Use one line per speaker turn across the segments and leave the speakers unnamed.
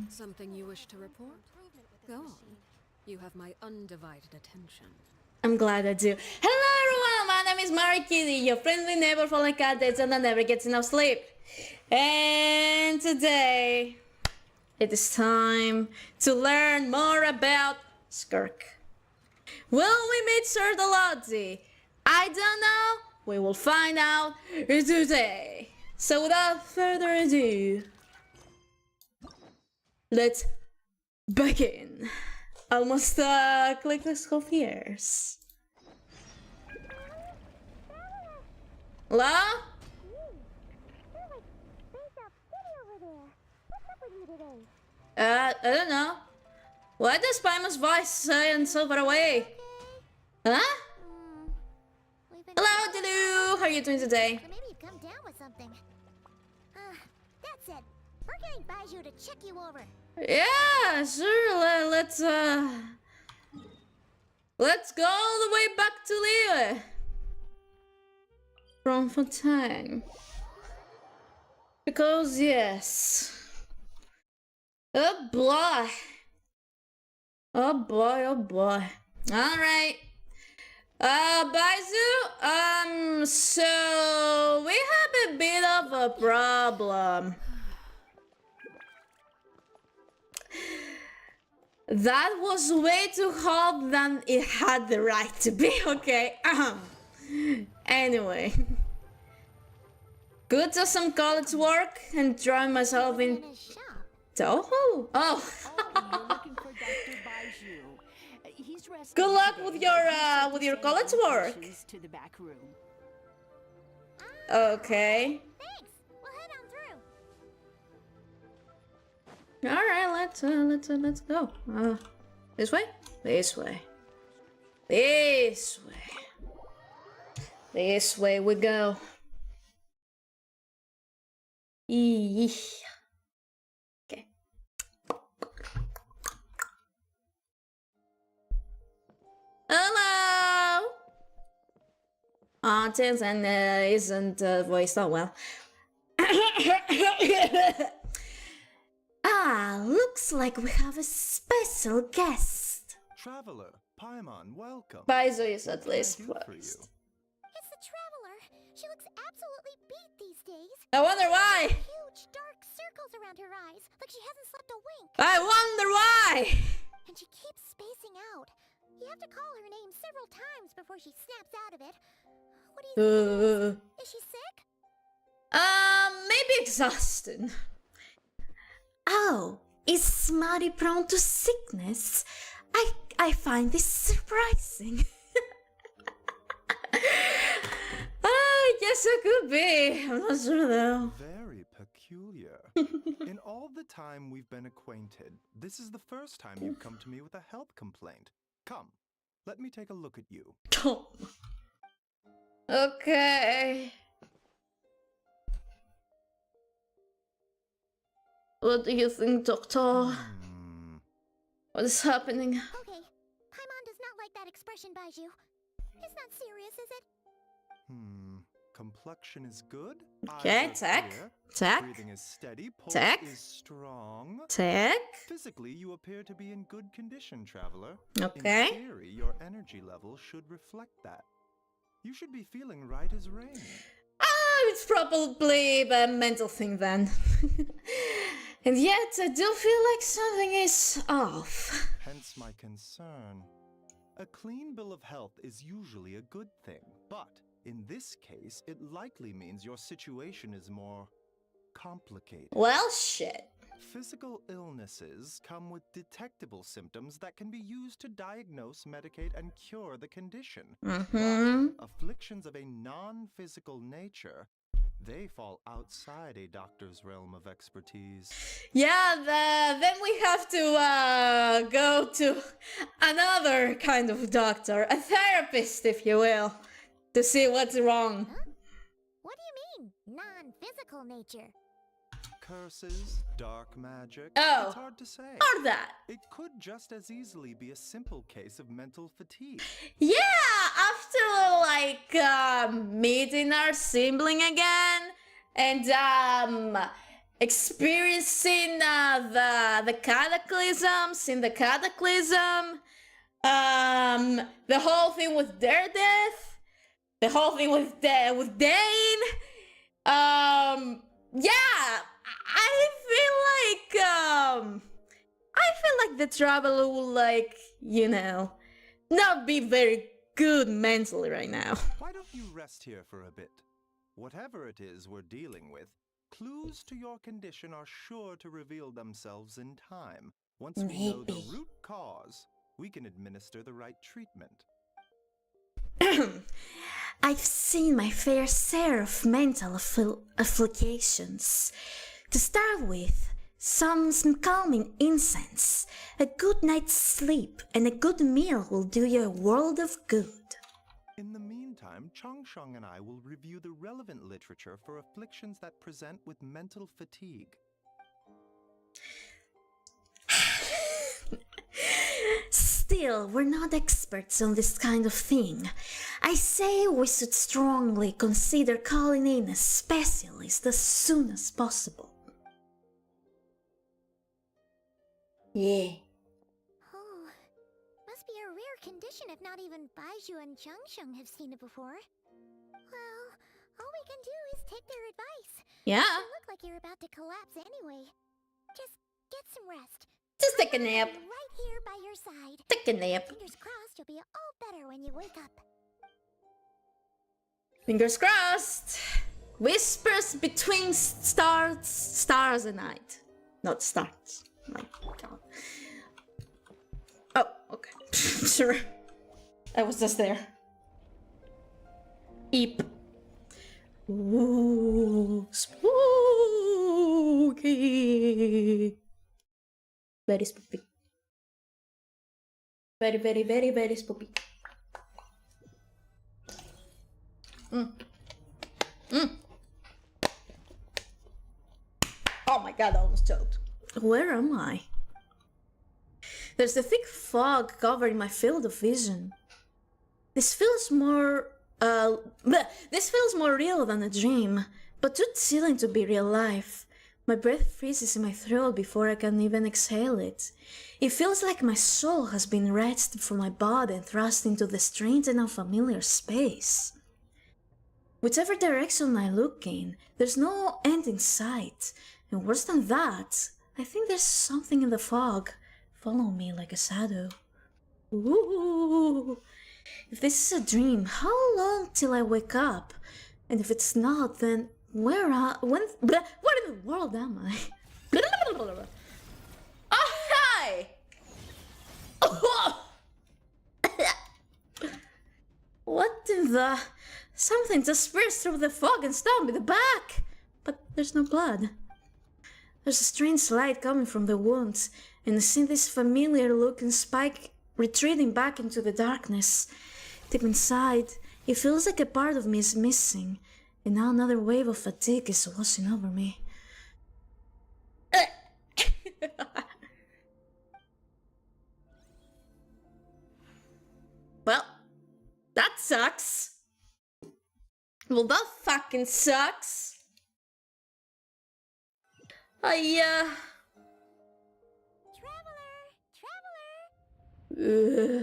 Something you wish to report? Go on. You have my undivided attention.
I'm glad I do. Hello everyone, my name is Mari Kitty, your friendly neighbor falling cat that never gets enough sleep. And today, it is time to learn more about SKIRK. Will we meet Sir Delodzi? I don't know. We will find out today. So without further ado, let's begin. Almost click the skull ears. Hello? I don't know. Why does Paimon's voice sound so far away? Huh? Hello, Dilu! How are you doing today?
Or maybe you've come down with something. That's it. We're getting Baiju to check you over.
Yeah, sure. Let's go all the way back to Liyue. From Fontaine. Because yes. Oh boy. Oh boy, oh boy. Alright. Baiju, so we have a bit of a problem. That was way too hot than it had the right to be, okay? Anyway. Good to some college work and drawing myself in. Oh! Good luck with your college work. Okay.
Thanks. We'll head on through.
All right, let's go. This way? This way. This way. This way we go. Okay. Hello. Tensen isn't voiced out well. Looks like we have a special guest.
Traveler, Paimon, welcome.
Baiju is at least
For you.
first.
It's the Traveler. She looks absolutely beat these days.
I wonder why.
Huge dark circles around her eyes, like she hasn't slept a wink.
I wonder why.
And she keeps spacing out. You have to call her name several times before she snaps out of it. What do you think? Is she sick?
Maybe exhausted. Oh, is Smarty prone to sickness? I find this surprising. Yes, it could be. I'm not sure though.
Very peculiar. In all the time we've been acquainted, this is the first time you've come to me with a health complaint. Come, let me take a look at you.
Okay. What do you think, Doctor? What is happening?
Okay. Paimon does not like that expression, Baiju. It's not serious, is it?
Complexion is good.
Okay,
eyes are
tech.
clear,
Tech.
Breathing is steady. Pulse
Tech.
is strong.
Tech.
Physically, you appear to be in good condition, traveler.
Okay.
In theory, your energy level should reflect that. You should be feeling right as rain.
It's probably a mental thing then. And yet, I do feel like something is off.
Hence my concern. A clean bill of health is usually a good thing, but in this case, it likely means your situation is more complicated.
Well, shit.
Physical illnesses come with detectable symptoms that can be used to diagnose, medicate, and cure the condition. But afflictions of a non-physical nature, they fall outside a doctor's realm of expertise.
Yeah, then we have to go to another kind of doctor, a therapist, if you will, to see what's wrong.
Huh? What do you mean, non-physical nature?
Curses, dark magic.
Oh.
It's hard to say.
Or that.
It could just as easily be a simple case of mental fatigue.
Yeah, after after like meeting our sibling again and experiencing the cataclysms in the cataclysm, the whole thing with their death, the whole thing with Dane, yeah, I feel like the traveler will, like, you know, not be very good mentally right now.
Why don't you rest here for a bit? Whatever it is we're dealing with, clues to your condition are sure to reveal themselves in time. Once we know the root cause, we can administer the right treatment.
I've seen my fair share of mental afflictions. To start with, some calming incense, a good night's sleep, and a good meal will do you a world of good.
In the meantime, Changsheng and I will review the relevant literature for afflictions that present with mental fatigue.
Still, we're not experts on this kind of thing. I say we should strongly consider calling in a specialist as soon as possible. Yeah.
Oh, must be a rare condition if not even Baizhu and Changsheng have seen it before. Well, all we can do is take their advice.
Yeah.
You look like you're about to collapse anyway. Just get some rest.
Just take a nap.
I'll be right here by your side.
Take a nap.
Fingers crossed you'll be all better when you wake up.
Fingers crossed. Whispers between stars and night. Not stars. My God. Oh, okay. Sure. I was just there. Eep. Ooh, spooky. Very spooky. Very, very, very, very spooky. Oh my God, I almost choked. Where am I? There's a thick fog covering my field of vision. This feels more real than a dream, but too chilling to be real life. My breath freezes in my throat before I can even exhale it. It feels like my soul has been wrenched from my body and thrust into the strange and unfamiliar space. Whichever direction I look in, there's no end in sight. And worse than that, I think there's something in the fog following me like a shadow. Ooh. If this is a dream, how long till I wake up? And if it's not, then what in the world am I? Oh, hi! What in the... Something just pierced through the fog and stabbed me in the back! But there's no blood. There's a strange light coming from the wounds, and I see this familiar-looking spike retreating back into the darkness. Deep inside, it feels like a part of me is missing, and now another wave of fatigue is washing over me. Well, that sucks. Well, that fucking sucks.
Traveler! Traveler!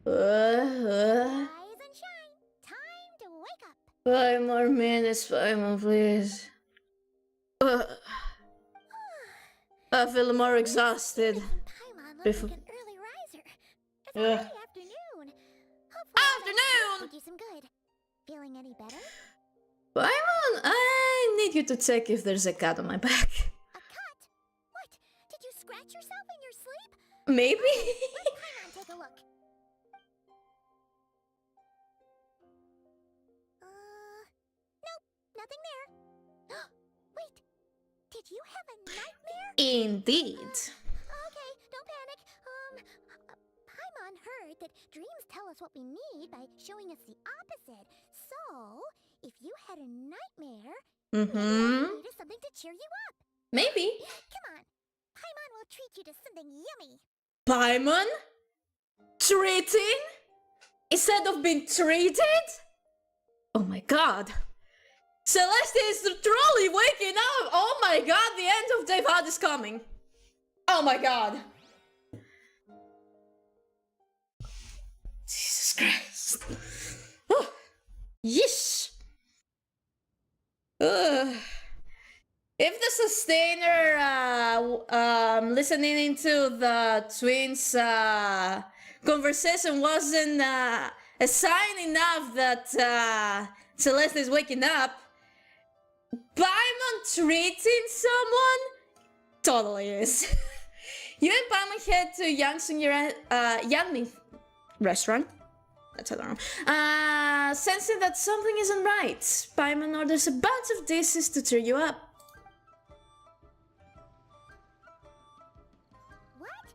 Rise and shine. Time to wake up.
5 more minutes, 5 more, please. I feel more exhausted.
Paimon looks like an early riser. It's
Ugh.
already afternoon. Hopefully
Afternoon!
will do some good. Feeling any better?
Paimon, I need you to check if there's a cut on my back.
A cut? What? Did you scratch yourself in your sleep?
Maybe?
Let Paimon take a look. Nope, nothing there. Wait, did you have a nightmare?
Indeed.
Okay, don't panic. Paimon heard that dreams tell us what we need by showing us the opposite. So, if you had a nightmare, maybe you needed something to cheer you up.
Maybe.
Come on, Paimon will treat you to something yummy.
Paimon? Treating? instead of being treated? Oh my god. Celeste is truly waking up! Oh my god, the end of Devad is coming. Oh my god. Jesus Christ. Oh, yeesh. If the sustainer listening into the twins conversation wasn't a sign enough that Celeste is waking up, Paimon treating someone totally is. You and Paimon head to Yangmi restaurant. That's I don't know. Sensing that something isn't right, Paimon orders a bunch of dishes to cheer you up.
What?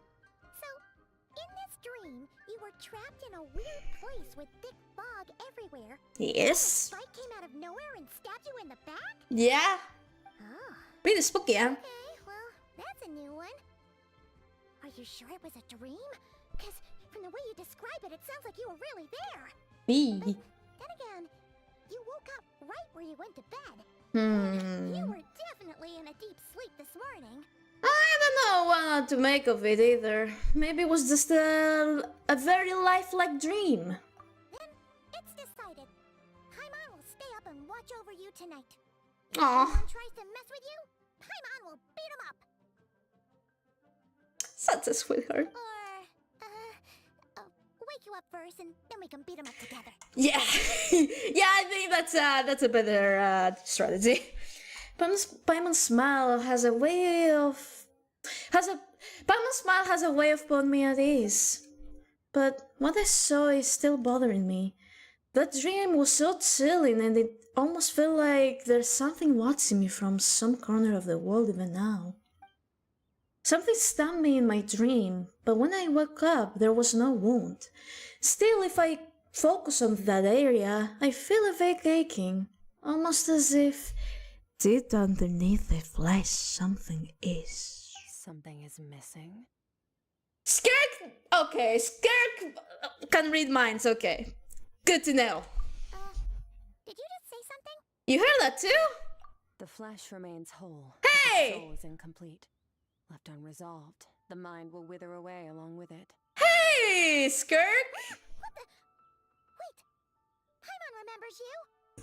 So, in this dream, you were trapped in a weird place with thick fog everywhere.
Yes.
The fight came out of nowhere and stabbed you in the back?
Yeah.
Oh.
Pretty spooky, huh?
Okay, well, that's a new one. Are you sure it was a dream? Because from the way you describe it, it sounds like you were really there. But then again, you woke up right where you went to bed. You were definitely in a deep sleep this morning.
I don't know what to make of it either. Maybe it was just a very lifelike dream.
Then it's decided. Paimon will stay up and watch over you tonight. If
Aw,
someone tries to mess with you, Paimon will beat him up.
such a sweetheart.
Or, wake you up first and then we can beat him up together.
Yeah, yeah, I think that's a better strategy. Paimon's smile has a way of putting me at ease. But what I saw is still bothering me. That dream was so chilling, and it almost felt like there's something watching me from some corner of the world even now. Something stabbed me in my dream, but when I woke up, there was no wound. Still, if I focus on that area, I feel a vague aching, almost as if deep underneath the flesh something is.
Something is missing.
Skirk! Okay, Skirk can read minds, okay. Good to know.
Did you just say something?
You heard that too?
The flesh remains whole.
Hey!
But the soul is incomplete. Left unresolved, the mind will wither away along with it.
Hey, Skirk!
What the? Wait! Paimon remembers you!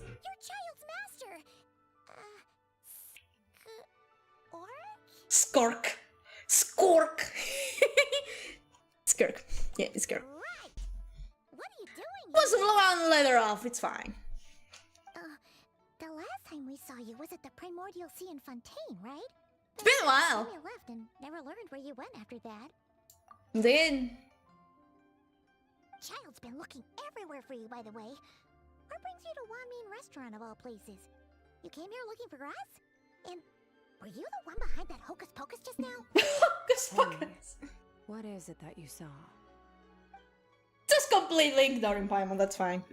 Your child's master! Skork?
Skork. Skirk. Yeah, it's Skirk.
Right! What are you doing?
Was one letter off, it's fine.
The last time we saw you was at the Primordial Sea in Fontaine, right?
It's been a while.
Then you left and never learned where you went after that.
Indeed.
Child's been looking everywhere for you, by the way. What brings you to Wanmin Restaurant of all places? You came here looking for us? And were you the one behind that hocus pocus just now?
Hocus pocus.
What is it that you saw?
Just completely ignoring Paimon, that's fine.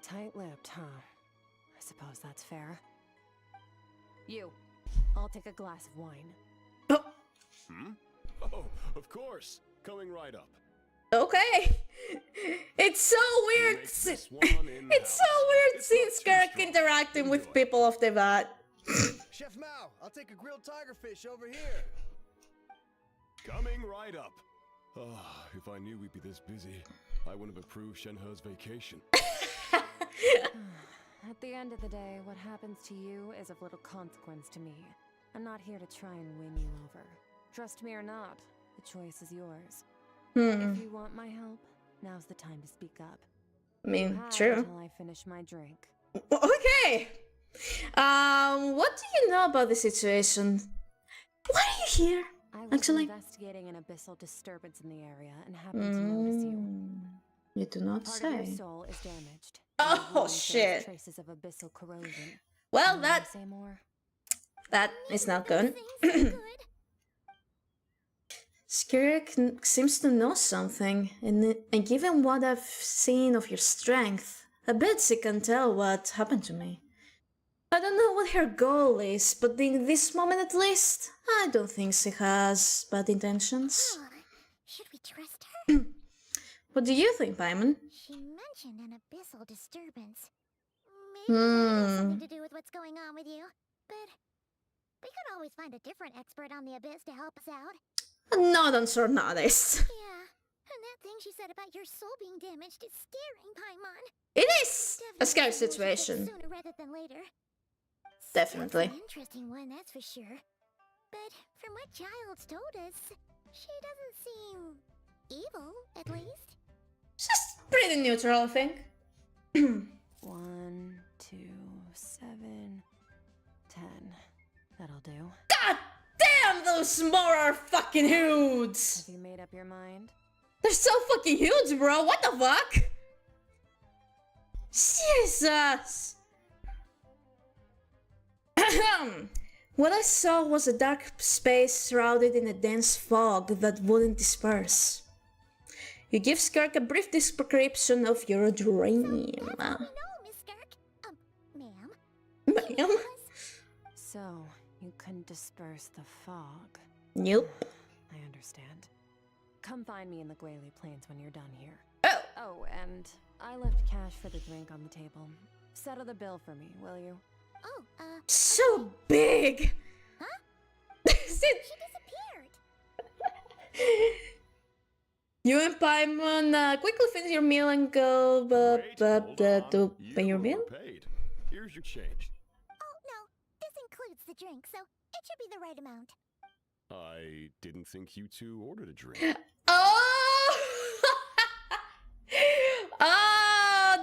Tight-lipped, huh? I suppose that's fair. You. I'll take a glass of wine.
Oh, of course. Coming right up.
Okay. It's so weird. It's so weird seeing Skirk interacting with people of the Vat.
Chef Mao, I'll take a grilled tigerfish over here.
Coming right up. Ah, if I knew we'd be this busy, I wouldn't have approved Shenhe's vacation.
At the end of the day, what happens to you is of little consequence to me. I'm not here to try and win you over. Trust me or not, the choice is yours. If you want my help, now's the time to speak up.
I mean,
You have
true.
Until I finish my drink.
Okay. What do you know about the situation? Why are you here?
I was
Actually,
investigating an abyssal disturbance in the area and happened to notice you.
You do not
Part of your
say.
soul is damaged.
Oh,
Your wound shows
shit.
Traces of abyssal corrosion.
Well,
Can
that
you say more?
is not good.
Seems so good.
Skirk seems to know something, and given what I've seen of your strength, I bet she can tell what happened to me. I don't know what her goal is, but in this moment at least, I don't think she has bad intentions.
Should we trust her?
What do you think, Paimon?
She mentioned an abyssal disturbance. Maybe it has something to do with what's going on with you. But we could always find a different expert on the abyss to help us out.
Not on Sornades.
Yeah, and that thing she said about your soul being damaged is scaring, Paimon.
It is a scary situation.
Sooner rather than later.
Definitely.
That's an interesting one, that's for sure. But from what Child's told us, she doesn't seem evil, at least.
Just pretty neutral, I think.
1, 2, 7, 10. That'll do.
God damn, those more are fucking huge!
Have you made up your mind?
They're so fucking huge, bro. What the fuck? Jesus! What I saw was a dark space shrouded in a dense fog that wouldn't disperse. You give Skirk a brief description of your dream.
No, Miss Skirk. Ma'am.
Ma'am?
So, you couldn't disperse the fog.
Nope.
I understand. Come find me in the Gwali Plains when you're done here.
Oh!
Oh, and I left cash for the drink on the table. Settle the bill for me, will you?
Oh,
So big!
Huh?
She
disappeared.
You and Paimon quickly finish your meal and go to pay your bill?
Overpaid. Here's your change.
Oh, no. This includes the drink, so it should be the right amount.
I didn't think you two ordered a drink.
Oh! Oh,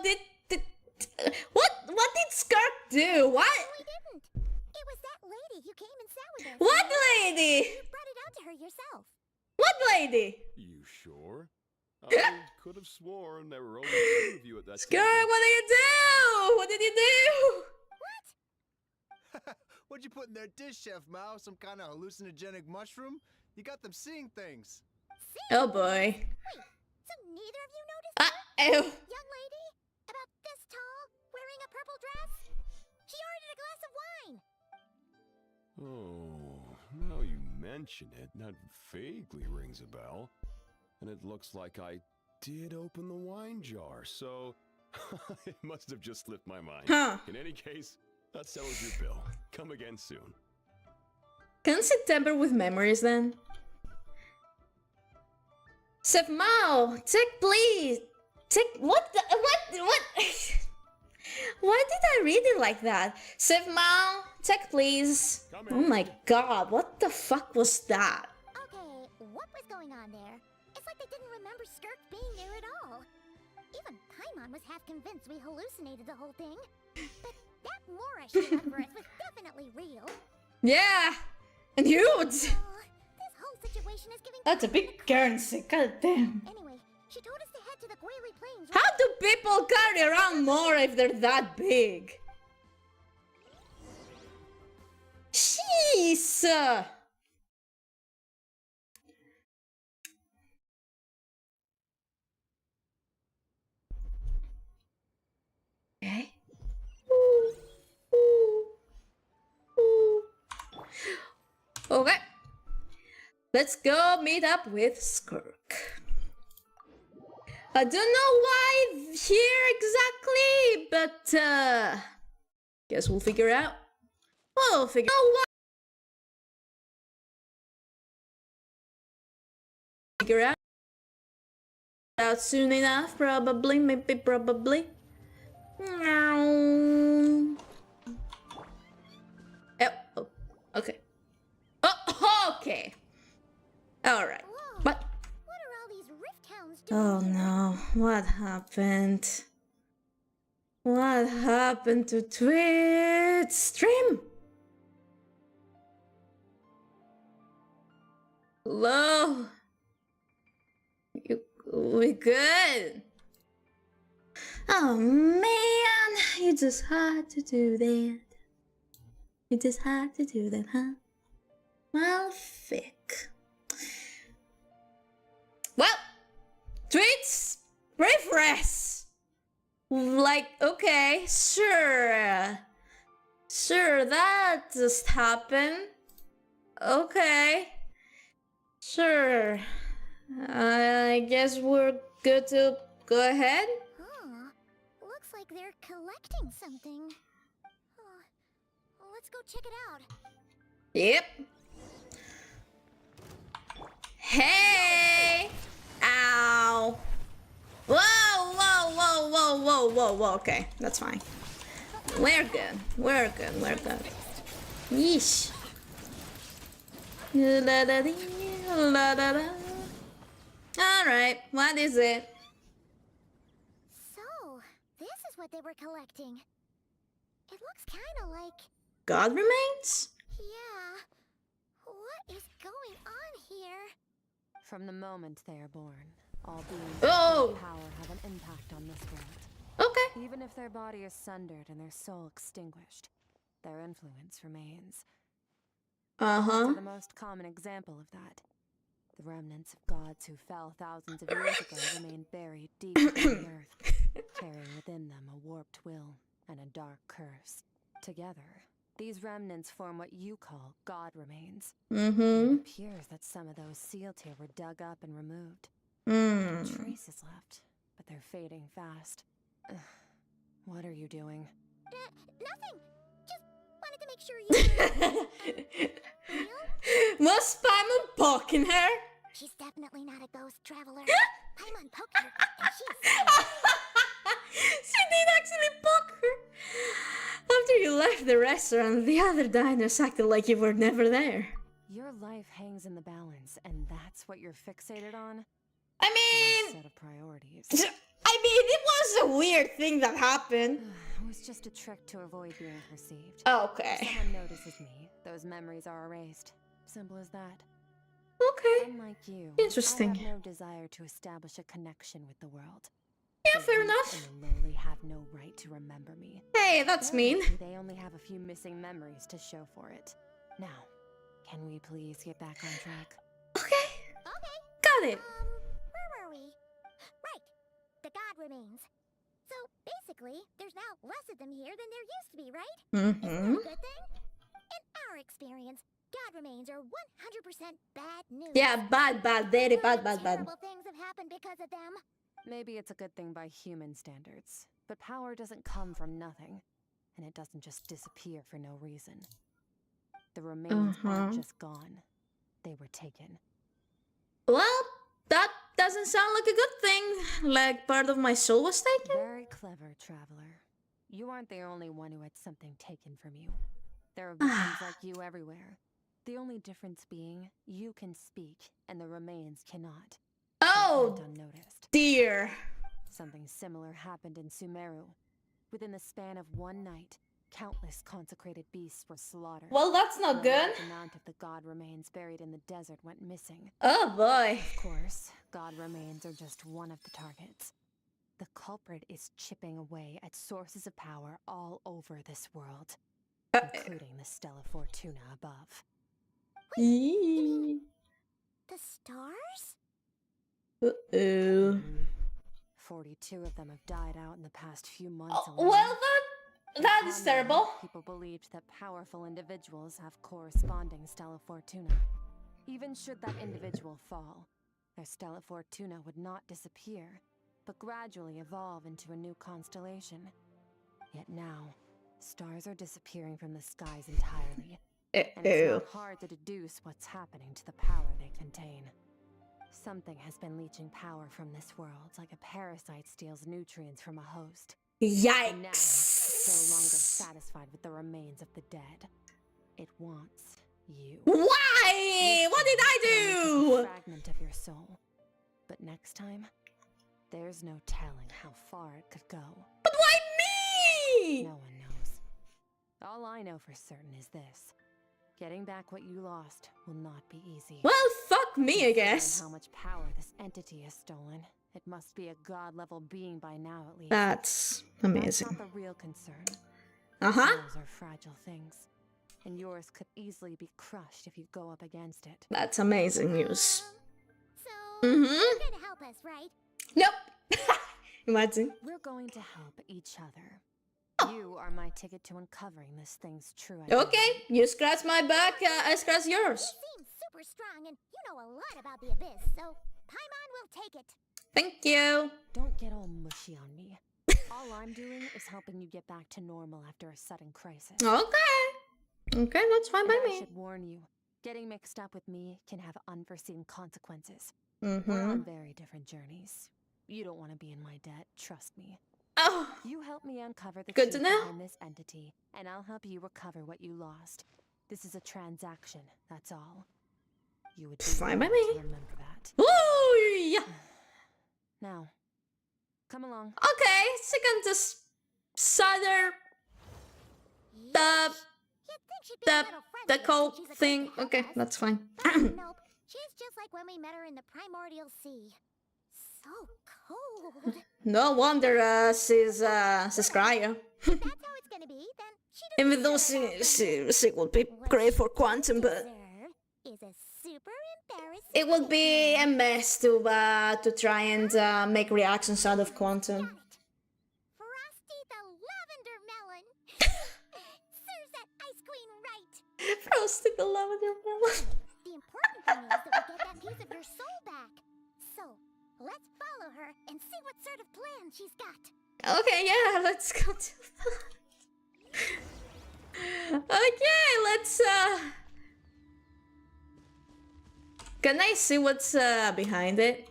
what did Skirk do? What?
We didn't. It was that lady who came and sat with us.
What lady?
You brought it out to her yourself.
What lady?
You sure? I could have sworn there were only two of you at that
Skirk,
table.
what did you do? What did you do?
What'd you put in their dish, Chef Mao? Some kind of hallucinogenic mushroom? You got them seeing things.
Oh boy.
Wait, so neither of you noticed her?
Ew.
Young lady? About this tall, wearing a purple dress? She ordered a glass of wine.
Oh, now you mention it, that vaguely rings a bell. And it looks like I did open the wine jar, so it must have just slipped my mind.
Huh.
In any case, that settles your bill. Come again soon.
Can't she tamper with memories then? Chef Mao, check please. Check what? Why did I read it like that? Chef Mao, check please. Oh my god, what the fuck was that?
Okay, what was going on there? It's like they didn't remember Skirk being there at all. Even Paimon was half convinced we hallucinated the whole thing. But that Mora she left for us was definitely real.
Yeah, and huge.
Oh, this whole situation is giving.
That's a big currency, god damn.
Anyway, she told us to head to the Gwali Plains.
How do people carry around more if they're that big? Jeez! Okay. Okay. Let's go meet up with Skirk. I don't know why here exactly, but guess we'll figure out. We'll figure out why. Figure out soon enough, probably, maybe, probably. Oh, oh, okay. Oh, okay. All right.
Whoa,
But.
what are all these rift hounds doing?
Oh
here?
no, what happened? What happened to Twitch stream? Hello? We good? Oh man, you just had to do that. You just had to do that, huh? Well, fick. Well, Twitch refresh. Like, okay, sure. Sure, that just happened. Okay. Sure. I guess we're good to go ahead.
Huh. Looks like they're collecting something. Let's go check it out.
Yep. Hey! Ow! Whoa, whoa, whoa, whoa, whoa, whoa, whoa. Okay, that's fine. We're good. We're good. We're good. Yeesh. Alright, what is it?
So, this is what they were collecting. It looks kind of like...
God remains?
Yeah. What is going on here?
From the moment they are born, all beings
Oh!
with power have an impact on this world.
Okay.
Even if their body is sundered and their soul extinguished, their influence remains.
Uh-huh.
The most common example of that. The remnants of gods who fell thousands of years ago remain buried deep within the earth, carrying within them a warped will and a dark curse. Together, these remnants form what you call God remains.
Mm-hmm.
It appears that some of those sealed here were dug up and removed.
Mm.
No traces left, but they're fading fast. Ugh. What are you doing?
Nothing. Just wanted to make sure you... Real?
Was Paimon poking her?
She's definitely not a ghost traveler. Paimon poked her, and she's...
She did actually poke her. After you left the restaurant, the other diners acted like you were never there.
Your life hangs in the balance, and that's what you're fixated on?
I
One
mean,
set of priorities.
it was a weird thing that happened.
It was just a trick to avoid being perceived.
Okay.
If someone notices me, those memories are erased. Simple as that.
Okay.
Unlike you,
Interesting.
I have no desire to establish a connection with the world.
Yeah,
The
fair
weak
enough.
and the lowly have no right to remember me.
Hey, that's mean.
They only have a few missing memories to show for it. Now, can we please get back on track?
Okay.
Okay.
Got it.
Where were we? Right. The God remains. So, basically, there's now less of them here than there used to be, right? Isn't
Mm-hmm.
that a good thing? In our experience, God remains are 100% bad news.
Yeah, bad, very bad, bad, bad.
Terrible things have happened because of them.
Maybe it's a good thing by human standards, but power doesn't come from nothing, and it doesn't just disappear for no reason. The remains aren't just gone, they were taken.
Well, that doesn't sound like a good thing. Like part of my soul was taken?
Very clever, traveler. You aren't the only one who had something taken from you. There are victims like you everywhere. The only difference being, you can speak, and the remains cannot. They
Oh,
went unnoticed.
dear.
Something similar happened in Sumeru. Within the span of one night, countless consecrated beasts were slaughtered.
Well, that's not
A
good.
large amount of the god remains buried in the desert went missing.
Oh boy.
Of course, god remains are just one of the targets. The culprit is chipping away at sources of power all over this world, including the Stella Fortuna above.
Eee.
The stars?
Uh-oh.
42 of them have died out in the past few months
Oh,
alone.
well, that is
Upon them,
terrible.
People believed that powerful individuals have corresponding Stella Fortuna. Even should that individual fall, their Stella Fortuna would not disappear, but gradually evolve into a new constellation. Yet now, stars are disappearing from the skies entirely, and it's
Uh-oh.
not hard to deduce what's happening to the power they contain. Something has been leeching power from this world, like a parasite steals nutrients from a host. And now, it's no longer
Yikes.
satisfied with the remains of the dead. It wants you.
Why? What did I
A
do?
fragment of your soul. But next time, there's no telling how far it could go.
But why me?
No one knows. All I know for certain is this. Getting back what you lost will not be easy.
Well, fuck me, I
Considering
guess.
how much power this entity has stolen, it must be a god-level being by now at least.
That's
That's
amazing.
not the real concern.
Uh-huh.
Souls are fragile things, and yours could easily be crushed if you go up against it.
That's amazing news.
So,
Mm-hmm.
you're gonna help us, right?
Nope. Imagine.
We're going to help each other. You are my ticket to uncovering this thing's true identity.
Okay, you scratch my back, I scratch yours.
You seem super strong, and you know a lot about the Abyss, so Paimon will take it.
Thank you.
Don't get all mushy on me. All I'm doing is helping you get back to normal after a sudden crisis.
Okay. Okay, that's fine by
And I
me.
should warn you, getting mixed up with me can have unforeseen consequences.
Mm-hmm.
We're on very different journeys. You don't want to be in my debt, trust me.
Oh,
You help me uncover the
good
truth
to know.
behind this entity, and I'll help you recover what you lost. This is a transaction, that's all. You would be
Fine by
wrong
me.
to remember that.
Ooh, yeah.
Now, come along.
Okay, second this cider the
You'd think she'd be a little friendlier
cult
since she's
thing.
agreed to help
Okay,
us.
that's fine.
But nope, she's just like when we met her in the primordial sea. So cold.
No wonder she's cryo.
If that's how it's gonna be, then she
Even though
deserves
she would be
What
great
she
for quantum, but
deserve is a super embarrassing
it would be a
nickname.
mess to try and make reactions out of quantum.
Got it. Frosty the Lavender Melon. Serves that ice queen right.
Frosty the lavender melon.
The important thing is that we get that piece of your soul back. So, let's follow her and see what sort of plan she's got.
Okay, yeah, let's go do that. Okay, let's can I see what's behind it?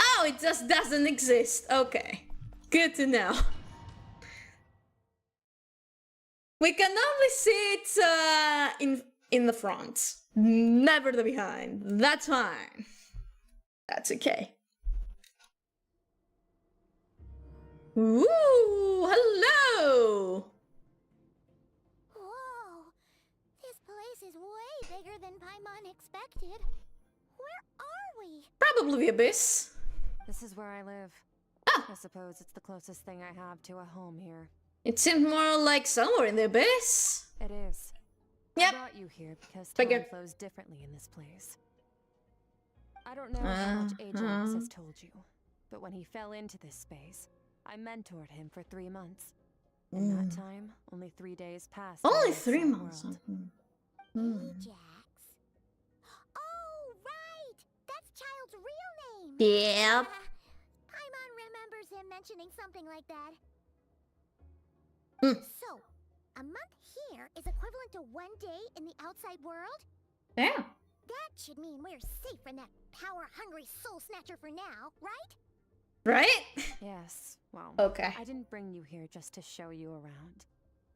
Oh, it just doesn't exist. Okay. Good to know. We can only see it in the front. Never the behind. That's fine. That's okay. Ooh, hello!
Whoa! This place is way bigger than Paimon expected. Where are we?
Probably the abyss.
This is where I live.
Oh.
I suppose it's the closest thing I have to a home here.
It seemed more like somewhere in the abyss.
It is.
Yep.
I brought you here because time
Figure.
flows differently in this place. I don't know how much Ajax has told you, but when he fell into this space, I mentored him for 3 months. In that time, only 3 days passed. in
Only
the
3
outside
months.
world.
Ajax? Oh, right! That's Child's real name!
Yep.
Paimon remembers him mentioning something like that.
Hmm.
So, a month here is equivalent to 1 day in the outside world?
Yeah.
That should mean we're safe from that power-hungry soul snatcher for now, right?
Right?
Yes, well,
Okay.
I didn't bring you here just to show you around.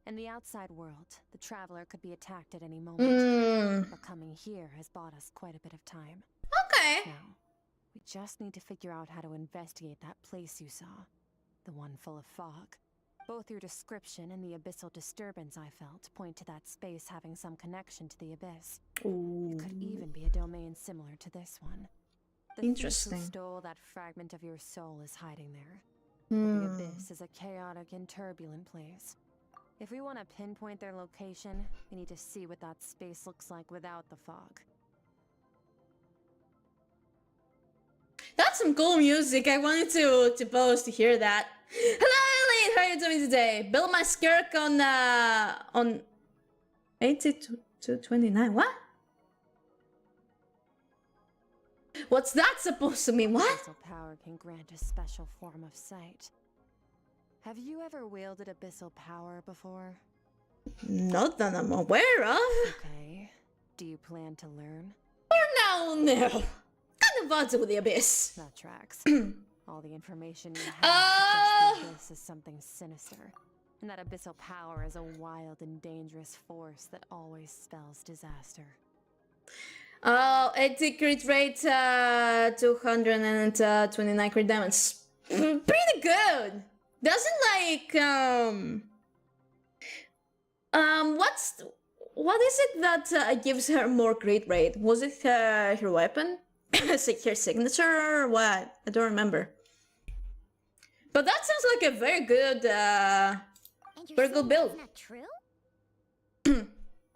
In the outside world, the traveler could be attacked at any moment. But coming here has bought us quite a bit of time.
Okay.
Now, we just need to figure out how to investigate that place you saw. The one full of fog. Both your description and the abyssal disturbance I felt point to that space having some connection to the abyss. It could even be a domain similar to this one. The thief
Interesting.
who stole that fragment of your soul is hiding there. The abyss is a chaotic and turbulent place. If we want to pinpoint their location, we need to see what that space looks like without the fog.
That's some cool music. I wanted to post to hear that. Hello, Eileen. How are you doing today? Build my skirk on 80 to 29. What? What's that supposed to mean? What?
Abyssal power can grant a special form of sight. Have you ever wielded abyssal power before?
Not that I'm aware of.
Okay. Do you plan to learn?
No. Kind of odds with the abyss.
That tracks. All the information you have
Oh.
suggests the abyss is something sinister. And that abyssal power is a wild and dangerous force that always spells disaster.
Oh, 80 crit rate, 229 crit damage. Pretty good. Doesn't what is it that gives her more crit rate? Was it her weapon? Is it her signature or what? I don't remember. But that sounds like a very good,
And you're
very good
saying
build.
that's not true?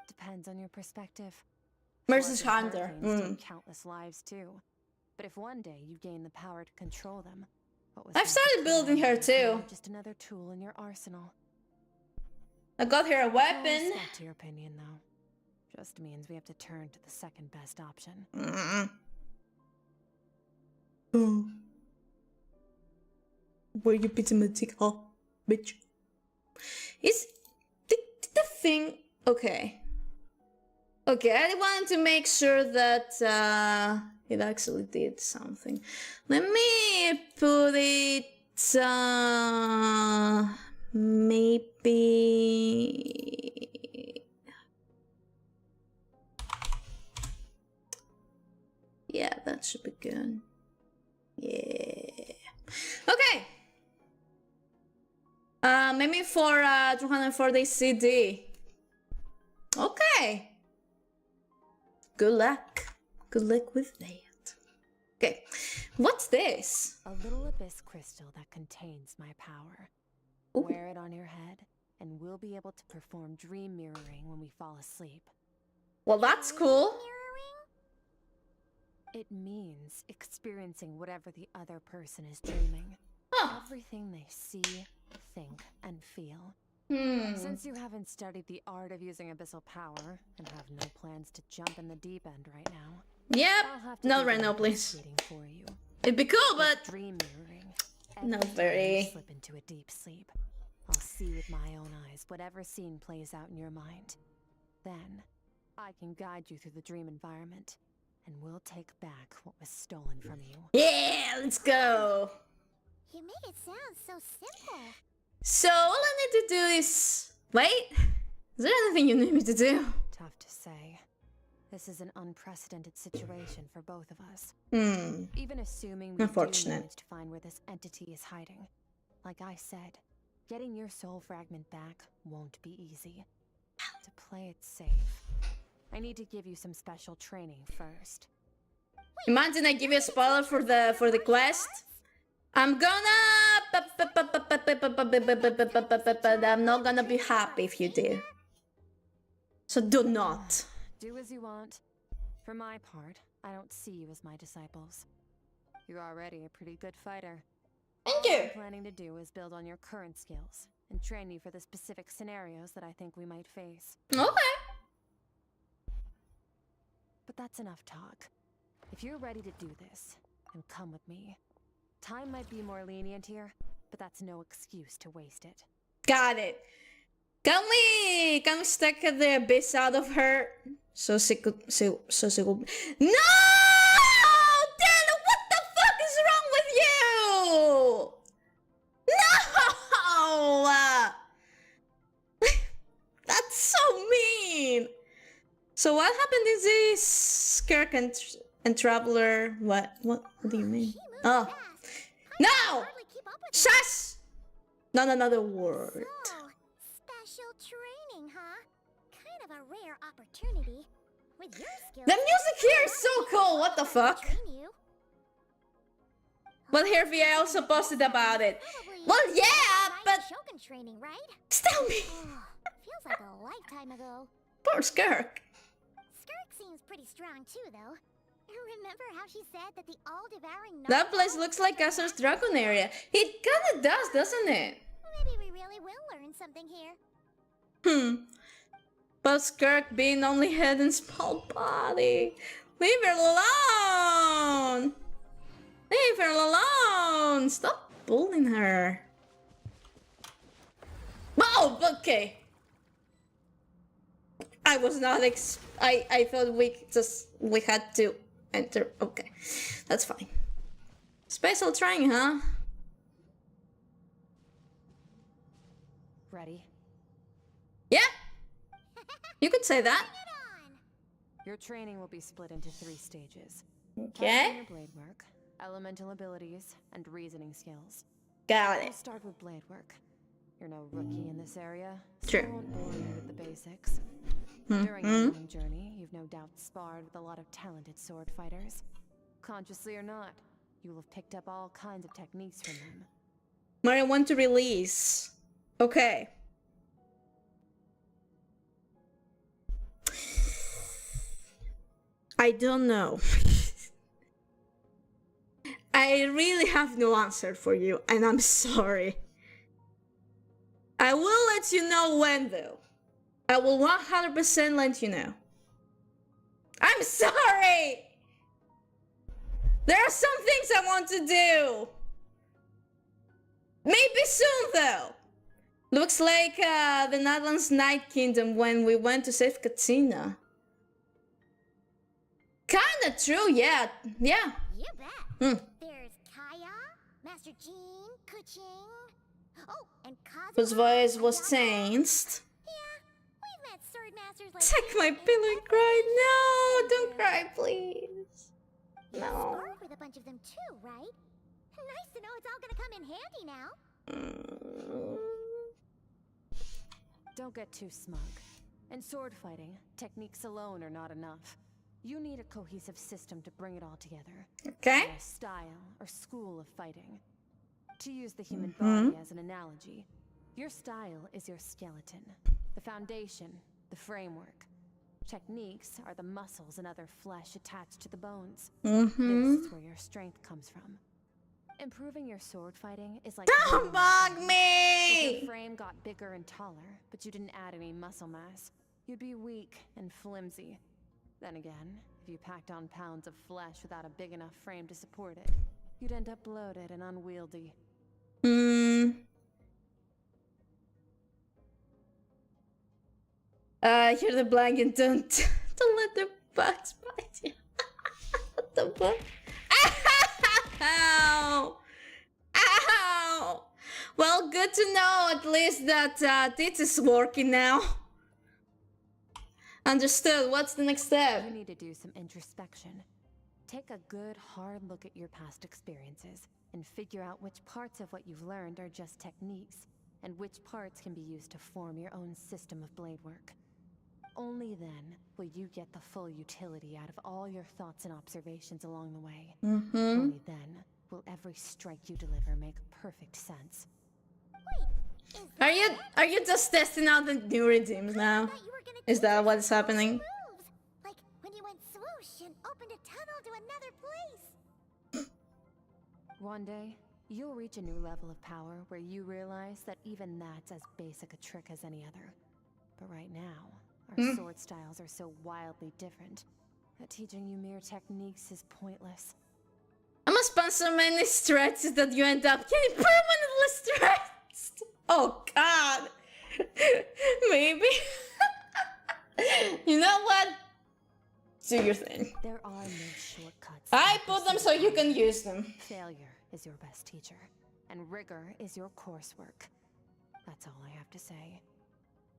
Depends on your perspective.
Versus
Floods and
Hunter.
hurricanes take countless lives too. But if one day you gain the power to control them, what was
I've
that
started building her
before is now
too.
just another tool in your arsenal.
I got her a
No
weapon.
respect to your opinion, though. Just means we have to turn to the second best option.
Where you pizza my dick, huh, bitch? Is the thing okay? Okay, I wanted to make sure that it actually did something. Let me put it maybe. Yeah, that should be good. Yeah. Okay. Maybe for 240 CD. Okay. Good luck. Good luck with that. Okay. What's this?
A little abyss crystal that contains my power.
Ooh.
Wear it on your head, and we'll be able to perform dream mirroring when we fall asleep.
Well, that's cool.
Mirroring?
It means experiencing whatever the other person is dreaming.
Huh.
Everything they see, think, and feel.
Hmm.
Since you haven't studied the art of using abyssal power and have no plans to jump in the deep end right now,
Yep.
I'll have to
Not
do
right
the
now, please.
investigating for you.
It'd be cool,
With
but
dream mirroring.
not
every time
very.
you slip into a deep sleep, I'll see with my own eyes whatever scene plays out in your mind. Then, I can guide you through the dream environment, and we'll take back what was stolen from you.
Yeah, let's go.
You make it sound so simple.
So all I need to do is wait. Is there anything you need me to do?
Tough to say. This is an unprecedented situation for both of us. Even assuming we do
Unfortunate.
manage to find where this entity is hiding. Like I said, getting your soul fragment back won't be easy. To play it safe, I need to give you some special training first.
Imagine I give you a spoiler for the quest. I'm not gonna be happy if you do. So do not.
Do as you want. For my part, I don't see you as my disciples. You're already a pretty good fighter.
Thank
All
you.
I'm planning to do is build on your current skills and train you for the specific scenarios that I think we might face.
Okay.
But that's enough talk. If you're ready to do this, then come with me. Time might be more lenient here, but that's no excuse to waste it.
Got it. Can we stack the abyss out of her? So she could. No! Dana, what the fuck is wrong with you? No! That's so mean. So what happened is this Skirk and Traveler? What do you mean?
He moves
Oh.
fast. I
No!
can hardly keep up with him.
Shush! Not another word.
So, special training, huh? Kind of a rare opportunity. With your skills,
The music here is so cool, what the fuck?
train you.
But here VI also posted about it.
Probably
Well, yeah,
Ryan
but
Shogun training, right?
tell me.
Oh, feels like a lifetime ago.
Poor Skirk.
Skirk seems pretty strong too, though. Remember how she said that the all-devouring
That place
narwhal-
looks like Azur's Dragon area. It kinda does, doesn't it?
Maybe we really will learn something here.
But Skirk being only head and small body. Leave her alone! Leave her alone! Stop bullying her. Oh, okay. I was not I thought we had to enter. Okay, that's fine. Special training, huh?
Ready?
Yeah. You could say that.
Get on!
Your training will be split into 3 stages. Testing
Okay.
your blade work, elemental abilities, and reasoning skills.
Got
We'll
it.
start with blade work. You're no rookie in this area, so
Sure.
I won't bore you with the basics. During your long journey, you've no doubt sparred with a lot of talented sword fighters. Consciously or not, you will have picked up all kinds of techniques from them.
Mario want to release. Okay. I don't know. I really have no answer for you, and I'm sorry. I will let you know when, though. I will 100% let you know. I'm sorry! There are some things I want to do. soon though. Looks like the Netherlands Night Kingdom when we went to save Katina. Kinda true, yeah. Yeah.
You bet. There's Kaya, Master Jean, Kuching. Oh, and Kazuha.
Whose voice was changed.
Yeah, we've met sword masters like
Take my
you
pillow and
every
cry.
single
No,
one.
don't cry, please.
You
No.
sparred with a bunch of them too, right? Nice to know it's all gonna come in handy now.
Don't get too smug. In sword fighting, techniques alone are not enough. You need a cohesive system to bring it all together.
Okay.
A style or school of fighting. To use the human body as an analogy, your style is your skeleton, the foundation, the framework. Techniques are the muscles and other flesh attached to the bones. This is where your strength comes from. Improving your sword fighting is like
Don't bug
if
me!
your frame got bigger and taller, but you didn't add any muscle mass, you'd be weak and flimsy. Then again, if you packed on pounds of flesh without a big enough frame to support it, you'd end up bloated and unwieldy.
You're the blanket, don't let the bugs bite you. What the fuck? Ow! Ow! Well, good to know at least that this is working now. Understood. What's the next step?
You need to do some introspection. Take a good, hard look at your past experiences and figure out which parts of what you've learned are just techniques, and which parts can be used to form your own system of blade work. Only then will you get the full utility out of all your thoughts and observations along the way. Only then will every strike you deliver make perfect sense.
Wait,
Are you just testing out the new regimes now?
I thought you were gonna
Is
teach
that
us
what's
some
happening?
moves, like when you went swoosh and opened a tunnel to another place.
One day, you'll reach a new level of power where you realize that even that's as basic a trick as any other. But right now, our sword styles are so wildly different that teaching you mere techniques is pointless.
I must spend so many stretches that you end up getting permanently stretched. Oh god. Maybe. You know what? Do your thing.
There are no shortcuts.
I put them so you can use them.
Failure is your best teacher, and rigor is your coursework. That's all I have to say.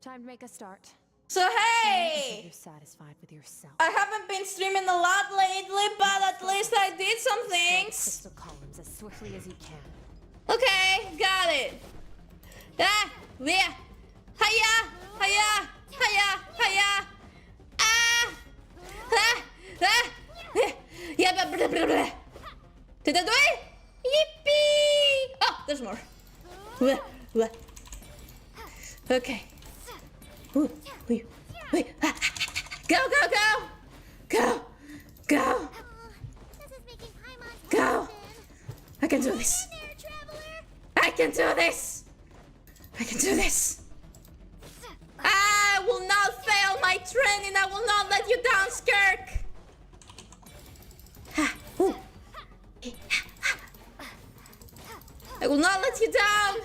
Time to make a start.
So hey!
You're satisfied with yourself.
I haven't been streaming a lot lately, but at least I did some things.
Crystal columns as swiftly as you can.
Okay, got it. Ah, yeah. Hiya, hiya, hiya, hiya. Ah, ah, ah. Yeah, blah, blah, blah, blah. Did I do it? Yippee! Oh, there's more. Blah, blah. Okay. Ooh, wait, wait. Ah. Go, go, go! Go! Go!
This is making Paimon's
Go!
heart
I can do this!
spin. There, traveler.
I can do this! I can do this! I will not fail my training! I will not let you down, Skirk! Ah, ooh. I will not let you down!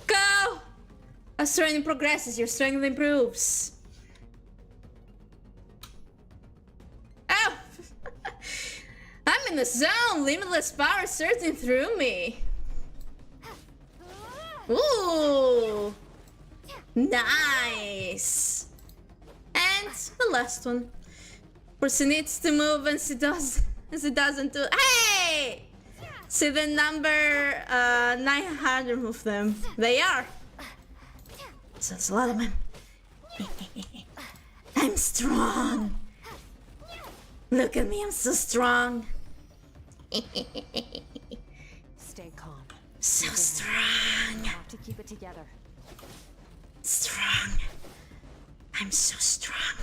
Go! As training progresses, your strength improves. Oh! I'm in the zone! Limitless power surging through me! Ooh! Nice! And the last one. Where she needs to move and she doesn't do. Hey! See the number 900 of them. They are. So it's a lot of them. I'm strong. Look at me, I'm so strong.
Stay calm.
So strong.
You have to keep it together.
Strong. I'm so strong.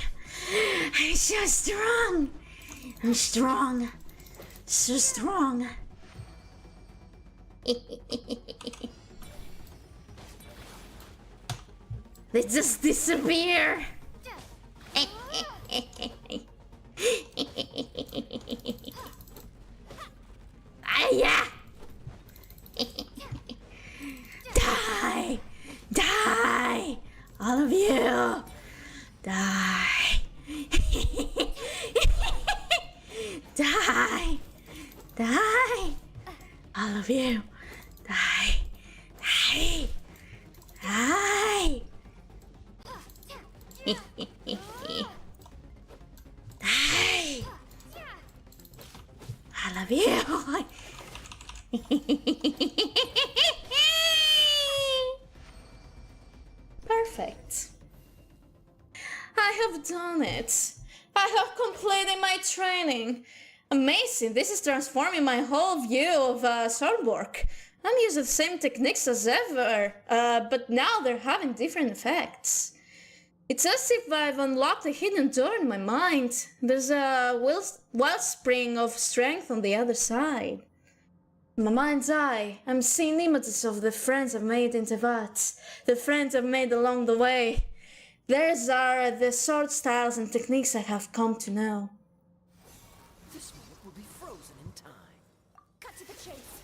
I'm so strong. I'm strong. So strong. They just disappear. Ah, yeah. love you. Die. Die. Die. I love you. Die. Die. Die. Die. I love you. Perfect. I have done it. I have completed my training. Amazing. This is transforming my whole view of sword work. I'm using the same techniques as ever, but now they're having different effects. It's as if I've unlocked a hidden door in my mind. There's a wellspring of strength on the other side. In my mind's eye, I'm seeing images of the friends I've made in Tevat, the friends I've made along the way. Theirs are the sword styles and techniques I have come to know.
This moment will be frozen in time.
Cut to the chase.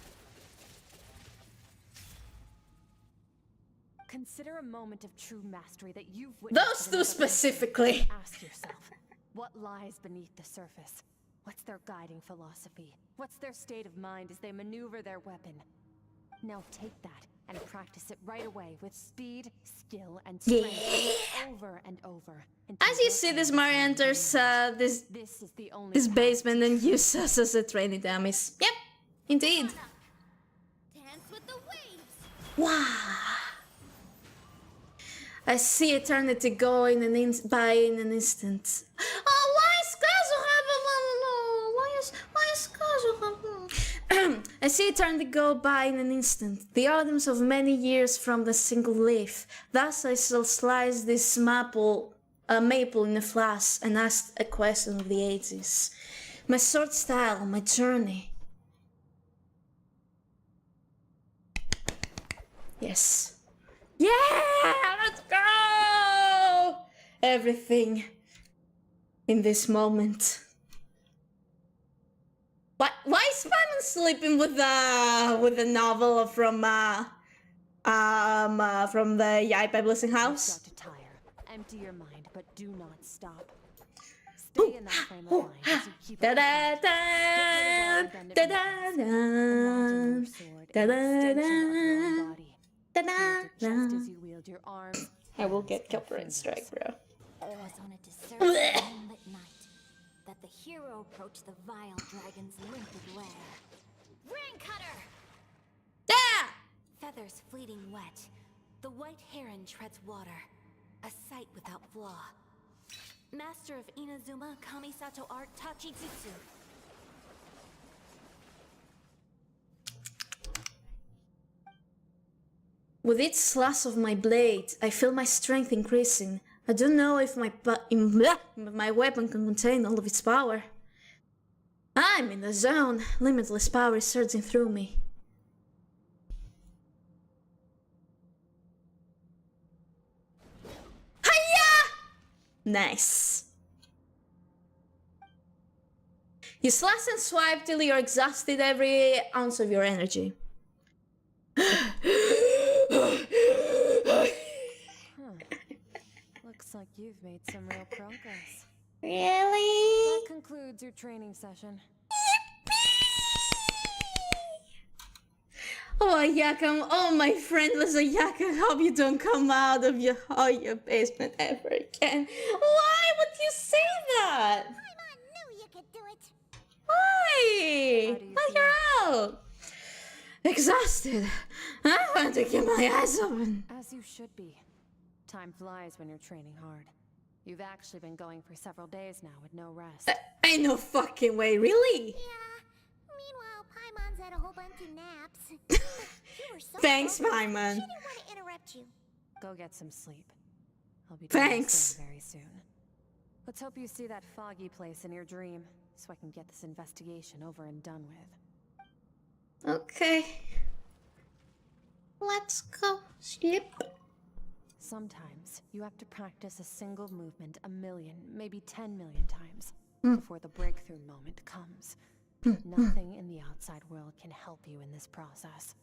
Consider a moment of true mastery that you've witnessed.
Those
in
two
another
specifically.
person. Ask yourself, what lies beneath the surface? What's their guiding philosophy? What's their state of mind as they maneuver their weapon? Now take that and practice it right away with speed, skill, and strength over and over.
As you see, this Mario enters
This is the only
this
path
basement
to
and
true
uses us as a training dummies. Yep, indeed.
Dance with the waves.
Wow. I see eternity go in an by in an instant. Oh, why is I see eternity go by in an instant, the autumns of many years from the single leaf. Thus I shall slice this maple in a flash and ask a question of the ages. My sword style, my journey. Yes. Yeah, let's go! Everything in this moment. Why is Simon sleeping with the novel from the Yai Publishing House?
Start to tire. Empty your mind, but do not stop. Stay in that frame of mind as you keep
Da
it
da da da da da da da.
Just as you wield your arms.
I will get copyright strike, bro.
It was on a deserted moonlit night that the hero approached the vile dragon's limpid lair. Ring cutter!
Yeah!
Feathers fleeting wet, the white heron treads water, a sight without flaw. Master of Inazuma Kamisato art Tachijutsu.
With each slash of my blade, I feel my strength increasing. I don't know if my weapon can contain all of its power. I'm in the zone. Limitless power is surging through me. Hiya! Nice. You slash and swipe till you're exhausted every ounce of your energy.
Looks like you've made some real progress.
Really?
That concludes your training session.
Oh, Ayaka, oh my friendless Ayaka, hope you don't come out of your basement ever again. Why would you say that?
Paimon knew you could do it.
Why?
How do you
Oh, you're out. Exhausted. I want to keep my eyes open.
As you should be. Time flies when you're training hard. You've actually been going for several days now with no rest.
Ain't no fucking way, really?
Yeah. Meanwhile, Paimon's had a whole bunch of naps. You were so
Thanks,
focused,
Paimon.
She didn't want to interrupt you.
Go get some sleep. I'll be doing the
Thanks.
same very soon. Let's hope you see that foggy place in your dream, so I can get this investigation over and done with.
Okay. Let's go sleep.
Sometimes you have to practice a single movement 1 million, maybe 10 million times before the breakthrough moment comes. Nothing in the outside world can help you in this process.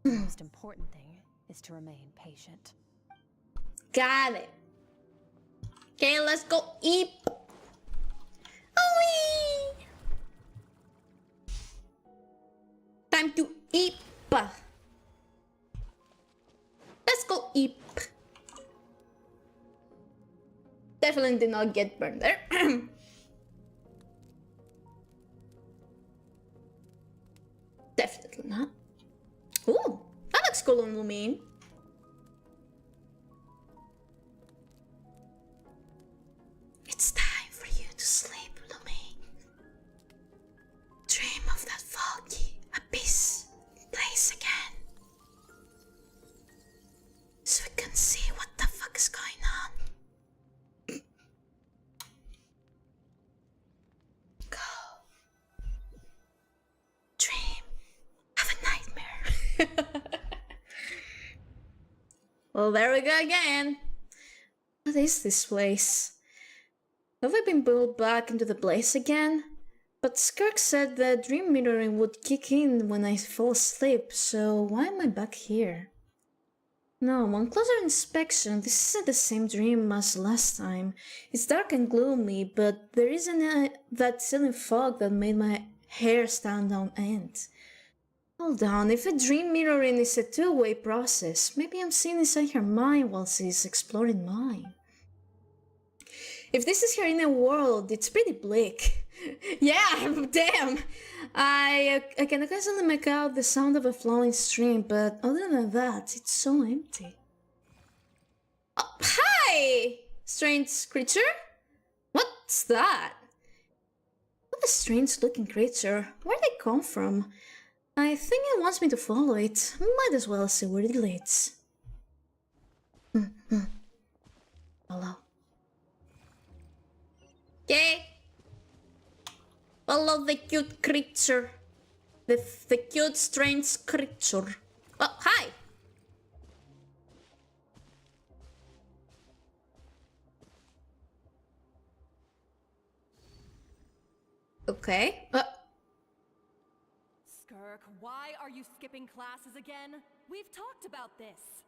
The most important thing is to remain patient.
Got it. Okay, let's go eep. Oh, time to eep. Let's go eep. Definitely did not get burned there. Definitely not. Ooh, that looks cool on Lumine. It's time for you to sleep, Lumine. Dream of that foggy abyss place again. So we can see what the fuck is going on. Go. Dream. Have a nightmare. Well, there we go again. What is this place? Have I been pulled back into the place again? But SKIRK'S said that dream mirroring would kick in when I fall asleep, so why am I back here? No, on closer inspection, this isn't the same dream as last time. It's dark and gloomy, but there isn't that silly fog that made my hair stand on end. Hold on, if a dream mirroring is a two-way process, maybe I'm seeing inside her mind while she's exploring mine. If this is her inner world, it's pretty bleak. Yeah, damn! I can occasionally make out the sound of a flowing stream, but other than that, it's so empty. Oh, hi! Strange creature? What's that? What a strange looking creature. Where'd they come from? I think it wants me to follow it. Might as well see where it leads. Follow. Okay. Follow the cute creature. The cute, strange creature. Oh, hi! Okay.
Skirk, why are you skipping classes again? We've talked about this.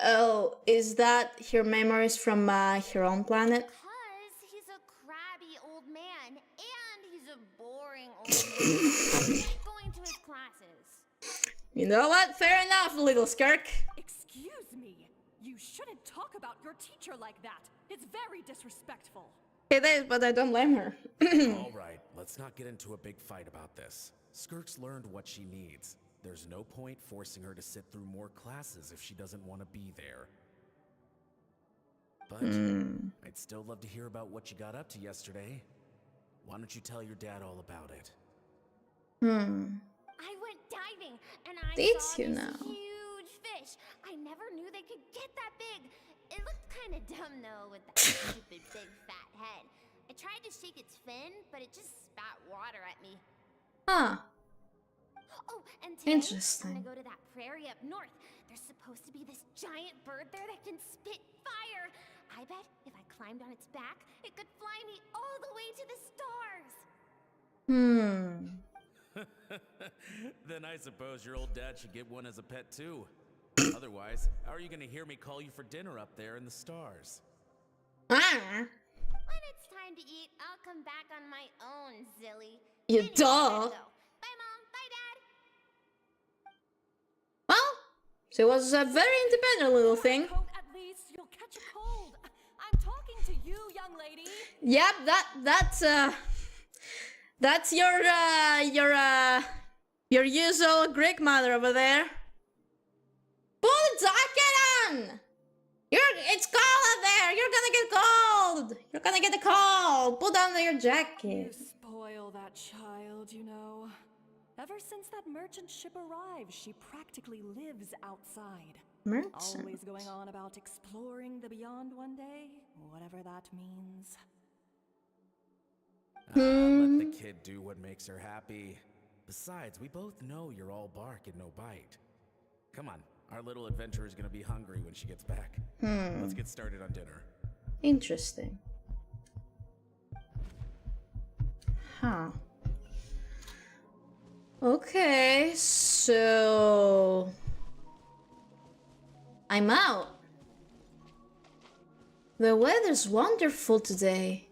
Oh, is that her memories from her own planet?
Because he's a crabby old man, and he's a boring old man. Going to his classes.
You know what? Fair enough, little Skirk.
Excuse me. You shouldn't talk about your teacher like that. It's very disrespectful.
It is, but I don't blame her.
All right, let's not get into a big fight about this. SKIRK'S learned what she needs. There's no point forcing her to sit through more classes if she doesn't want to be there. But I'd still love to hear about what you got up to yesterday. Why don't you tell your dad all about it?
I went diving, and I
Did
saw
you
this
know?
huge fish. I never knew they could get that big. It looked kind of dumb, though, with that stupid big fat head. I tried to shake its fin, but it just spat water at me.
Huh.
Oh, and today,
Interesting.
I'm gonna go to that prairie up north. There's supposed to be this giant bird there that can spit fire. I bet if I climbed on its back, it could fly me all the way to the stars.
Then I suppose your old dad should get one as a pet too. Otherwise, how are you gonna hear me call you for dinner up there in the stars?
When it's time to eat, I'll come back on my own, Zilly.
You
Anyway,
dog.
gotta go. Bye, Mom. Bye, Dad.
Well, she was a very independent little thing.
Coat at least, you'll catch a cold. I'm talking to you, young lady.
Yep, that's your usual Greek mother over there. Put a jacket on! It's cold out there! You're gonna get cold! You're gonna get a cold! Put on your
You
jacket.
spoil that child, you know. Ever since that merchant ship arrived, she practically lives outside.
Merchant.
Always going on about exploring the beyond one day, whatever that means.
Let the kid do what makes her happy. Besides, we both know you're all bark and no bite. Come on, our little adventurer is gonna be hungry when she gets back. Let's get started on dinner.
Interesting. Huh. Okay, so I'm out. The weather's wonderful today.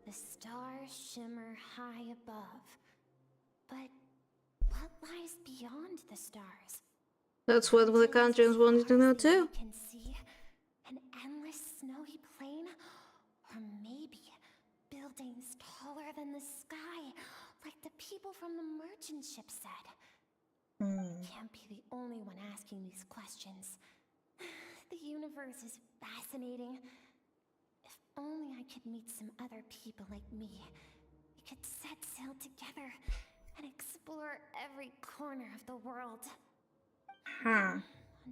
The stars shimmer high above. But what lies beyond the stars?
That's what the countries wanted to know too.
I can see an endless snowy plain, or maybe buildings taller than the sky, like the people from the merchant ship said. Can't be the only one asking these questions. The universe is fascinating. If only I could meet some other people like me. We could set sail together and explore every corner of the world. I'm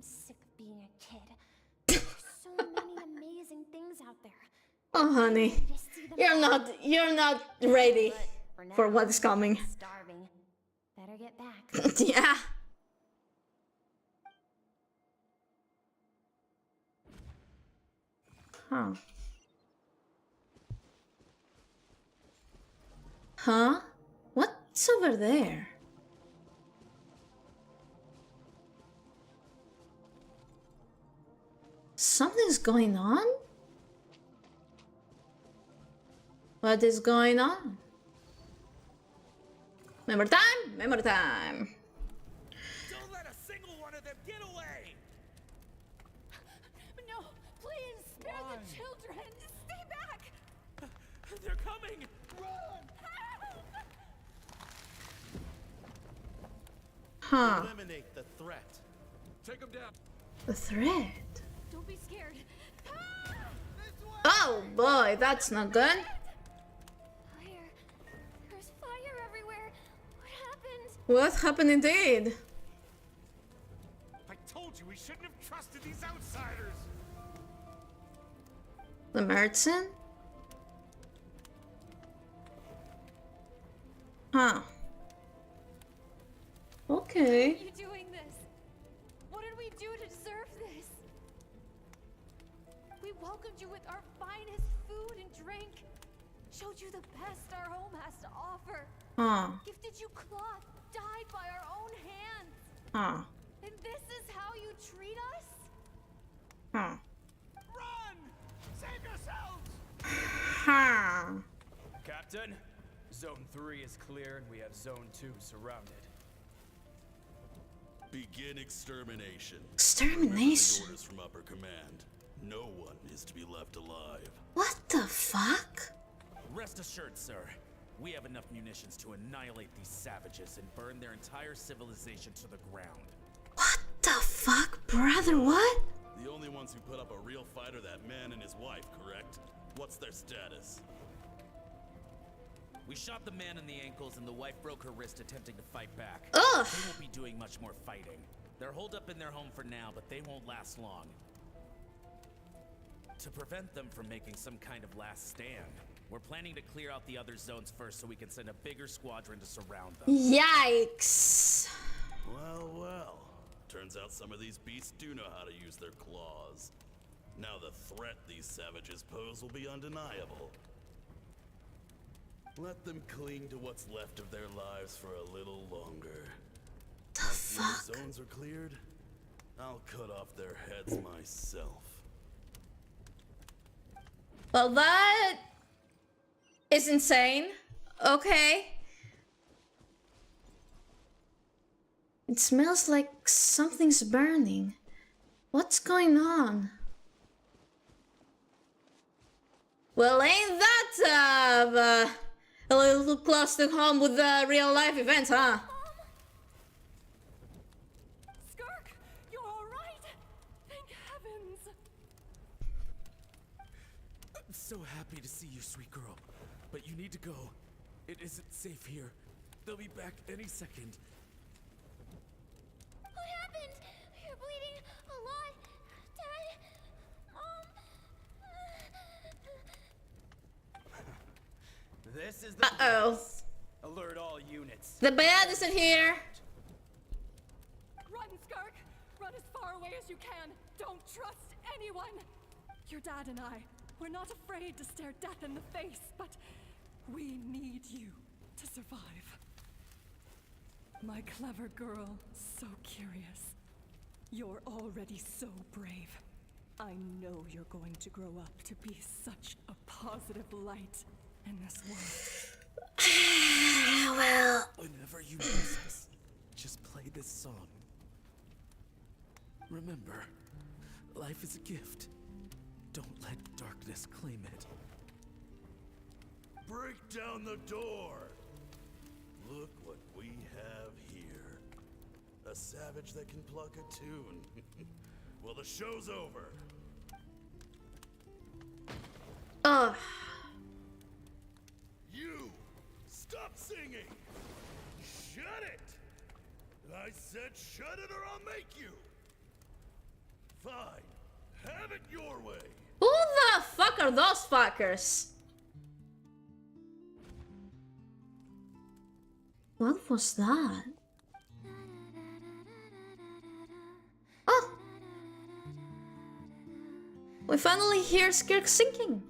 sick of being a kid. There's so many amazing things out there.
Oh, honey, you're not ready for what is coming.
Starving. Better get back.
Yeah. Huh. Huh? What's over there? Something's going on? What is going on? Memory time! Memory time!
Don't let a single one of them get away!
No, please, spare the children! Stay back!
They're coming! Run!
Huh.
Eliminate the threat.
Take them down.
The thread.
Don't be scared.
Oh boy, that's not good.
Fire. There's fire everywhere. What happened?
What happened indeed?
I told you we shouldn't have trusted these outsiders!
The merchant? Huh. Okay.
Why are you doing this? What did we do to deserve this? We welcomed you with our finest food and drink. Showed you the best our home has to offer.
Huh.
Gifted you cloth dyed by our own hands.
Huh.
And this is how you treat us?
Huh.
Run! Save yourselves!
Huh.
Captain, Zone 3 is clear and we have Zone 2 surrounded.
Begin extermination.
Extermination?
Orders from upper command. No one is to be left alive.
What the fuck?
Rest assured, sir. We have enough munitions to annihilate these savages and burn their entire civilization to the ground.
What the fuck, brother? What?
The only ones who put up a real fight are that man and his wife, correct? What's their status?
We shot the man in the ankles and the wife broke her wrist attempting to fight back.
Ugh.
They won't be doing much more fighting. They're holed up in their home for now, but they won't last long. To prevent them from making some kind of last stand, we're planning to clear out the other zones first so we can send a bigger squadron to surround them.
Yikes.
Well, well. Turns out some of these beasts do know how to use their claws. Now the threat these savages pose will be undeniable. Let them cling to what's left of their lives for a little longer.
The
Once
fuck?
the zones are cleared, I'll cut off their heads myself.
Well, that is insane. Okay. It smells like something's burning. What's going on? Well, ain't that a little close to home with the real life events, huh?
Skirk, you're all right. Thank heavens.
I'm so happy to see you, sweet girl. But you need to go. It isn't safe here. They'll be back any second.
What happened? You're bleeding a lot. Dad?
This is the
Uh-oh.
alert all units.
The bad isn't here.
Run, Skirk. Run as far away as you can. Don't trust anyone. Your dad and I, we're not afraid to stare death in the face, but we need you to survive. My clever girl, so curious. You're already so brave. I know you're going to grow up to be such a positive light in this world.
Well...
Whenever you miss us, just play this song. Remember, life is a gift. Don't let darkness claim it.
Break down the door! Look what we have here. A savage that can pluck a tune. Well, the show's over.
Ugh.
You! Stop singing! Shut it! I said shut it or I'll make you! Fine. Have it your way.
Who the fuck are those fuckers? What was that? Oh! We finally hear SKIRK'S singing.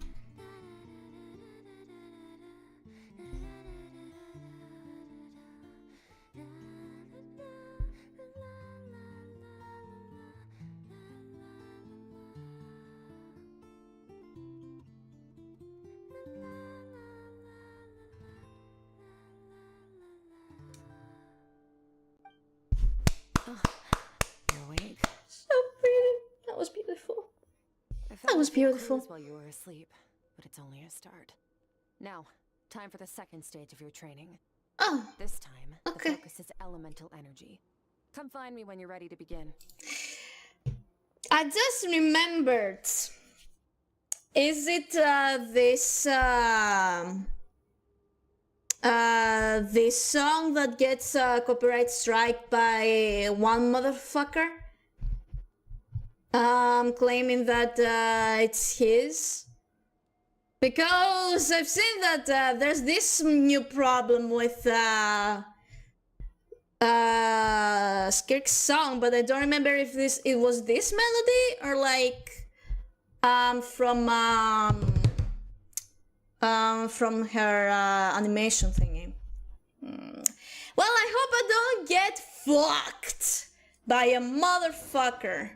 You're awake.
So pretty. That was beautiful. That was beautiful.
While you were asleep, but it's only a start. Now, time for the second stage of your training.
Oh.
This time,
okay.
The focus is elemental energy. Come find me when you're ready to begin.
I just remembered. Is it this song that gets copyright strike by one motherfucker? Claiming that it's his? Because I've seen that there's this new problem with SKIRK'S song, but I don't remember if it was this melody or like from her animation thingy. Well, I hope I don't get fucked by a motherfucker.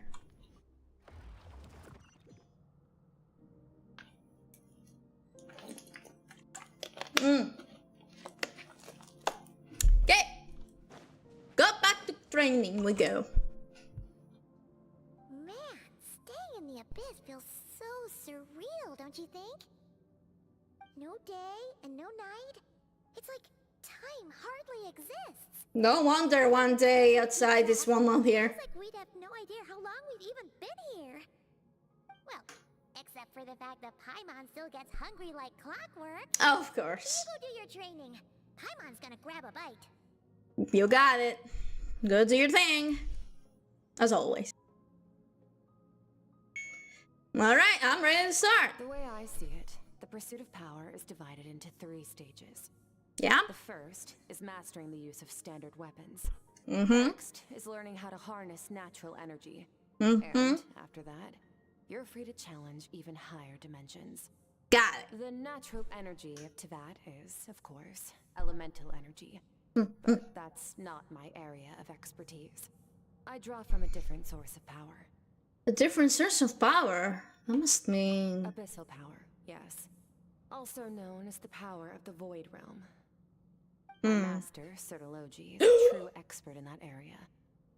Okay, go back to training we go.
Man, staying in the abyss feels so surreal, don't you think? No day and no night. It's like time hardly exists.
No wonder one day outside this 1 month here.
It's like we'd have no idea how long we've even been here. Well, except for the fact that Paimon still gets hungry like clockwork.
Of course.
You go do your training. Paimon's gonna grab a bite.
You got it. Go do your thing. As always. Alright, I'm ready to start.
The way I see it, the pursuit of power is divided into 3 stages.
Yeah?
The first is mastering the use of standard weapons.
Mm-hmm.
Next is learning how to harness natural energy.
Mm-hmm.
And after that, you're free to challenge even higher dimensions.
Got it.
The natural energy of Teyvat is, of course, elemental energy. But that's not my area of expertise. I draw from a different source of power.
A different source of power? That must mean...
Abyssal power, yes. Also known as the power of the Void Realm. My master, Sertology, is a true expert in that area.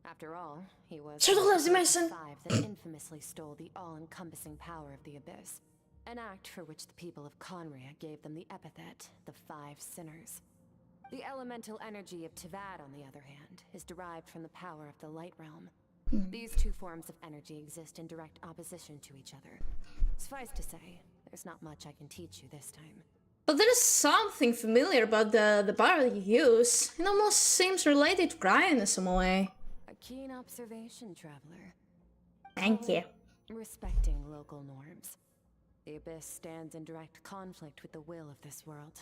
After all, he was
Sertology
the
Mason!
five that infamously stole the all-encompassing power of the Abyss. An act for which the people of Conria gave them the epithet, the Five Sinners. The elemental energy of Teyvat, on the other hand, is derived from the power of the Light Realm. These 2 forms of energy exist in direct opposition to each other. Suffice to say, there's not much I can teach you this time.
But there is something familiar about the power you use. It almost seems related to Cryon in some way.
A keen observation, traveler.
Thank you.
Respecting local norms. The Abyss stands in direct conflict with the will of this world.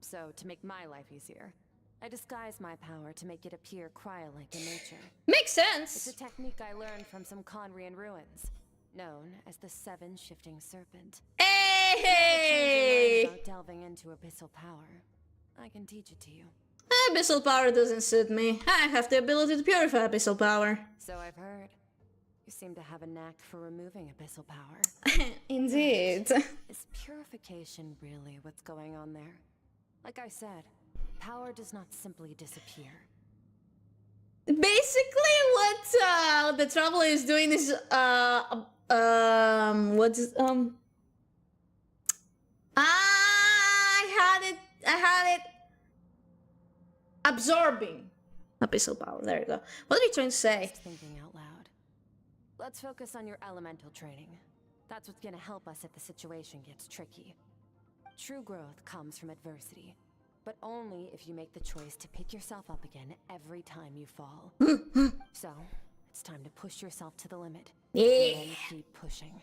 So, to make my life easier, I disguise my power to make it appear cryo-like in nature.
Makes sense!
It's a technique I learned from some Conrian ruins, known as the 7 Shifting Serpent.
Hey!
Without delving into abyssal power, I can teach it to you.
Abyssal power doesn't suit me. I have the ability to purify abyssal power.
So I've heard. You seem to have a knack for removing abyssal power.
Indeed.
Is purification really what's going on there? Like I said, power does not simply disappear.
Basically, what the Traveler is doing is I had it absorbing abyssal power. There you go. What are you trying to say?
Just thinking out loud. Let's focus on your elemental training. That's what's gonna help us if the situation gets tricky. True growth comes from adversity, but only if you make the choice to pick yourself up again every time you fall. So, it's time to push yourself to the limit.
Yeah.
And then keep pushing.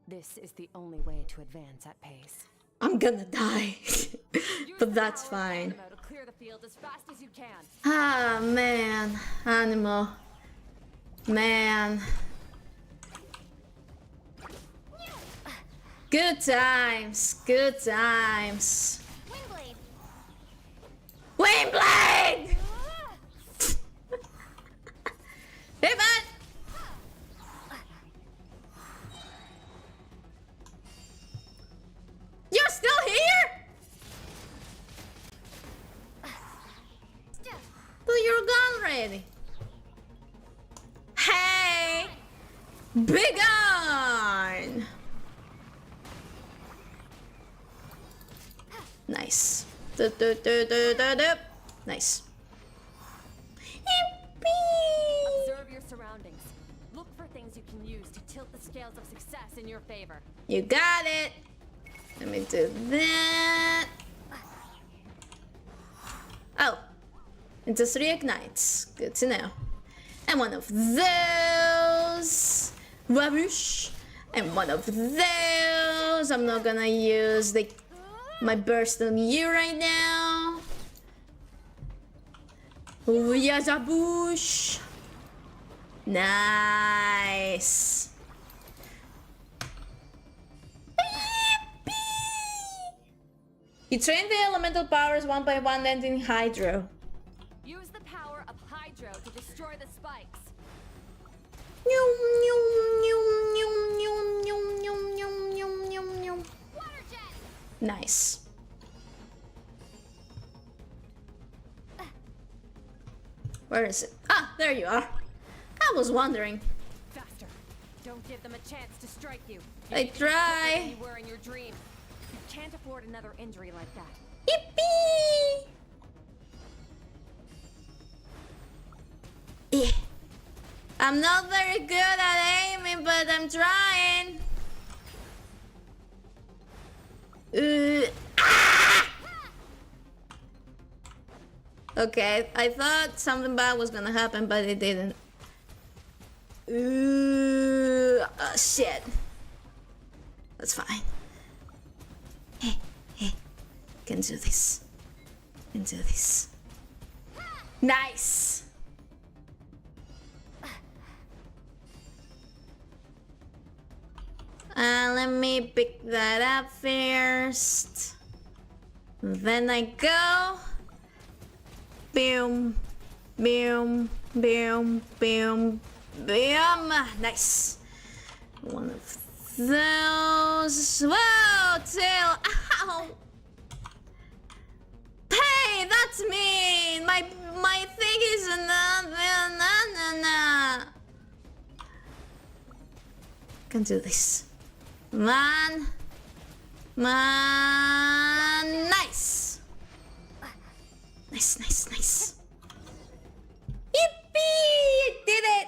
This is the only way to advance at pace.
I'm gonna die. But that's fine.
To clear the field as fast as you can.
Ah, man. Animo. Man. Good times. Good times. Windblade! Hey, man! You're still here? But you're gone already. Hey! Be gone! Nice. Nice.
Observe your surroundings. Look for things you can use to tilt the scales of success in your favor.
You got it. Let me do that. Oh. It just reignites. Good to know. And one of those. Whoosh. And one of those. I'm not gonna use my burst on you right now. Yazabush. Nice. You train the elemental powers one by one, ending Hydro.
Use the power of Hydro to destroy the spikes. Water jet.
Nice. Where is it? Ah, there you are. I was wondering.
Faster. Don't give them a chance to strike you.
I try.
You were in your dream. You can't afford another injury like that.
Yippee! Yeah. I'm not very good at aiming, but I'm trying. Ah! Okay, I thought something bad was gonna happen, but it didn't. Shit. That's fine. Hey, can do this. Can do this. Nice. Let me pick that up first. Then I go. Boom, boom, boom, boom, boom. Nice. One of those. Whoa, tail. Ow. Hey, that's mean. My thing is na. Can do this. Man. Nice. Nice. Yippee! Did it!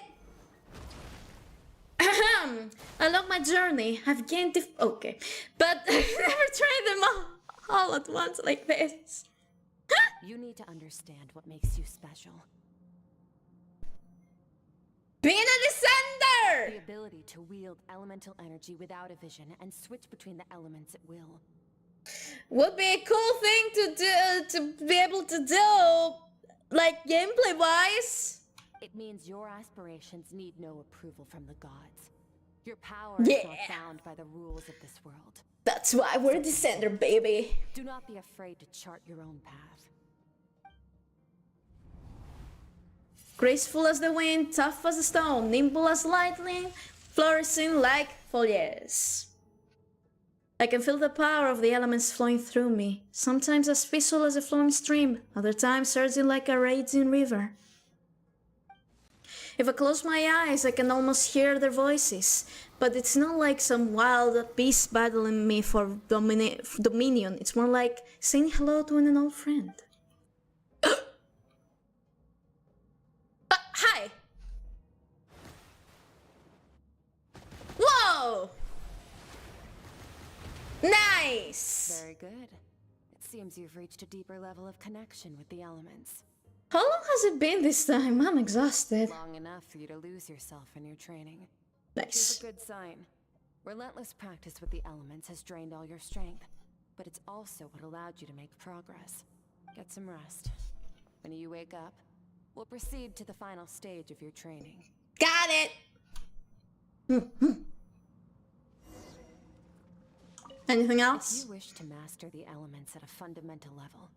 I love my journey. I've gained okay. But I've never tried them all at once like this.
You need to understand what makes you special.
Being a descender!
The ability to wield elemental energy without a vision and switch between the elements at will.
Would be a cool thing to do, to be able to do, like gameplay wise.
It means your aspirations need no approval from the gods. Your power
Yeah.
is not bound by the rules of this world.
That's why we're a descender, baby.
Do not be afraid to chart your own path.
Graceful as the wind, tough as a stone, nimble as lightning, flourishing like foliage. I can feel the power of the elements flowing through me, sometimes as peaceful as a flowing stream, other times surging like a raging river. If I close my eyes, I can almost hear their voices, but it's not like some wild beast battling me for dominion. It's more like saying hello to an old friend. Hi! Whoa! Nice!
Very good. It seems you've reached a deeper level of connection with the elements.
How long has it been this time? I'm exhausted.
Long enough for you to lose yourself in your training.
Nice.
It's a good sign. Relentless practice with the elements has drained all your strength, but it's also what allowed you to make progress. Get some rest. When you wake up, we'll proceed to the final stage of your training.
Got it! Anything else?
If you wish to master the elements at a fundamental level,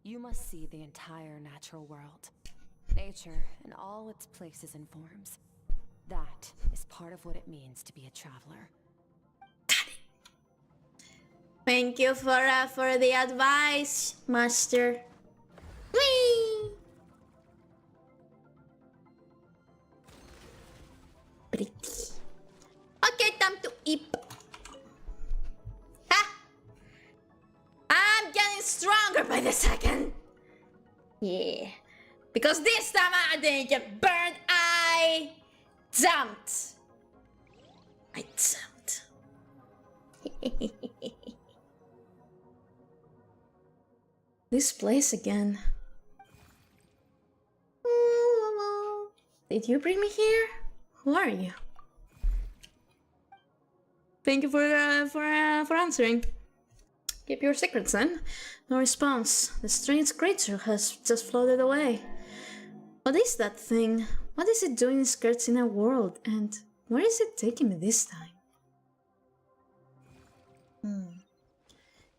you must see the entire natural world. Nature in all its places and forms. That is part of what it means to be a traveler.
Thank you for the advice, Master. Whee! Pretty. Okay, time to eat. Ha! I'm getting stronger by the second. Yeah. Because this time I didn't get burned. I jumped. This place again. Did you bring me here? Who are you? Thank you for answering. Keep your secrets then. No response. The strange creature has just floated away. What is that thing? What is it doing in SKIRK'S inner world? And where is it taking me this time?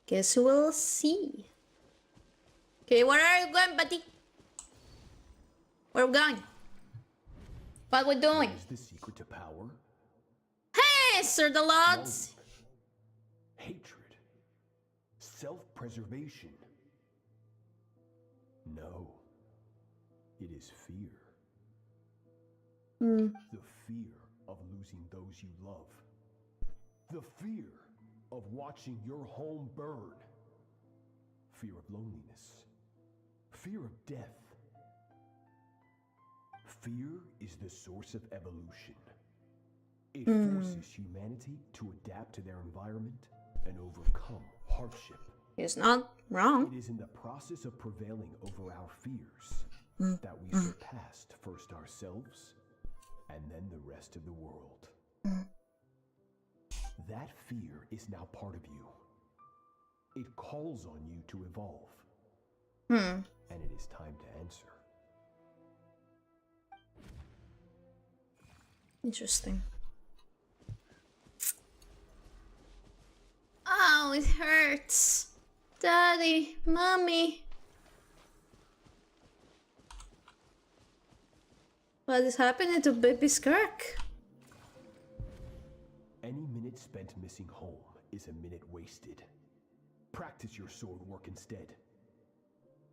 Guess we'll see. Okay, where are you going, buddy? Where are we going? What are we doing?
What is the secret to power?
Hey, Sir the Lords!
Hatred. Self-preservation. No. It is fear. The fear of losing those you love. The fear of watching your home burn. Fear of loneliness. Fear of death. Fear is the source of evolution. It forces humanity to adapt to their environment and overcome hardship.
He's not wrong.
It is in the process of prevailing over our fears that we surpassed first ourselves and then the rest of the world. That fear is now part of you. It calls on you to evolve. And it is time to answer.
Interesting. Oh, it hurts. Daddy, Mommy. What is happening to baby SKIRK?
Any minute spent missing home is a minute wasted. Practice your sword work instead.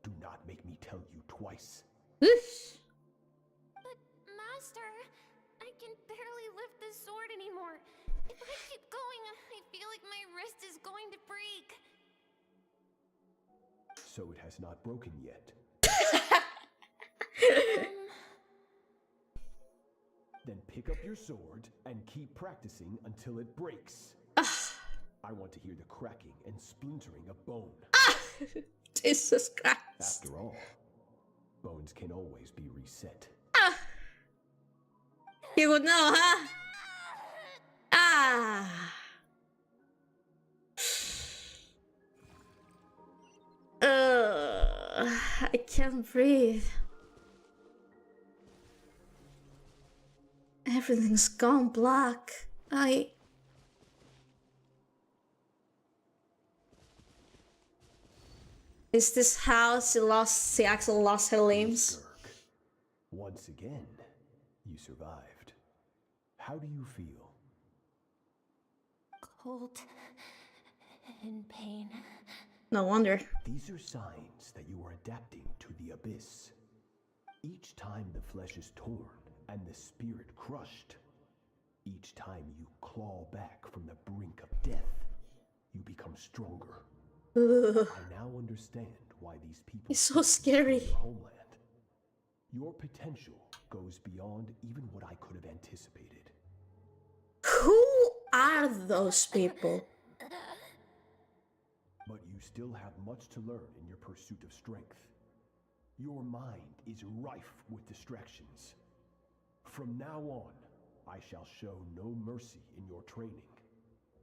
Do not make me tell you twice.
Oof.
But, Master, I can barely lift this sword anymore. If I keep going, I feel like my wrist is going to break.
So it has not broken yet. Then pick up your sword and keep practicing until it breaks. I want to hear the cracking and splintering of bone.
Jesus Christ.
After all, bones can always be reset.
You would know, huh? I can't breathe. Everything's gone black. Is this how she actually lost her limbs?
One Once again, you survived. How do you feel?
Cold and pain.
No wonder.
These are signs that you are adapting to the abyss. Each time the flesh is torn and the spirit crushed, each time you claw back from the brink of death, you become stronger. I now understand why these people
It's so scary.
Your homeland. Your potential goes beyond even what I could have anticipated.
Who are those people?
But you still have much to learn in your pursuit of strength. Your mind is rife with distractions. From now on, I shall show no mercy in your training.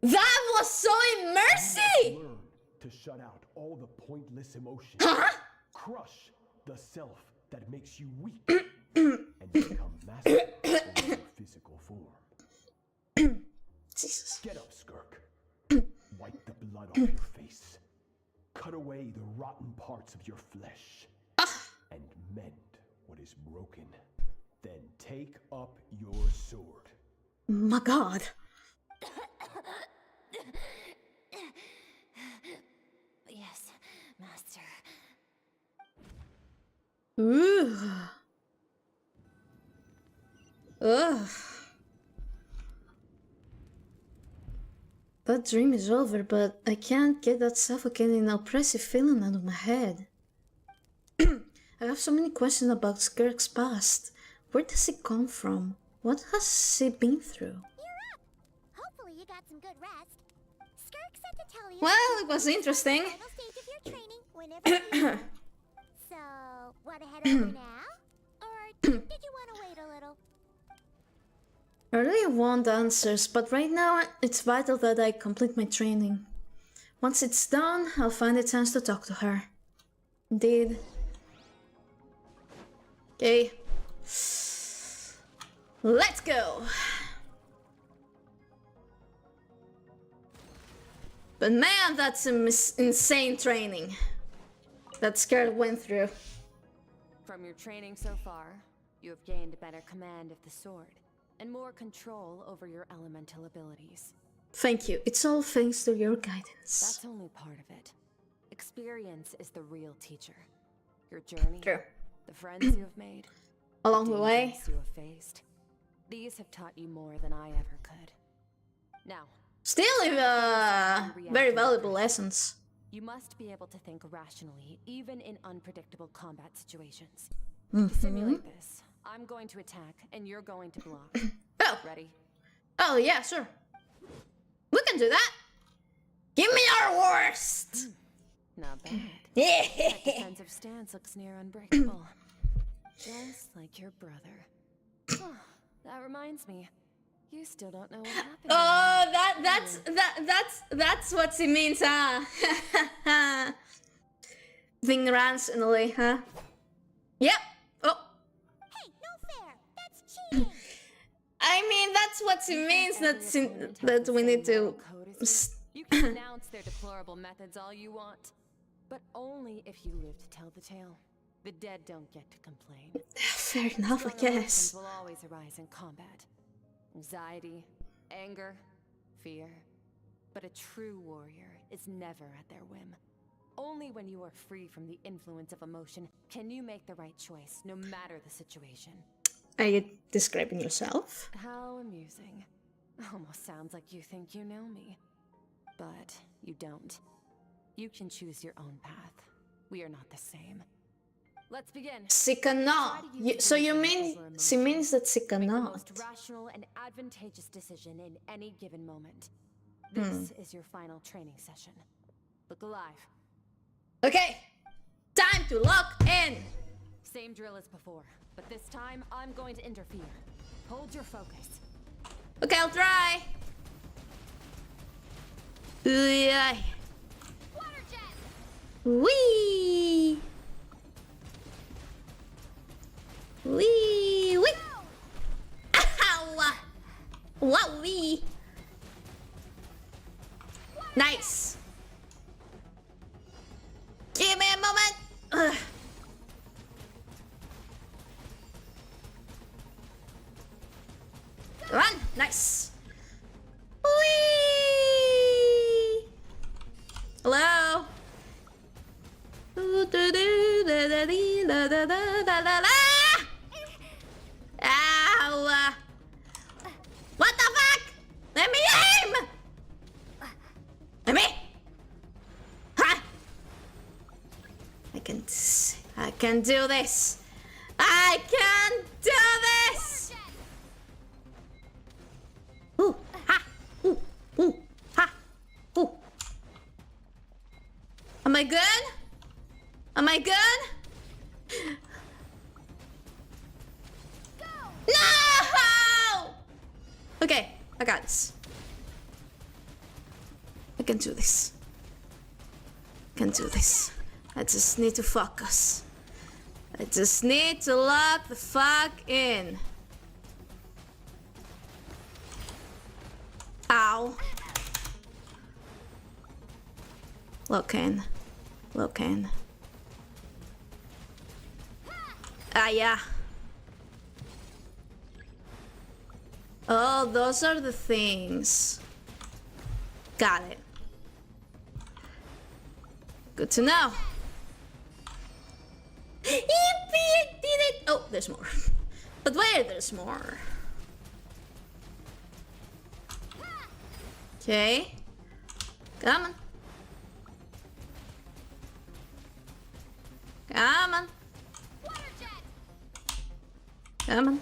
That was so mercy!
Learn to shut out all the pointless emotions.
Huh?
Crush the self that makes you weak and become master over your physical form.
Jesus.
Get up, Skirk. Wipe the blood off your face. Cut away the rotten parts of your flesh. And mend what is broken. Then take up your sword.
My God.
Yes, master.
Ooh. Ugh. That dream is over, but I can't get that suffocating oppressive feeling out of my head. I have so many questions about SKIRK'S past. Where does he come from? What has he been through?
You're up! Hopefully you got some good rest. Skirk said to tell you...
Well, it was interesting.
...the final stage of your training whenever you need. So, wanna head over now? Or did you wanna wait a little?
I really want answers, but right now it's vital that I complete my training. Once it's done, I'll find a chance to talk to her. Indeed. Okay. Let's go! But man, that's some insane training that SKIRK went through.
From your training so far, you have gained better command of the sword and more control over your elemental abilities.
Thank you. It's all thanks to your guidance.
That's only part of it. Experience is the real teacher. Your journey,
True.
the friends you have made,
Along the way.
dangers you have faced. These have taught you more than I ever could. Now,
Still, very valuable lessons.
you must be able to think rationally, even in unpredictable combat situations.
Mm-hmm.
To simulate this, I'm going to attack, and you're going to block.
Oh.
Ready?
Oh, yeah, sure. We can do that. Give me your worst.
Not bad.
Yeah.
That defensive stance looks near unbreakable. Just like your brother. Oh, that reminds me. You still don't know what happened.
Oh, that's what it means, huh? Thing randomly, huh? Yep. Oh.
Hey, no fair! That's cheating!
I mean, that's what it means. That we need to.
You can announce their deplorable methods all you want, but only if you live to tell the tale. The dead don't get to complain.
Fair enough, I
Strong
guess.
emotions will always arise in combat. Anxiety, anger, fear. But a true warrior is never at their whim. Only when you are free from the influence of emotion can you make the right choice, no matter the situation.
Are you describing yourself?
How amusing. Almost sounds like you think you know me. But you don't. You can choose your own path. We are not the same. Let's begin.
She cannot. So you mean she means that she
Make the
cannot?
most rational and advantageous decision in any given moment. This is your final training session. Look alive.
Okay, time to lock in.
Same drill as before, but this time I'm going to interfere. Hold your focus.
Okay, I'll try. Yeah.
Water jet!
Wee. Wee. Wee. Ow. Wow. Wee. Nice. Give me a moment. Ugh. Nice. Whee! Hello? Ow! What the fuck? Let me aim! Let me! Ha! I can do this. I can do this! Ooh, ha! Ooh, ooh, ha! Ooh. Am I good? Am I good? No! Okay, I got this. I can do this. I can do this. I just need to focus. I just need to lock the fuck in. Ow. Look in. Look in. Ah, yeah. Oh, those are the things. Got it. Good to know. Yippee, I did it! Oh, there's more. But where there's more? Okay. Come on. Come on. Come on.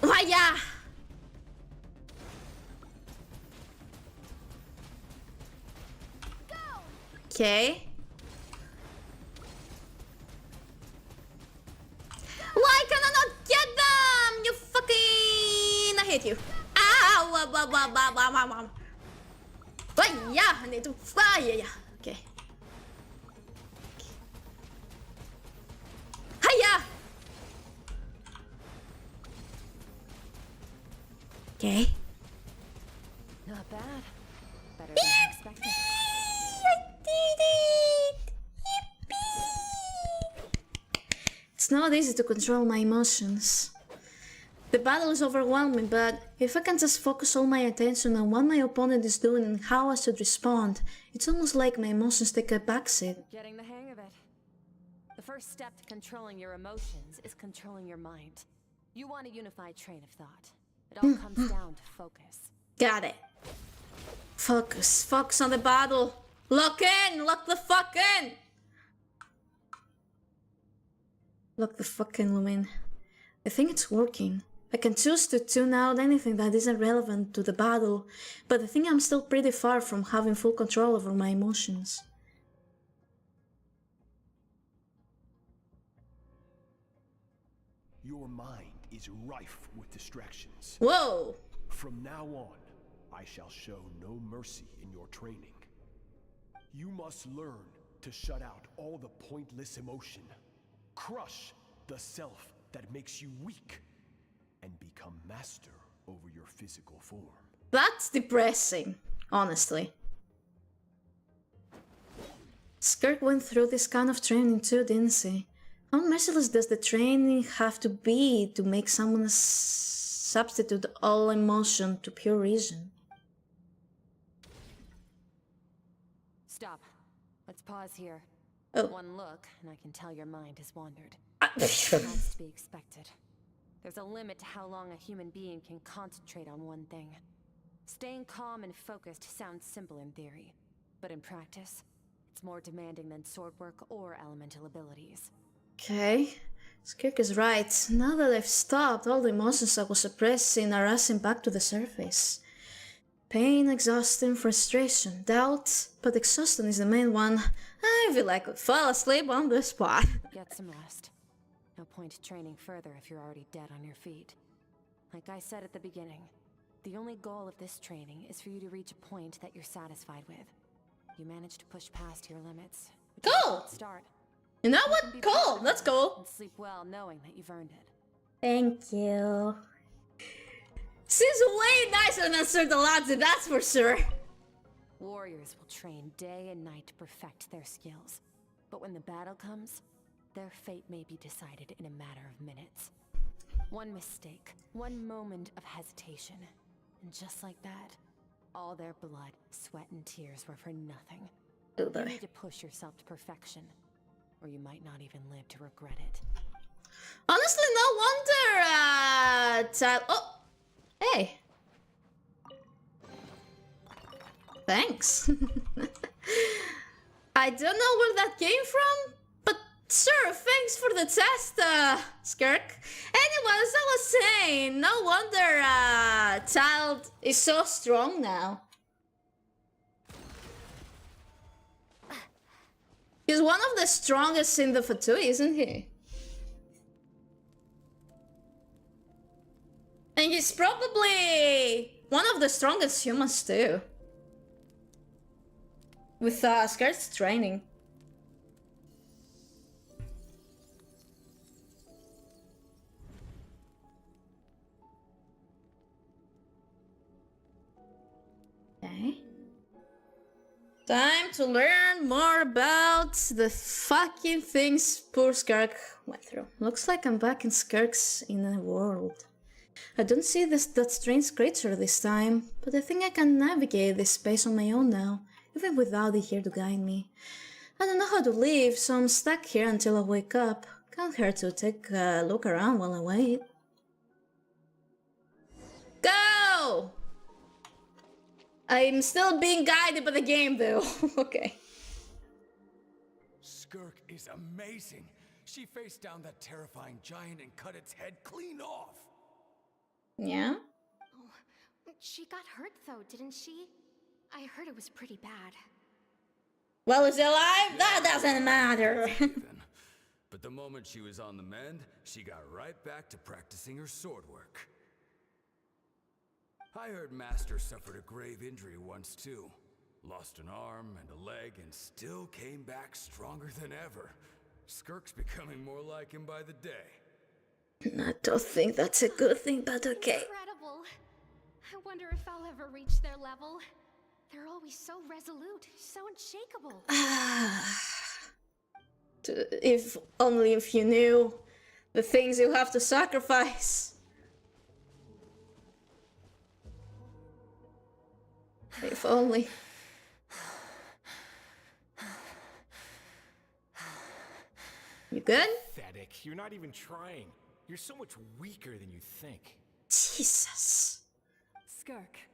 Vaya! Okay. Why can I not get them? You fucking... I hate you. Ow! Yeah, I need to fly. Yeah. Okay. Hiya! Okay.
Not bad. Better than I expected.
I did it! Yippee! It's not easy to control my emotions. The battle is overwhelming, but if I can just focus all my attention on what my opponent is doing and how I should respond, it's almost like my emotions take a backseat.
Getting the hang of it. The first step to controlling your emotions is controlling your mind. You want a unified train of thought. It all comes down to focus.
Got it. Focus. Focus on the battle. Lock in! Lock the fuck in! Lock the fuck in, Lumin. I think it's working. I can choose to tune out anything that isn't relevant to the battle, but I think I'm still pretty far from having full control over my emotions.
Your mind is rife with distractions.
Whoa!
From now on, I shall show no mercy in your training. You must learn to shut out all the pointless emotion. Crush the self that makes you weak, and become master over your physical form.
That's depressing, honestly. Skirk went through this kind of training too, didn't he? How merciless does the training have to be to make someone substitute all emotion to pure reason?
Stop. Let's pause here.
Oh.
One look, and I can tell your mind has wandered. That's to be expected. There's a limit to how long a human being can concentrate on one thing. Staying calm and focused sounds simple in theory, but in practice, it's more demanding than sword work or elemental abilities.
Okay, Skirk is right. Now that I've stopped, all the emotions I was suppressing are rising back to the surface. Pain, exhaustion, frustration, doubt, but exhaustion is the main one. I feel like I could fall asleep on the spot.
Get some rest. No point training further if you're already dead on your feet. Like I said at the beginning, the only goal of this training is for you to reach a point that you're satisfied with. You managed to push past your limits.
Cool!
Start.
You know what? Cool! Let's go!
And sleep well knowing that you've earned it.
Thank you. She's way nicer than Sir Delazzi, that's for sure.
Warriors will train day and night to perfect their skills. But when the battle comes, their fate may be decided in a matter of minutes. One mistake, one moment of hesitation, and just like that, all their blood, sweat, and tears were for nothing. You need to push yourself to perfection, or you might not even live to regret it.
Honestly, no wonder, oh! Hey! Thanks. I don't know where that came from, but sure, thanks for the test, Skirk. Anyway, as I was saying, no wonder, Child is so strong now. He's one of the strongest in the Vtuber, isn't he? And he's probably one of the strongest humans too. With SKIRK'S training. Okay. Time to learn more about the fucking things poor SKIRK went through. Looks like I'm back in SKIRK'S in a world. I don't see that strange creature this time, but I think I can navigate this space on my own now, even without it here to guide me. I don't know how to leave, so I'm stuck here until I wake up. Can't hurt to take a look around while I wait. Go! I'm still being guided by the game though. Okay.
SKIRK is amazing. She faced down that terrifying giant and cut its head clean off.
Yeah?
Oh, she got hurt though, didn't she? I heard it was pretty bad.
Well, is she alive? That doesn't matter.
But the moment she was on the mend, she got right back to practicing her sword work. I heard Master suffered a grave injury once too. Lost an arm and a leg and still came back stronger than ever. SKIRK'S becoming more like him by the day.
I don't think that's a good thing, but okay.
Incredible. I wonder if I'll ever reach their level. They're always so resolute, so unshakable.
If only if you knew the things you have to sacrifice. If only. You good?
Pathetic. You're not even trying. You're so much weaker than you think.
Jesus.
SKIRK,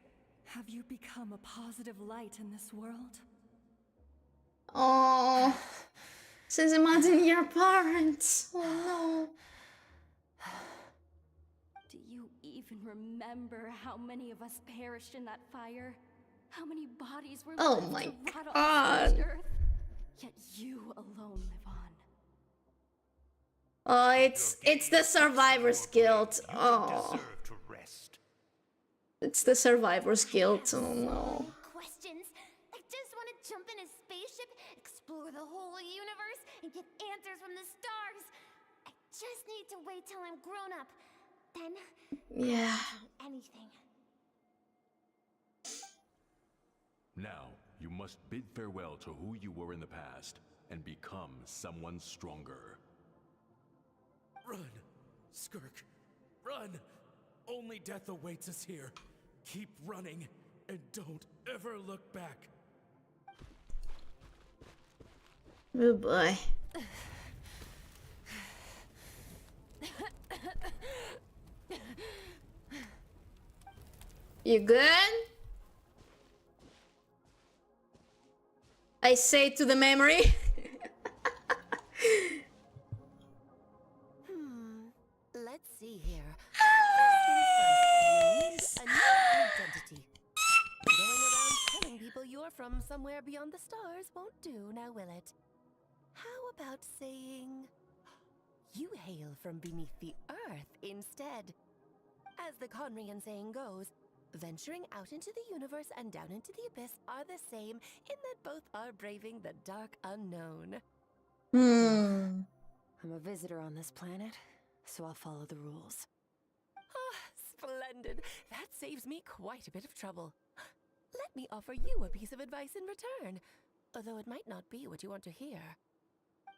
have you become a positive light in this world?
Oh. Says imagine your parents. Oh no.
Do you even remember how many of us perished in that fire? How many bodies were left
my
to rot on
God.
this earth? Yet you alone live on.
Oh, it's the survivor's guilt. Oh. It's the survivor's guilt. Oh no.
Questions. I just want to jump in a spaceship, explore the whole universe, and get answers from the stars. I just need to wait till I'm grown up. Then,
yeah.
I'll do anything.
Now, you must bid farewell to who you were in the past and become someone stronger.
Run, SKIRK, run! Only death awaits us here. Keep running, and don't ever look back.
Oh boy. You good? I say to the memory.
Let's see here. First things first, you need a new identity. Going around telling people you're from somewhere beyond the stars won't do, now will it? How about saying you hail from beneath the earth instead? As the Conrian saying goes, venturing out into the universe and down into the abyss are the same in that both are braving the dark unknown.
I'm a visitor on this planet, so I'll follow the rules.
Ah, splendid. That saves me quite a bit of trouble. Let me offer you a piece of advice in return, although it might not be what you want to hear.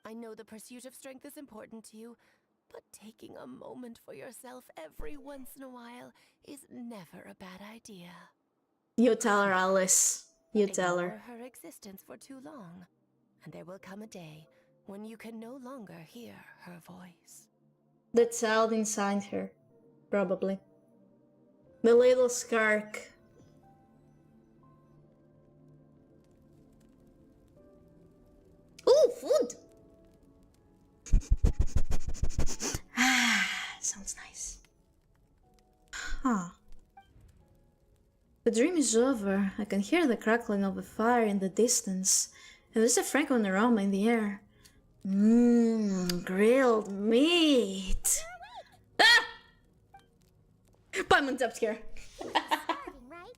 I know the pursuit of strength is important to you, but taking a moment for yourself every once in a while is never a bad idea.
You tell her, Alice. You tell her.
Ignore her existence for too long, and there will come a day when you can no longer hear her voice.
The child inside her, probably. The little Skirk. Ooh, food! Sounds nice. Huh. The dream is over. I can hear the crackling of a fire in the distance. And there's a fragrant aroma in the air. Mmm, grilled meat. Ah! Paimon jump scare.
Starving, right?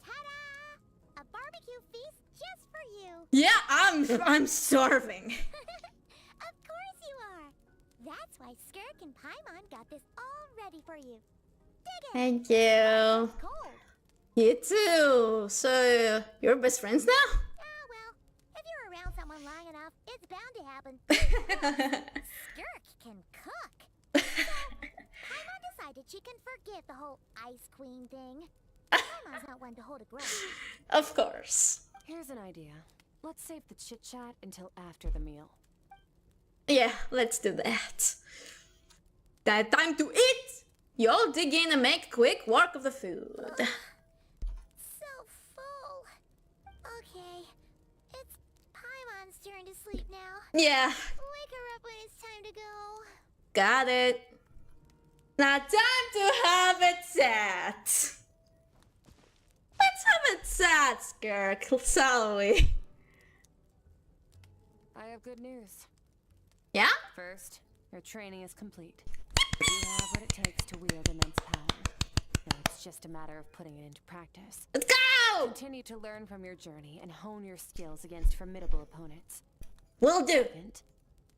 Ta-da! A barbecue feast just for you.
Yeah, I'm starving.
Of course you are. That's why Skirk and Paimon got this all ready for you. Dig it.
Thank you.
It's cold.
You too. So, you're best friends now?
Ah, well, if you're around someone long enough, it's bound to happen. Skirk can cook. So, Paimon decided she can forgive the whole Ice Queen thing. Paimon's not one to hold a grudge.
Of course.
Here's an idea. Let's save the chit-chat until after the meal.
Yeah, let's do that. Time to eat! You all dig in and make quick work of the food.
So full. Okay, it's Paimon's turn to sleep now.
Yeah,
Wake her up when it's time to go.
got it. Now time to have it set. Let's have it set, Skirk, shall we?
I have good news.
Yeah?
First, your training is complete. You have what it takes to wield immense power. Now it's just a matter of putting it into practice.
Let's go!
Continue to learn from your journey and hone your skills against formidable opponents.
Will do.
Second,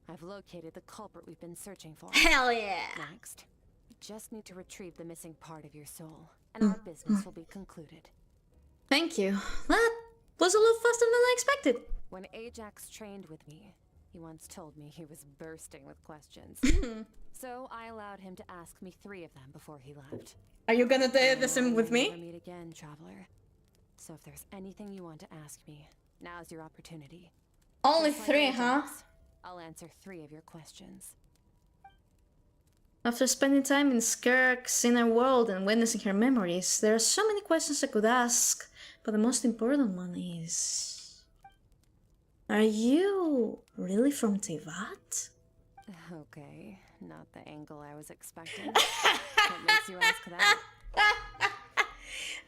I've located the culprit we've been searching for.
Hell yeah!
Next, you just need to retrieve the missing part of your soul, and our business will be concluded.
Thank you. That was a little faster than I expected.
When Ajax trained with me, he once told me he was bursting with questions. So I allowed him to ask me 3 of them before he left.
Are you gonna do the same with
We'll never
me?
meet again, traveler. So if there's anything you want to ask me, now's your opportunity.
Only
Just like
3, huh?
Ajax, I'll answer 3 of your questions.
After spending time in SKIRK'S inner world and witnessing her memories, there are so many questions I could ask, but the most important one is... Are you really from Teyvat?
Okay, not the angle I was expecting. What makes you ask that?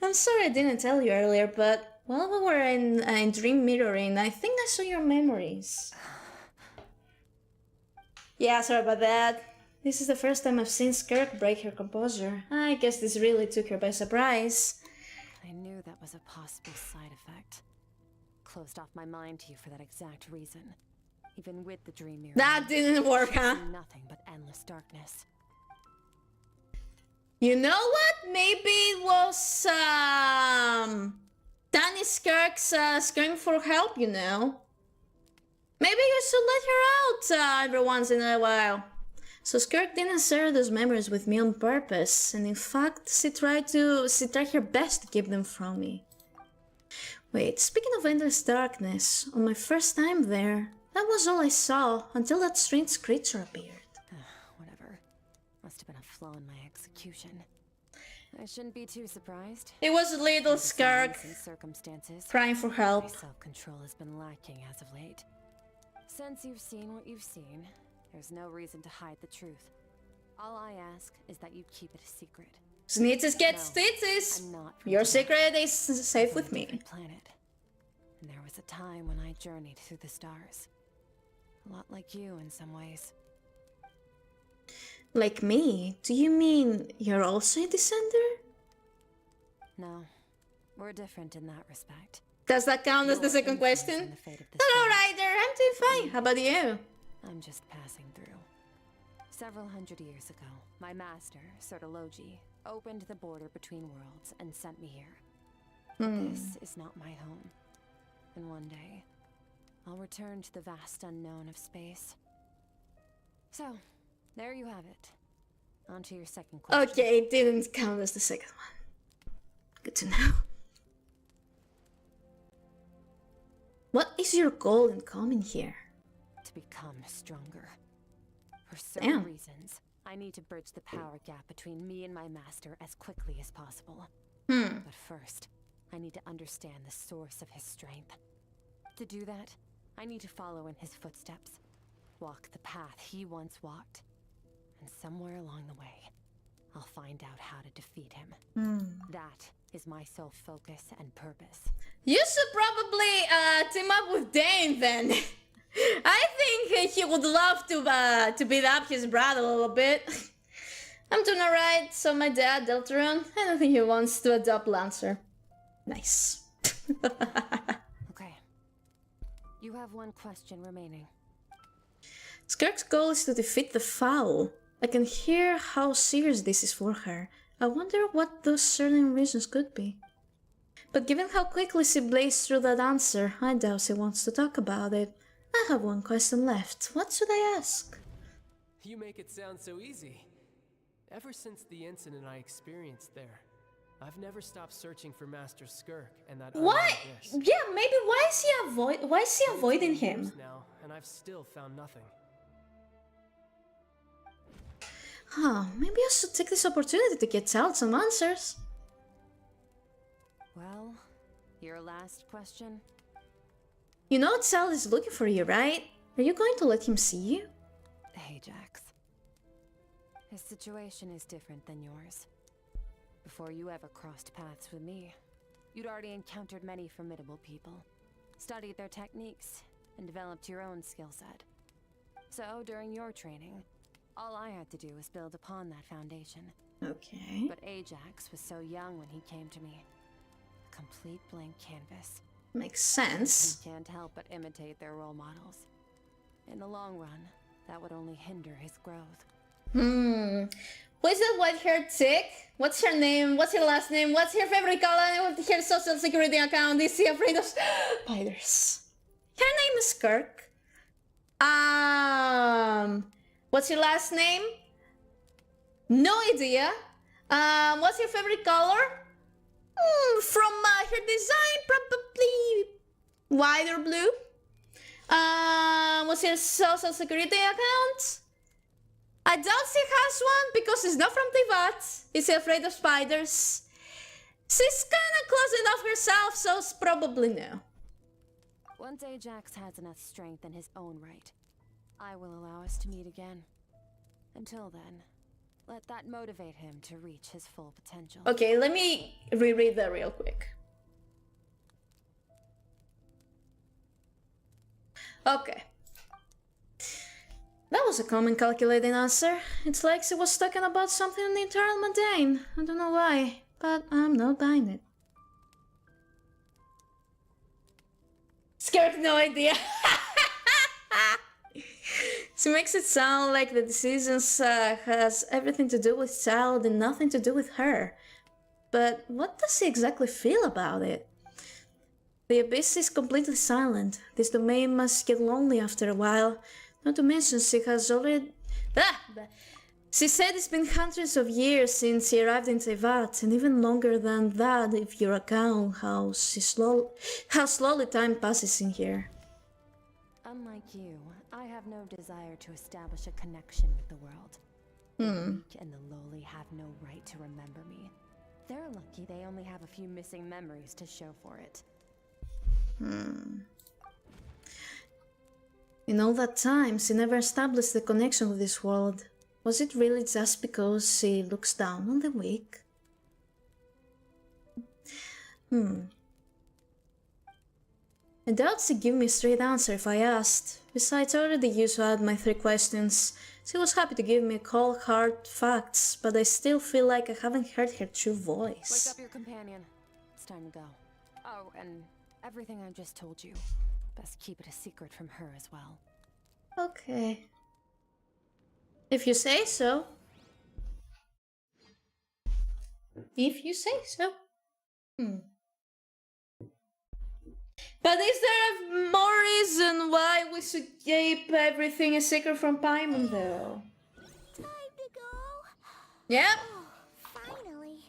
I'm sorry I didn't tell you earlier, but while we were in dream mirroring, I think I saw your memories. Yeah, sorry about that. This is the first time I've seen Skirk break her composure. I guess this really took her by surprise.
I knew that was a possible side effect. Closed off my mind to you for that exact reason. Even with the dream mirror.
That didn't work, huh?
Nothing but endless darkness.
You know what? Maybe it was Danny Skirk's screaming for help, you know. Maybe you should let her out every once in a while. So Skirk didn't share those memories with me on purpose, and in fact, she tried her best to keep them from me. Wait, speaking of endless darkness, on my first time there, that was all I saw until that strange creature appeared.
Whatever. Must have been a flaw in my execution. I shouldn't be too surprised.
It was little Skirk
circumstances.
crying for help.
My self-control has been lacking as of late. Since you've seen what you've seen, there's no reason to hide the truth. All I ask is that you keep it a secret.
Snitches get stitches. Your secret is safe with me.
Planet. And there was a time when I journeyed through the stars. A lot like you in some ways.
Like me? Do you mean you're also a descender?
No, we're different in that respect.
Does that count as the second question? Hello, Ryder. I'm doing fine. How about you?
I'm just passing through. Several hundred years ago, my master, Sertologi, opened the border between worlds and sent me here. This is not my home. And one day, I'll return to the vast unknown of space. So, there you have it. On to your second question.
Okay, it didn't count as the second one. Good to know. What is your goal in coming here?
To become stronger. For certain reasons, I need to bridge the power gap between me and my master as quickly as possible. But first, I need to understand the source of his strength. To do that, I need to follow in his footsteps. Walk the path he once walked. And somewhere along the way, I'll find out how to defeat him. That is my sole focus and purpose.
You should probably team up with Dane then. I think he would love to beat up his brother a little bit. I'm doing alright, so my dad, Deltarune, I don't think he wants to adopt Lancer. Nice.
Okay. You have one question remaining.
SKIRK'S goal is to defeat the foul. I can hear how serious this is for her. I wonder what those certain reasons could be. But given how quickly she blazed through that answer, I doubt she wants to talk about it. I have one question left. What should I ask?
You make it sound so easy. Ever since the incident I experienced there, I've never stopped searching for Master Skirk and that
Why?
unknown disk.
Yeah, maybe why is he avoiding him?
Now, and I've still found nothing.
Huh, maybe I should take this opportunity to get out some answers.
Well, your last question?
You know Sal is looking for you, right? Are you going to let him see you?
Ajax. His situation is different than yours. Before you ever crossed paths with me, you'd already encountered many formidable people, studied their techniques, and developed your own skill set. So, during your training, all I had to do was build upon that foundation.
Okay.
But Ajax was so young when he came to me. A complete blank canvas.
Makes sense.
He can't help but imitate their role models. In the long run, that would only hinder his growth.
Who is that white-haired chick? What's her name? What's her last name? What's her favorite color? What's her social security account? Is she afraid of spiders? Her name is Skirk. What's your last name? No idea. What's your favorite color? From her design, probably white or blue. What's your social security account? I doubt she has one because she's not from Tivat. Is she afraid of spiders? She's kinda close enough herself, so it's probably no.
Once Ajax has enough strength in his own right, I will allow us to meet again. Until then, let that motivate him to reach his full potential.
Okay, let me reread that real quick. Okay. That was a common calculating answer. It's like she was talking about something in the eternal mundane. I don't know why, but I'm not buying it. Skirk, no idea. She makes it sound like the decisions has everything to do with child and nothing to do with her. But what does she exactly feel about it? The abyss is completely silent. This domain must get lonely after a while. Not to mention she has already... She said it's been hundreds of years since she arrived in Tevat, and even longer than that if you account how slowly time passes in here.
Unlike you, I have no desire to establish a connection with the world. The weak and the lowly have no right to remember me. They're lucky they only have a few missing memories to show for it.
In all that time, she never established the connection with this world. Was it really just because she looks down on the weak? I doubt she'd give me a straight answer if I asked. Besides, I already used to add my 3 questions. She was happy to give me cold, hard facts, but I still feel like I haven't heard her true voice.
Wake up your companion. It's time to go. Oh, and everything I just told you. Best keep it a secret from her as well.
Okay. If you say so. If you say so. But is there more reason why we should keep everything a secret from Paimon, though.
Time to go.
Yep.
Oh, finally.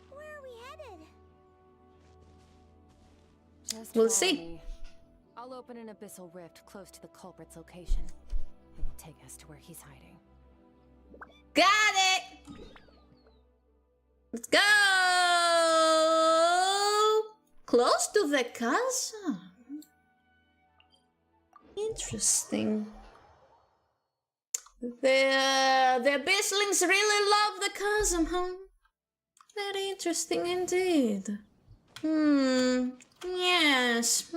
Where are we headed?
Just
We'll
follow
see.
me. I'll open an abyssal rift close to the culprit's location. It will take us to where he's hiding.
Got it! Let's go! Close to the chasm. Interesting. The Abysslings really love the chasm, huh? Very interesting indeed. Yes.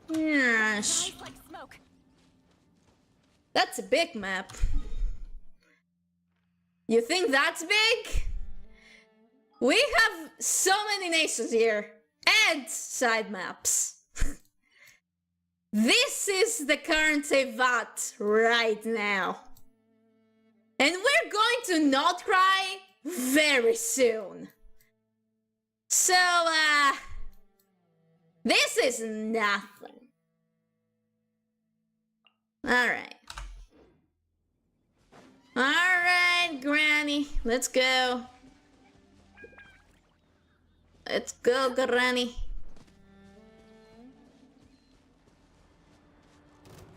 Yes. That's a big map. You think that's big? We have so many nations here and side maps. This is the current Tevat right now. And we're going to not cry very soon. So, this is nothing. Alright. Alright, Granny. Let's go. Let's go, Granny.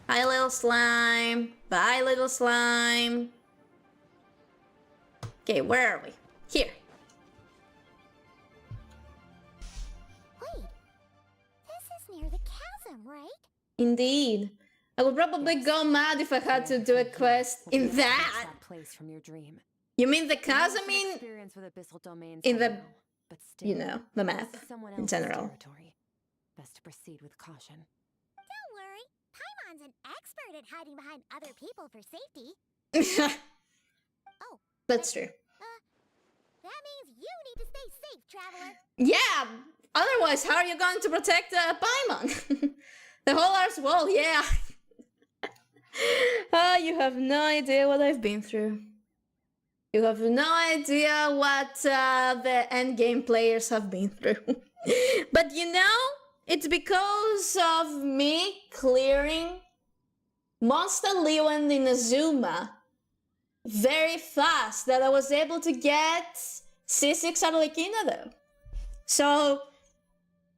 Hi, little slime. Bye, little slime. Okay, where are we? Here.
Wait. This is near the chasm, right?
Indeed. I would probably go mad if I had to do a quest in that.
Place from your dream.
You mean the chasm
Experience with abyssal domains
in the,
now, but still,
you know, the map
this is someone
in
else's
general.
territory. Best to proceed with caution.
Don't worry. Paimon's an expert at hiding behind other people for safety. Oh.
That's true.
That means you need to stay safe, traveler.
Yeah, otherwise how are you going to protect Paimon? The whole Earth's wall, yeah. You have no idea what I've been through. You have no idea what the endgame players have been through. But you know, it's because of me clearing Monster Leo and Inazuma very fast that I was able to get C6 Arlequina though. So,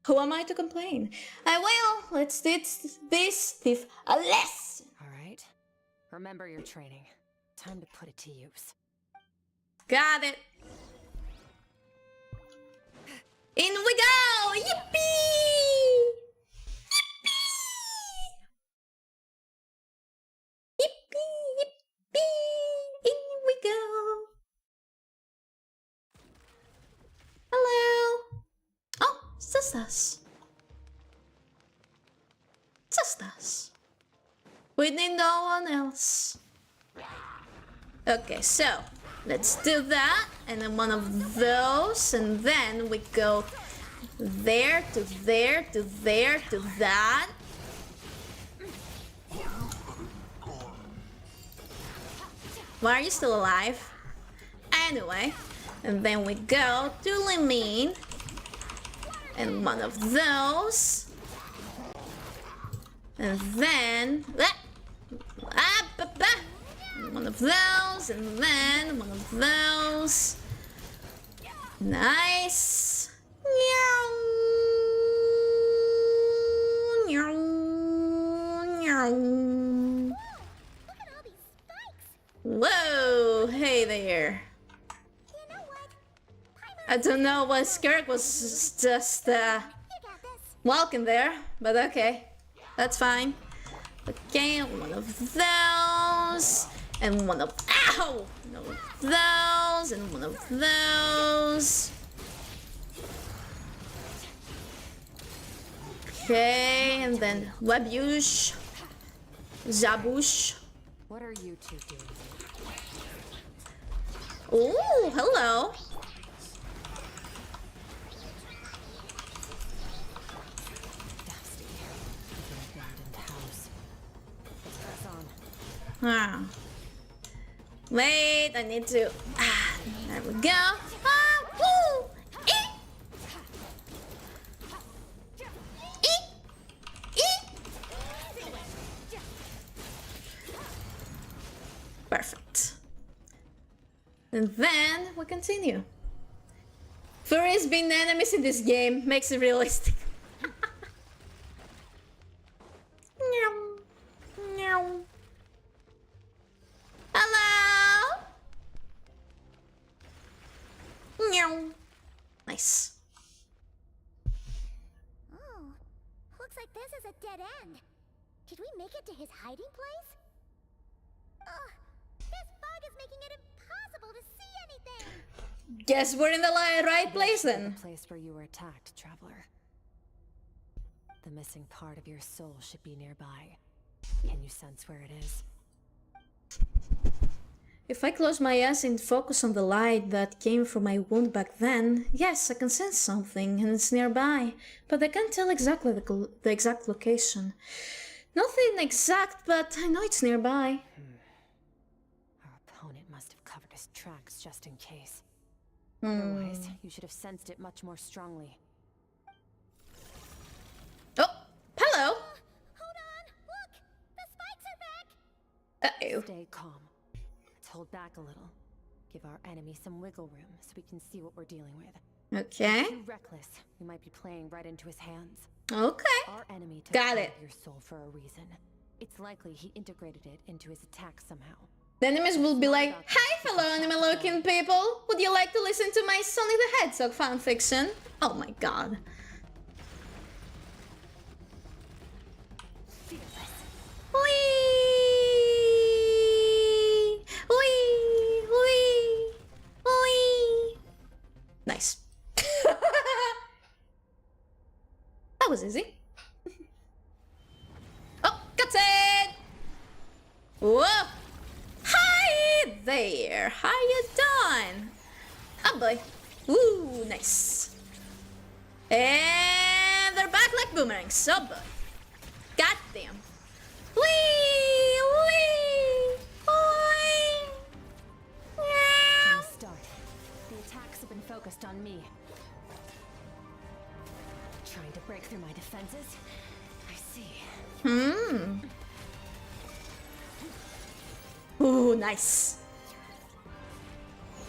who am I to complain? I will. Let's teach this thief a lesson.
Alright. Remember your training. Time to put it to use.
Got it. In we go! Yippee! Yippee! Yippee! Yippee! In we go! Hello! Oh, sisters. Sisters. We need no one else. Okay, so let's do that, and then one of those, and then we go there to there to there to that. Why are you still alive? Anyway, and then we go to Limine, and one of those, and then one of those, and then one of those. Nice. Whoa, hey there. I don't know what SKIRK was just walking there, but okay, that's fine. Okay, one of those, and one of ow, one of those, and one of those. Okay, and then Webush, Zabush.
What are you two doing?
Ooh, hello. Ah. Wait, I need to. There we go. Ah, woo! And then we continue. Furries being enemies in this game makes it realistic. Meow. Meow. Hello. Meow. Nice.
Oh, looks like this is a dead end. Did we make it to his hiding place? Ugh, this fog is making it impossible to see anything.
Guess we're in the right place then.
The place where you were attacked, traveler. The missing part of your soul should be nearby. Can you sense where it is?
If I close my eyes and focus on the light that came from my wound back then, yes, I can sense something and it's nearby, but I can't tell exactly the exact location. Nothing exact, but I know it's nearby.
Our opponent must have covered his tracks just in case. Otherwise, you should have sensed it much more strongly.
Oh, hello.
Hold on, look! The spikes are back!
Uh-oh.
Stay calm. Let's hold back a little. Give our enemy some wiggle room so we can see what we're dealing with.
Okay.
If you're reckless, we might be playing right into his hands.
Okay.
Our enemy took
Got
part
it.
of your soul for a reason. It's likely he integrated it into his attack somehow.
The enemies will be like, "Hi, fellow anime-looking people. Would you like to listen to my Sonic the Hedgehog fanfiction?" Oh my god. Whee! Whee! Whee! Whee! Nice. That was easy. Oh, got it! Whoa! Hi there! How you doing? Oh boy. Ooh, nice. And they're back like boomerangs. Oh boy. Goddamn. Wee! Wee! Wee!
From the start, the attacks have been focused on me. Trying to break through my defenses? I see.
Ooh, nice.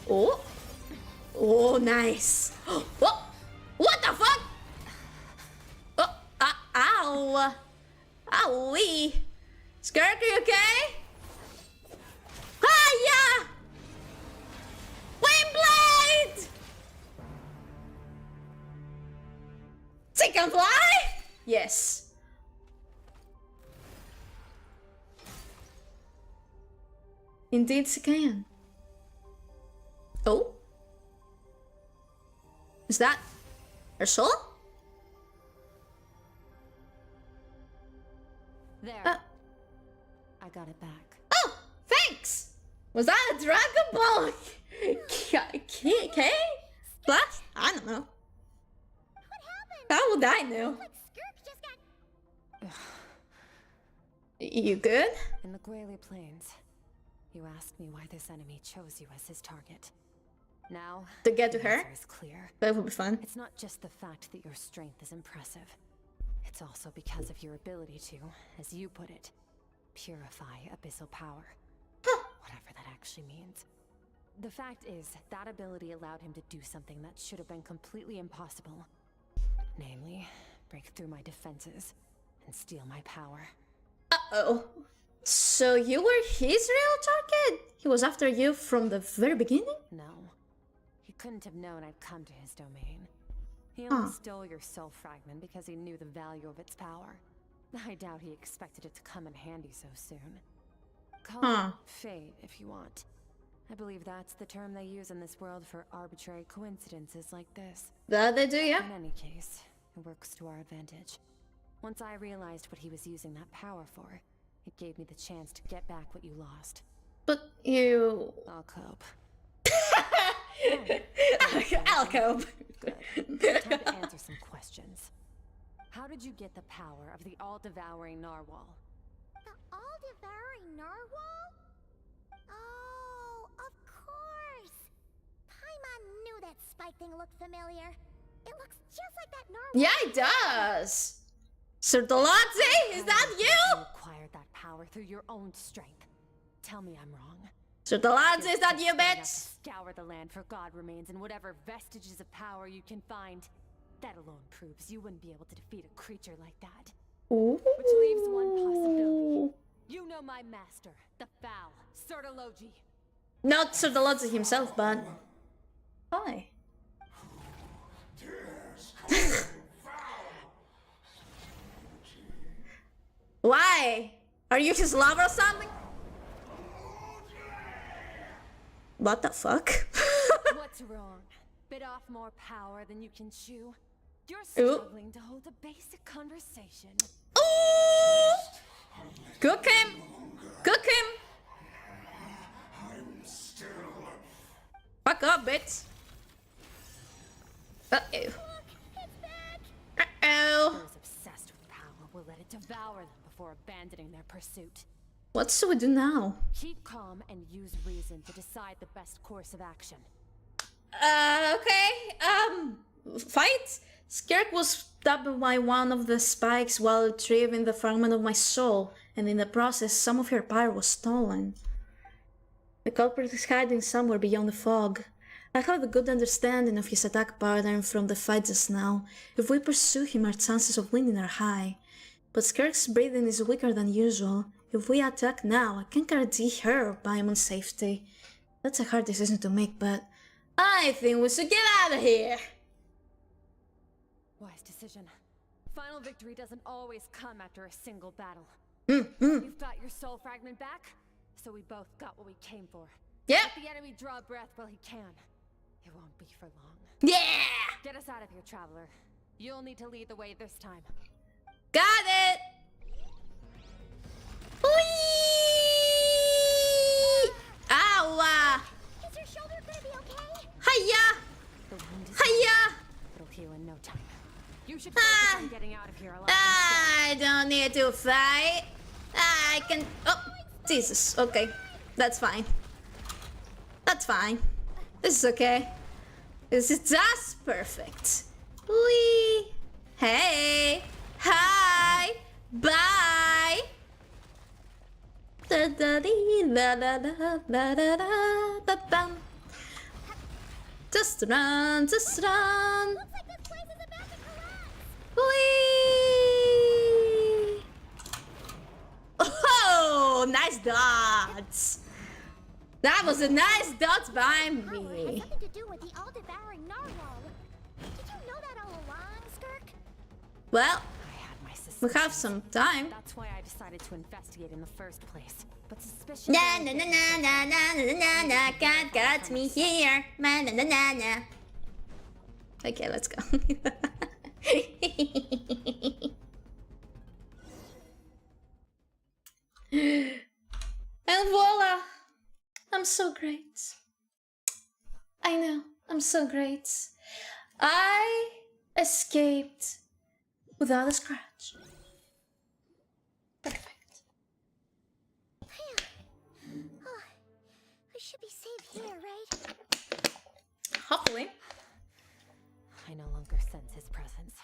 Oh. Oh, nice. Oh, what the fuck? Oh, ow. Owie. Skirk, are you okay? Hiya! Windblade! She can fly? Yes. Indeed she can. Oh? Is that her soul?
There. I got it back.
Oh, thanks! Was that a Dragon Ball? K? Blast? I don't know. How would I know? You good?
In the Guili Plains, you asked me why this enemy chose you as his target. Now,
To get to
the
her?
answer is clear.
That would be fun.
It's not just the fact that your strength is impressive. It's also because of your ability to, as you put it, purify abyssal power. Whatever that actually means. The fact is, that ability allowed him to do something that should have been completely impossible. Namely, break through my defenses and steal my power.
Uh-oh. So you were his real target? He was after you from the very beginning?
No. He couldn't have known I'd come to his domain. He only stole your soul fragment because he knew the value of its power. I doubt he expected it to come in handy so soon. Call it fate if you want. I believe that's the term they use in this world for arbitrary coincidences like this.
That they do, yeah.
In any case, it works to our advantage. Once I realized what he was using that power for, it gave me the chance to get back what you lost.
But you...
I'll cope.
I'll cope.
Good. Time to answer some questions. How did you get the power of the all-devouring narwhal?
The all-devouring narwhal? Oh, of course! Paimon knew that spike thing looked familiar. It looks just like that narwhal.
Yeah, it does. Sirtolazzi, is that you?
You acquired that power through your own strength. Tell me I'm wrong.
So the lads, is that you, bitch?
Scour the land for god remains and whatever vestiges of power you can find. That alone proves you wouldn't be able to defeat a creature like that.
Ooh.
Which leaves one possibility. You know my master, the Foul, Sirtologi.
Not Sirtologi himself, but... Hi. Why? Are you his lover or something? What the fuck?
What's wrong? Bit off more power than you can chew? You're struggling to hold a basic conversation.
Ooh! Cook him! Cook him! Fuck up, bitch! Uh-oh. Uh-oh.
Those obsessed with power will let it devour them before abandoning their pursuit.
What should we do now?
Keep calm and use reason to decide the best course of action.
Okay. Fight? SKIRK was stabbed by one of the spikes while retrieving the fragment of my soul, and in the process, some of her power was stolen. The culprit is hiding somewhere beyond the fog. I have a good understanding of his attack pattern from the fight just now. If we pursue him, our chances of winning are high. But SKIRK'S breathing is weaker than usual. If we attack now, I can guarantee her or Paimon's safety. That's a hard decision to make, but I think we should get out of here.
Wise decision. Final victory doesn't always come after a single battle.
Mm-hmm.
You've got your soul fragment back, so we both got what we came for.
Yep.
Let the enemy draw breath while he can. It won't be for long.
Yeah!
Get us out of here, traveler. You'll need to lead the way this time.
Got it! Whee! Ow!
Is your shoulder gonna be okay?
Hiya! Hiya!
It'll heal in no time. You should focus on getting out of here alive.
I don't need to fight. I can... Oh, Jesus. Okay. That's fine. That's fine. This is okay. This is just perfect. Wee. Hey. Hi. Bye. Da da dee da da da da da da ba bam. Just run, just run.
Looks like this place is about to collapse.
Whee! Oh, nice dots. That was a nice dot by me.
Something to do with the all-devouring narwhal. Did you know that all along, Skirk?
Well, we have some time.
That's why I decided to investigate in the first place. But suspicion.
Na na na na na na na na na. God got me here. Na na na na na. Okay, let's go. And voila! I'm so great. I know, I'm so great. I escaped without a scratch. Perfect.
Oh, we should be safe here, right?
Hopefully.
I no longer sense his presence.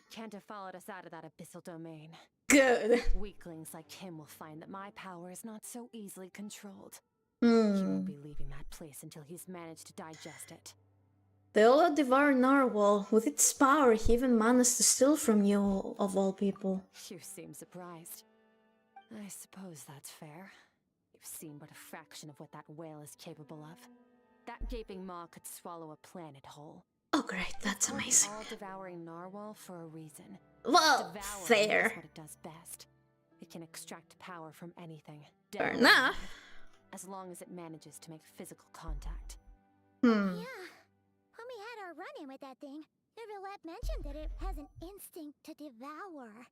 Can't have followed us out of that abyssal domain.
Good.
Weaklings like him will find that my power is not so easily controlled.
He
won't be leaving that place until he's managed to digest it.
The all-devouring narwhal, with its power, he even managed to steal from you, of all people.
You seem surprised. I suppose that's fair. You've seen but a fraction of what that whale is capable of. That gaping maw could swallow a planet whole.
Oh great, that's amazing.
All-devouring narwhal for a reason.
Well, fair.
Is what it does best. It can extract power from anything.
Fair enough.
As long as it manages to make physical contact.
Yeah. When we had our run-in with that thing, Neverlet mentioned that it has an instinct to devour.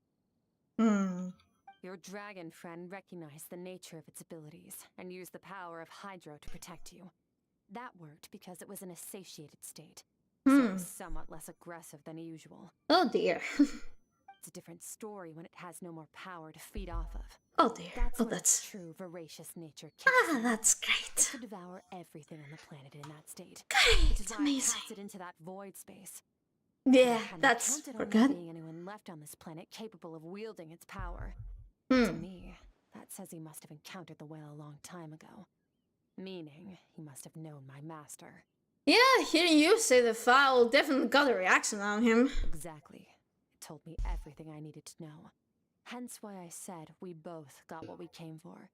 Your dragon friend recognized the nature of its abilities and used the power of Hydro to protect you. That worked because it was in a satiated state. So it was somewhat less aggressive than usual.
Oh dear.
It's a different story when it has no more power to feed off of.
Oh dear.
That's true voracious nature.
That's great.
It could devour everything on the planet in that state.
Great,
which is why
amazing.
I cast it into that void space.
Yeah, that's
for
good.
Being anyone left on this planet capable of wielding its power. To me, that says he must have encountered the whale a long time ago. Meaning, he must have known my master.
Yeah, hearing you say the foul definitely got a reaction on him.
Exactly. It told me everything I needed to know. Hence why I said we both got what we came for.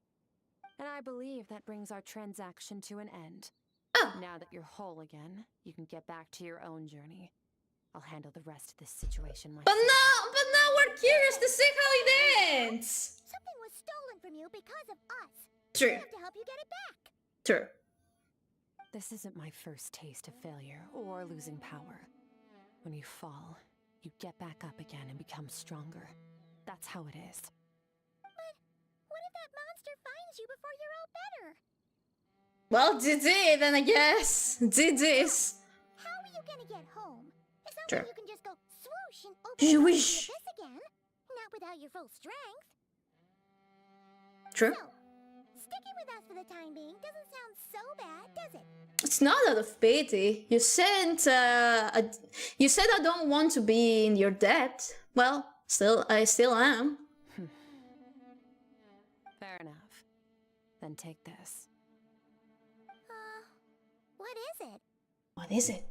And I believe that brings our transaction to an end.
Oh.
Now that you're whole again, you can get back to your own journey. I'll handle the rest of this situation myself.
But now we're curious to see how it ends.
Something was stolen from you because of us.
True.
We have to help you get it back.
True.
This isn't my first taste of failure or losing power. When you fall, you get back up again and become stronger. That's how it is.
But what if that monster finds you before you're all better?
Well, GG then, I guess. GG's.
How are you gonna get home? It's not
Sure.
like you can just go swoosh and open
You
the
wish.
abyss again. Not without your full strength.
True.
So, sticking with us for the time being doesn't sound so bad, does it?
It's not out of pity. You said I don't want to be in your debt. Well, I still am.
Fair enough. Then take this.
What is it?
What is it?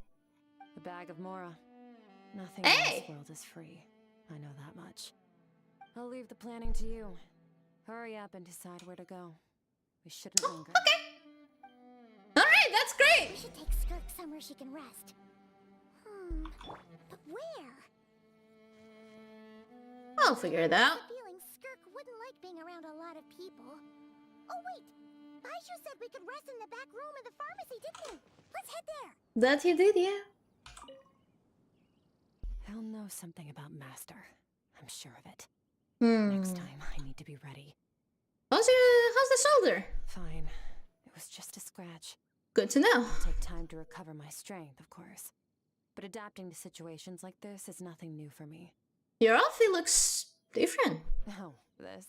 The bag of Mora. Nothing in this world is free. I know that much. I'll leave the planning to you. Hurry up and decide where to go. We shouldn't linger.
Okay. Alright, that's great!
We should take Skirk somewhere she can rest. But where?
I'll figure it out.
I have a feeling Skirk wouldn't like being around a lot of people. Oh wait! Baishu said we could rest in the back room of the pharmacy, didn't he? Let's head there!
That he did, yeah.
He'll know something about Master. I'm sure of it.
Hmm.
Next time, I need to be ready.
How's the shoulder?
Fine. It was just a scratch.
Good to know.
It'll take time to recover my strength, of course. But adapting to situations like this is nothing new for me.
Your outfit looks different.
Oh, this?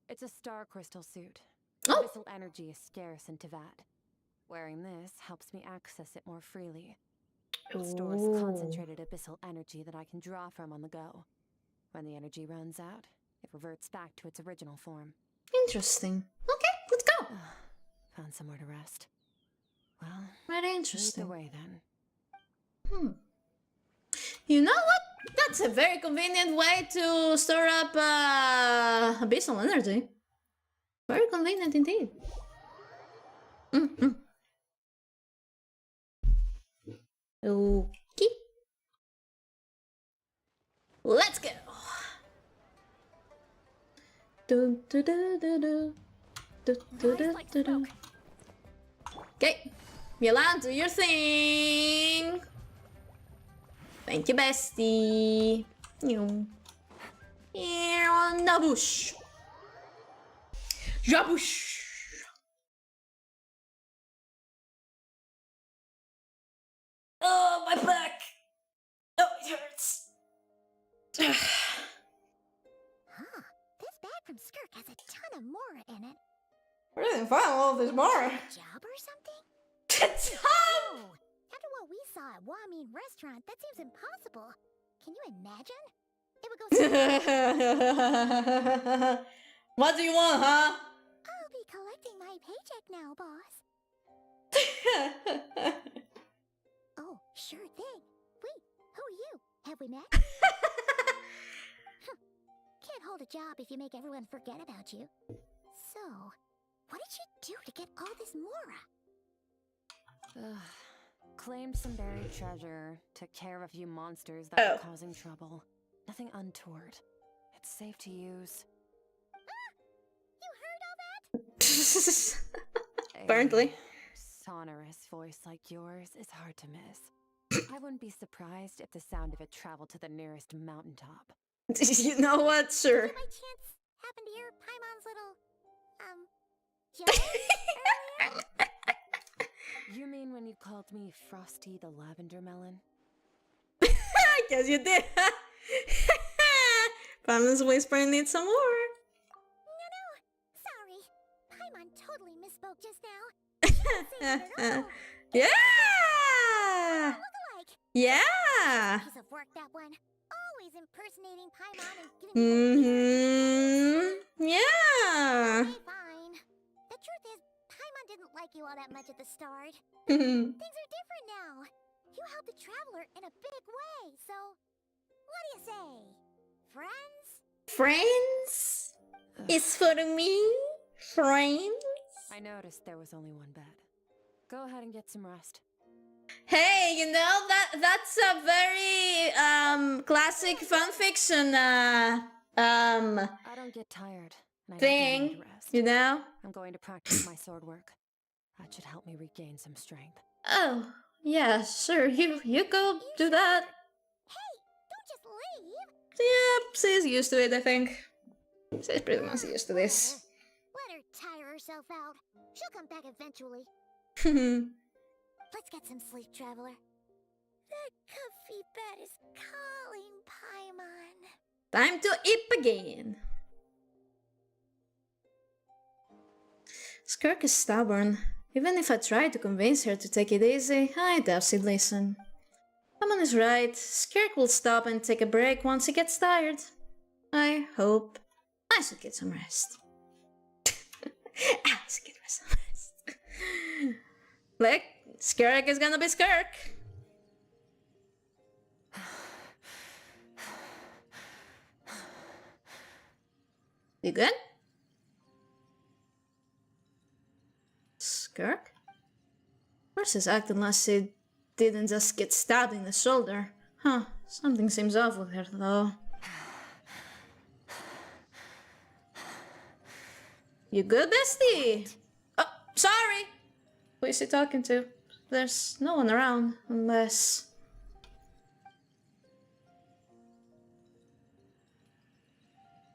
It's a star crystal suit.
Oh.
Abyssal energy is scarce in Teyvat. Wearing this helps me access it more freely. It stores concentrated abyssal energy that I can draw from on the go. When the energy runs out, it reverts back to its original form.
Interesting. Okay, let's go.
Found somewhere to rest. Well,
very interesting.
Lead the way then.
You know what? That's a very convenient way to store up abyssal energy. Very convenient indeed. Okay. Let's go. Okay, Milan, do your thing. Thank you, bestie. Nabush. Jabush. Oh, my back. Oh, it hurts.
This bag from Skirk has a ton of Mora in it.
Where did they find all of this Mora?
Job or something?
Tom!
After what we saw at Wamin restaurant, that seems impossible. Can you imagine? It would go so
What do you want, huh?
I'll be collecting my paycheck now, boss. Oh, sure thing. Wait, who are you? Have we met? Can't hold a job if you make everyone forget about you. So, what did you do to get all this Mora?
Claimed some buried treasure, took care of a few monsters that were causing trouble. Nothing untoward. It's safe to use.
You heard all that?
Apparently.
A sonorous voice like yours is hard to miss. I wouldn't be surprised if the sound of it traveled to the nearest mountaintop.
You know what? Sure.
Did you by chance happen to hear Paimon's little, joke earlier?
You mean when you called me Frosty the Lavender Melon?
I guess you did. Paimon's whispering needs some more.
No. Sorry. Paimon totally misspoke just now.
Yeah!
Look-alike.
Yeah!
Piece of work, that one. Always impersonating Paimon and giving
Yeah!
Okay, fine. The truth is, Paimon didn't like you all that much at the start. Things are different now. You helped the Traveler in a big way, so... What do you say? Friends?
Friends? It's for me? Friends?
I noticed there was only one bed. Go ahead and get some rest.
Hey, you know, that's a very classic fanfiction
I don't get tired. And I
thing,
don't need rest.
you know?
I'm going to practice my sword work. That should help me regain some strength.
Oh, yeah, sure. You go do that.
Hey, don't just leave.
Yeah, she's used to it, I think. She's pretty much used to this.
Let her tire herself out. She'll come back eventually. Let's get some sleep, Traveler. That comfy bed is calling, Paimon.
Time to eat again. Skirk is stubborn. Even if I try to convince her to take it easy, I doubt she'd listen. Paimon is right. Skirk will stop and take a break once he gets tired. I hope. I should get some rest. I should get some rest. Look, Skirk is gonna be Skirk. You good? Skirk? Versus acting like she didn't just get stabbed in the shoulder. Huh, something seems off with her though. You good, bestie? Oh, sorry! Who is he talking to? There's no one around, unless...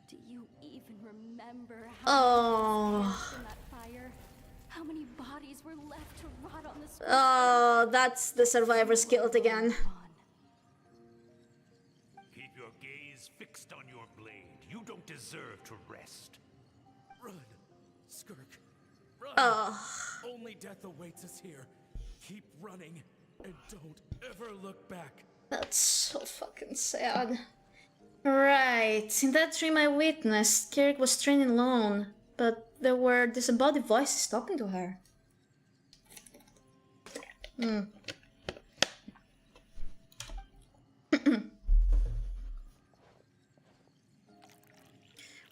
Do you even remember how in that fire? How many bodies were left to rot on the street?
Oh, that's the survivor's guilt again.
Keep your gaze fixed on your blade. You don't deserve to rest.
Run, Skirk. Run. Only death awaits us here. Keep running and don't ever look back.
That's so fucking sad. Right, in that dream I witnessed, Skirk was training alone, but there were disembodied voices talking to her.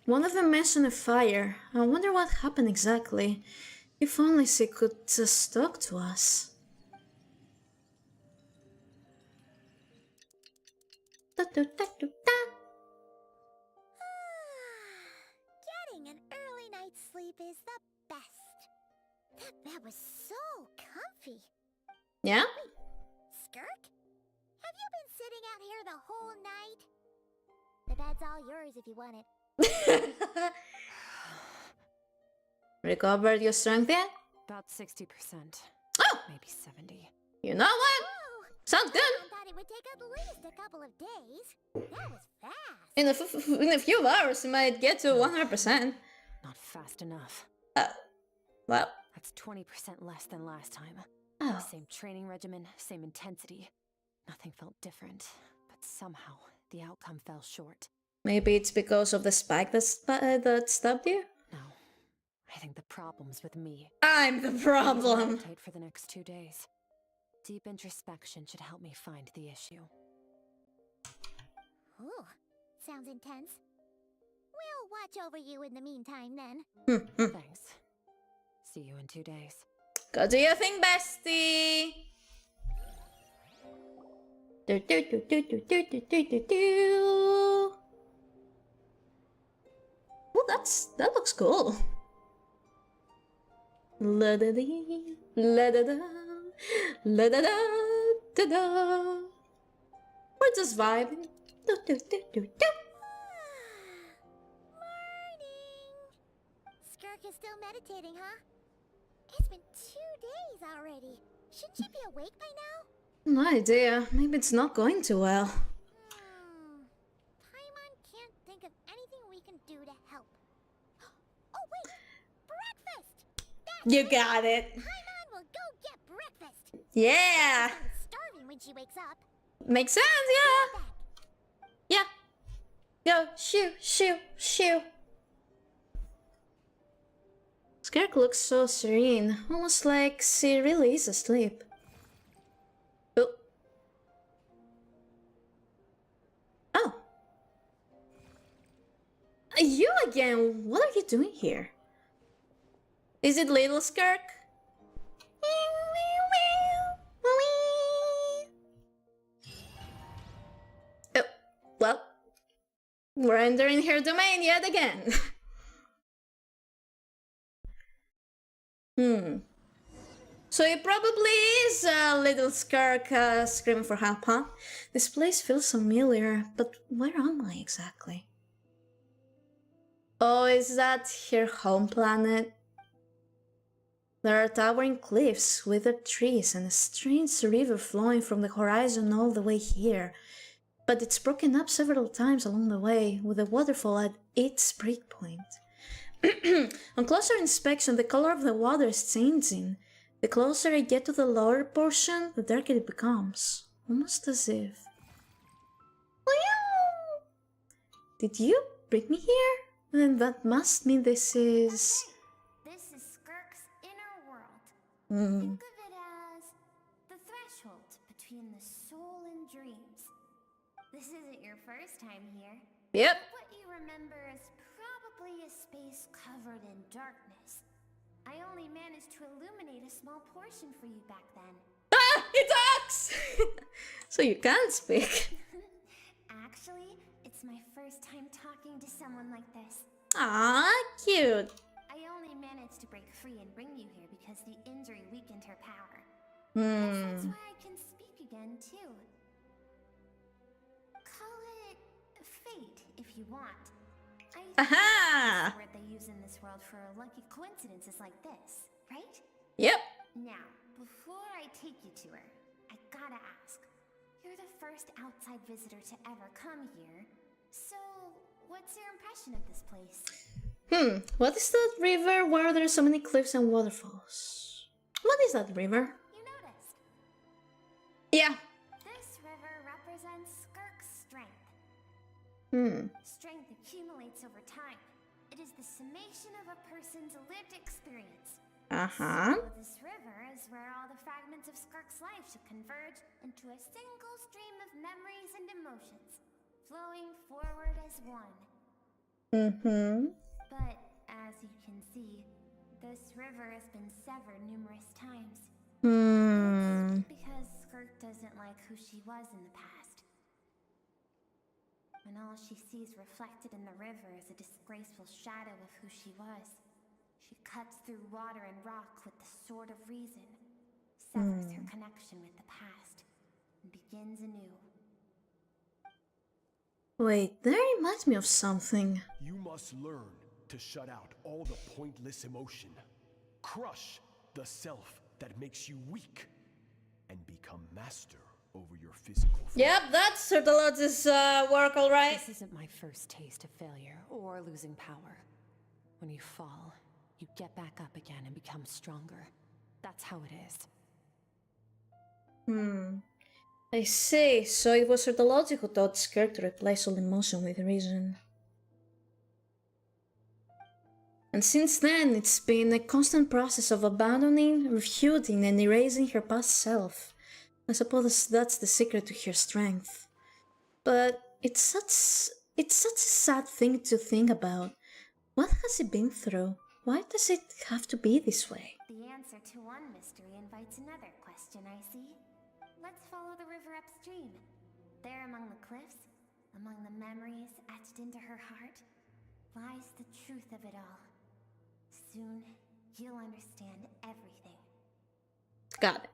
One of them mentioned a fire. I wonder what happened exactly. If only she could just talk to us.
Getting an early night's sleep is the best. That bed was so comfy.
Yeah?
Wait, Skirk? Have you been sitting out here the whole night? The bed's all yours if you want it.
Recovered your strength yet?
About 60%.
Oh!
Maybe 70.
You know what? Sounds good.
I thought it would take at least a couple of days. That was fast.
In a few hours, you might get to 100%.
Not fast enough.
Well.
That's 20% less than last time.
Oh.
Same training regimen, same intensity. Nothing felt different, but somehow the outcome fell short.
Maybe it's because of the spike that stabbed you?
No. I think the problem's with me.
I'm the problem.
Meditate for the next 2 days. Deep introspection should help me find the issue.
Ooh, sounds intense. We'll watch over you in the meantime then.
Thanks. See you in 2 days.
Go do your thing, bestie. Oh, that looks cool. La da dee, la da da, la da da da da. We're just vibing. Do do do do do.
Morning! Skirk is still meditating, huh? It's been 2 days already. Shouldn't she be awake by now?
No idea. Maybe it's not going too well.
Paimon can't think of anything we can do to help. Oh wait! Breakfast!
You got it.
Paimon will go get breakfast!
Yeah!
She's starving when she wakes up.
Makes sense, yeah! Yeah. Go, shoo, shoo, shoo. Skirk looks so serene, almost like she really is asleep. Oh. Oh. You again? What are you doing here? Is it little Skirk? Oh, well, we're entering her domain yet again. So it probably is a little Skirk screaming for help, huh? This place feels familiar, but where am I exactly? Oh, is that her home planet? There are towering cliffs, withered trees, and a strange river flowing from the horizon all the way here. But it's broken up several times along the way, with a waterfall at its breakpoint. On closer inspection, the color of the water is changing. The closer I get to the lower portion, the darker it becomes. Almost as if... Did you bring me here? Then that must mean this is...
This is SKIRK'S inner world.
Hmm.
Think of it as the threshold between the soul and dreams. This isn't your first time here.
Yep.
What you remember is probably a space covered in darkness. I only managed to illuminate a small portion for you back then.
Ah! It talks! So you can't speak.
Actually, it's my first time talking to someone like this.
Ah, cute.
I only managed to break free and bring you here because the injury weakened her power. That's why I can speak again, too. Call it fate, if you want.
Aha!
Word they use in this world for lucky coincidences like this, right?
Yep.
Now, before I take you to her, I gotta ask. You're the first outside visitor to ever come here, so what's your impression of this place?
What is that river where there are so many cliffs and waterfalls? What is that river?
You noticed?
Yeah.
This river represents SKIRK'S strength. Strength accumulates over time. It is the summation of a person's lived experience. So this river is where all the fragments of SKIRK'S life should converge into a single stream of memories and emotions, flowing forward as one. But as you can see, this river has been severed numerous times. It's because SKIRK doesn't like who she was in the past. And all she sees reflected in the river is a disgraceful shadow of who she was. She cuts through water and rock with the sword of reason, severs her connection with the past, and begins anew.
Wait, that reminds me of something.
You must learn to shut out all the pointless emotion. Crush the self that makes you weak, and become master over your physical form.
Yep, that's Sertolot's work, alright.
This isn't my first taste of failure or losing power. When you fall, you get back up again and become stronger. That's how it is.
I see, so it was Sertolot who taught Skirk to replace all emotion with reason. And since then, it's been a constant process of abandoning, refuting, and erasing her past self. I suppose that's the secret to her strength. But it's such a sad thing to think about. What has he been through? Why does it have to be this way?
The answer to one mystery invites another question, I see. Let's follow the river upstream. There among the cliffs, among the memories etched into her heart, lies the truth of it all. Soon, you'll understand everything.
Got it.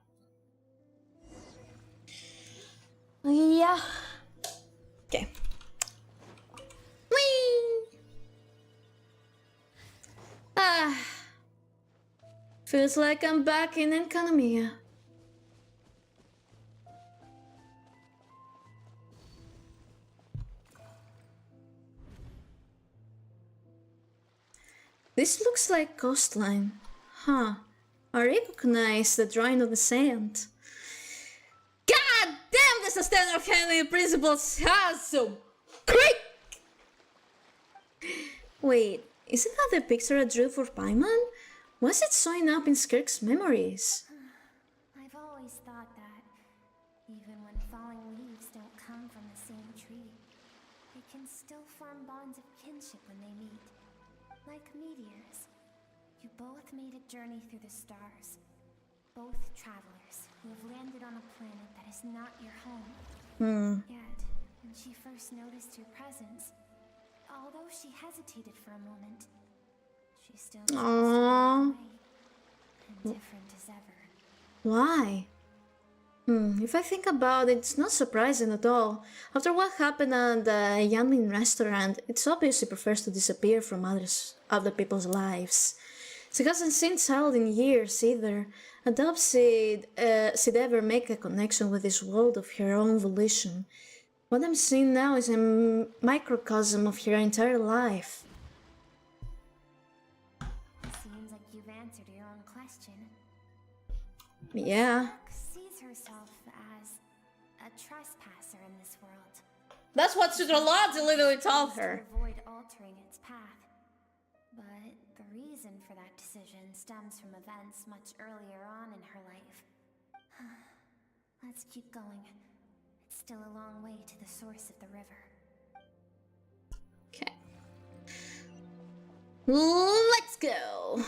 Yeah. Okay. Whee! Feels like I'm back in Economia. This looks like coastline. Huh. I recognize the drawing of the sand. God damn, the sustainable handling principles are so quick! Wait, isn't that the picture I drew for Paimon? Why is it showing up in SKIRK'S memories?
I've always thought that, even when falling leaves don't come from the same tree, they can still form bonds of kinship when they meet. Like meteors. You both made a journey through the stars. Both travelers who have landed on a planet that is not your home. Yet, when she first noticed your presence, although she hesitated for a moment, she still chose to walk away, indifferent as ever.
Why? If I think about it, it's not surprising at all. After what happened at the Yanmin restaurant, it's obvious she prefers to disappear from other people's lives. She hasn't seen child in years either. I doubt she'd ever make a connection with this world of her own volition. What I'm seeing now is a microcosm of her entire life.
Seems like you've answered your own question.
Yeah.
Sees herself as a trespasser in this world.
That's what Sudralodge literally told her.
To avoid altering its path. But the reason for that decision stems from events much earlier on in her life. Let's keep going. It's still a long way to the source of the river.
Okay. Let's go.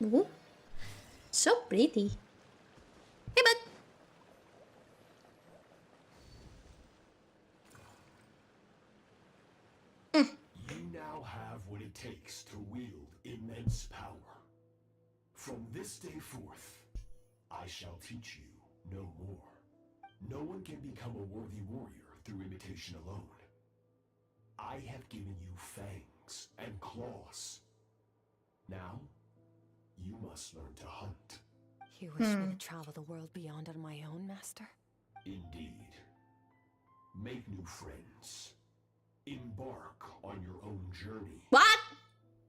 Ooh, so pretty. Hey, bud.
You now have what it takes to wield immense power. From this day forth, I shall teach you no more. No one can become a worthy warrior through imitation alone. I have given you fangs and claws. Now, you must learn to hunt.
You wish me to travel the world beyond on my own, Master?
Indeed. Make new friends. Embark on your own journey.
What?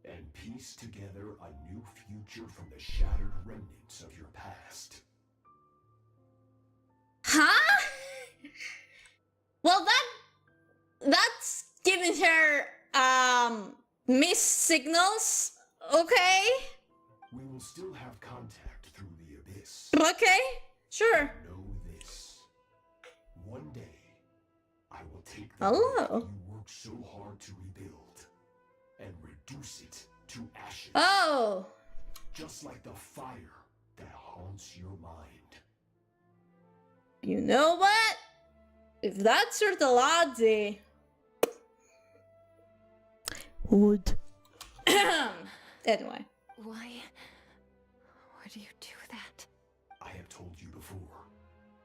And piece together a new future from the shattered remnants of your past.
Huh? Well, that's giving her missed signals. Okay.
We will still have contact through the abyss.
Okay, sure.
Know this. One day, I will take the
Oh.
world you worked so hard to rebuild and reduce it to ashes.
Oh.
Just like the fire that haunts your mind.
You know what? If that's your Sudralodge would. Anyway.
Why would you do that?
I have told you before.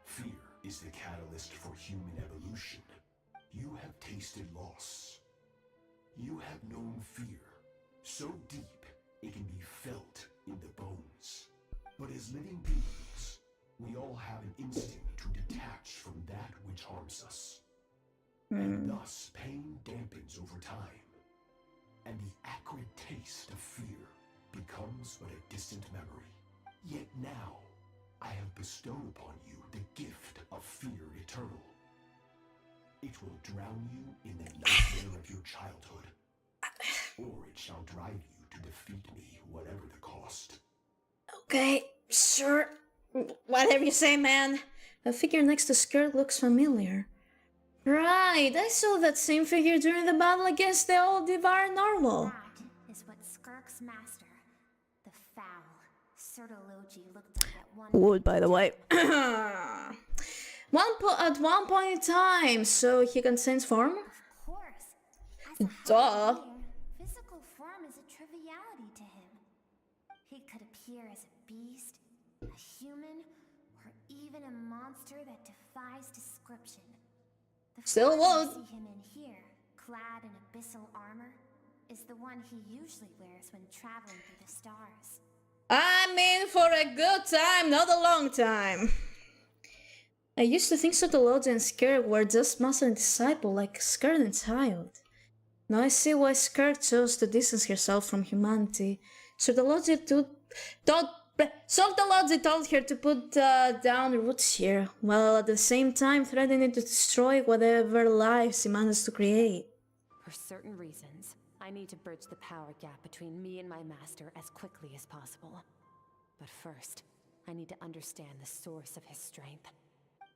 Fear is the catalyst for human evolution. You have tasted loss. You have known fear so deep it can be felt in the bones. But as living beings, we all have an instinct to detach from that which harms us. And thus pain dampens over time. And the acrid taste of fear becomes but a distant memory. Yet now, I have bestowed upon you the gift of fear eternal. It will drown you in the nightmare of your childhood, or it shall drive you to defeat me, whatever the cost.
Okay, sure. Whatever you say, man. The figure next to SKIRK looks familiar. Right, I saw that same figure during the battle against the old Devar Normal.
That is what SKIRK'S master, the foul, Sertology looked like at one
Wood, by the way. At one point in time, so he can transform?
Of course. As a
Duh.
being, physical form is a triviality to him. He could appear as a beast, a human, or even a monster that defies description. The
Still
form
would.
you see him in here, clad in abyssal armor, is the one he usually wears when traveling through the stars.
I mean, for a good time, not a long time. I used to think Sertology and SKIRK were just master and disciple, like SKIRK and child. Now I see why SKIRK chose to distance herself from humanity. Sertology thought Sortalodzi told her to put down roots here, while at the same time threatening to destroy whatever lives he managed to create.
For certain reasons, I need to bridge the power gap between me and my master as quickly as possible. But first, I need to understand the source of his strength.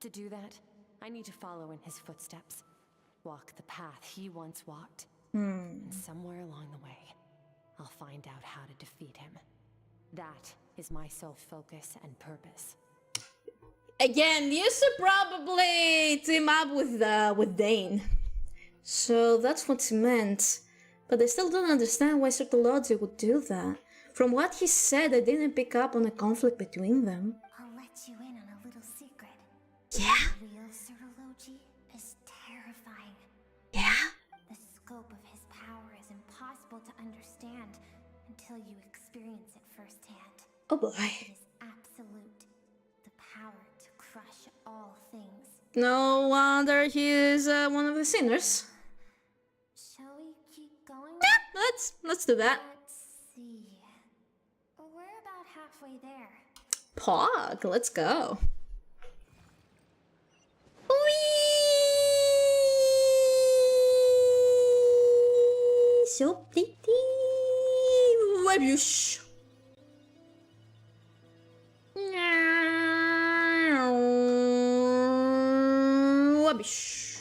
To do that, I need to follow in his footsteps, walk the path he once walked, and somewhere along the way, I'll find out how to defeat him. That is my sole focus and purpose.
Again, you should probably team up with Dane. So that's what he meant. But I still don't understand why Sortalodzi would do that. From what he said, I didn't pick up on a conflict between them.
I'll let you in on a little secret.
Yeah?
The real Sortalogi is terrifying.
Yeah?
The scope of his power is impossible to understand until you experience it firsthand.
Oh boy.
It is absolute. The power to crush all things.
No wonder he is one of the sinners.
Shall we keep going?
Yeah, let's do that.
Let's see. We're about halfway there.
Pog, let's go. Whee! So pretty. Whoosh. Whoosh.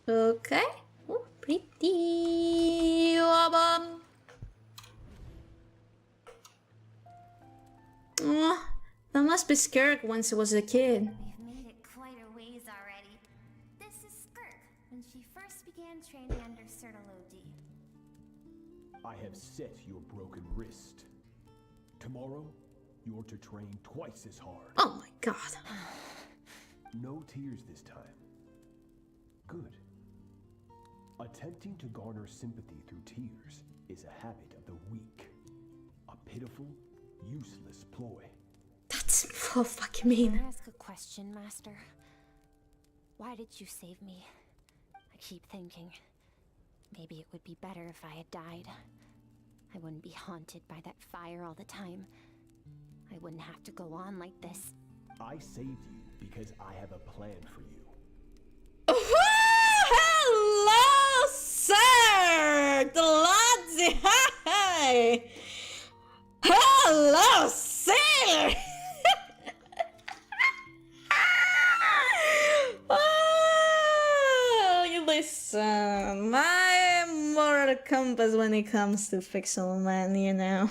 Okay. Oh, pretty. Oh, that must be SKIRK once he was a kid.
We've made it quite a ways already. This is SKIRK, when she first began training under Sortalogi.
I have set your broken wrist. Tomorrow, you're to train twice as hard.
Oh my god.
No tears this time. Good. Attempting to garner sympathy through tears is a habit of the weak. A pitiful, useless ploy.
That's so fucking mean.
Can I ask a question, Master? Why did you save me? I keep thinking, maybe it would be better if I had died. I wouldn't be haunted by that fire all the time. I wouldn't have to go on like this.
I saved you because I have a plan for you.
Hello, sir! Delodzi, hi! Hello, sailor! Oh, you listen, I am more a compass when it comes to fictional man, you know.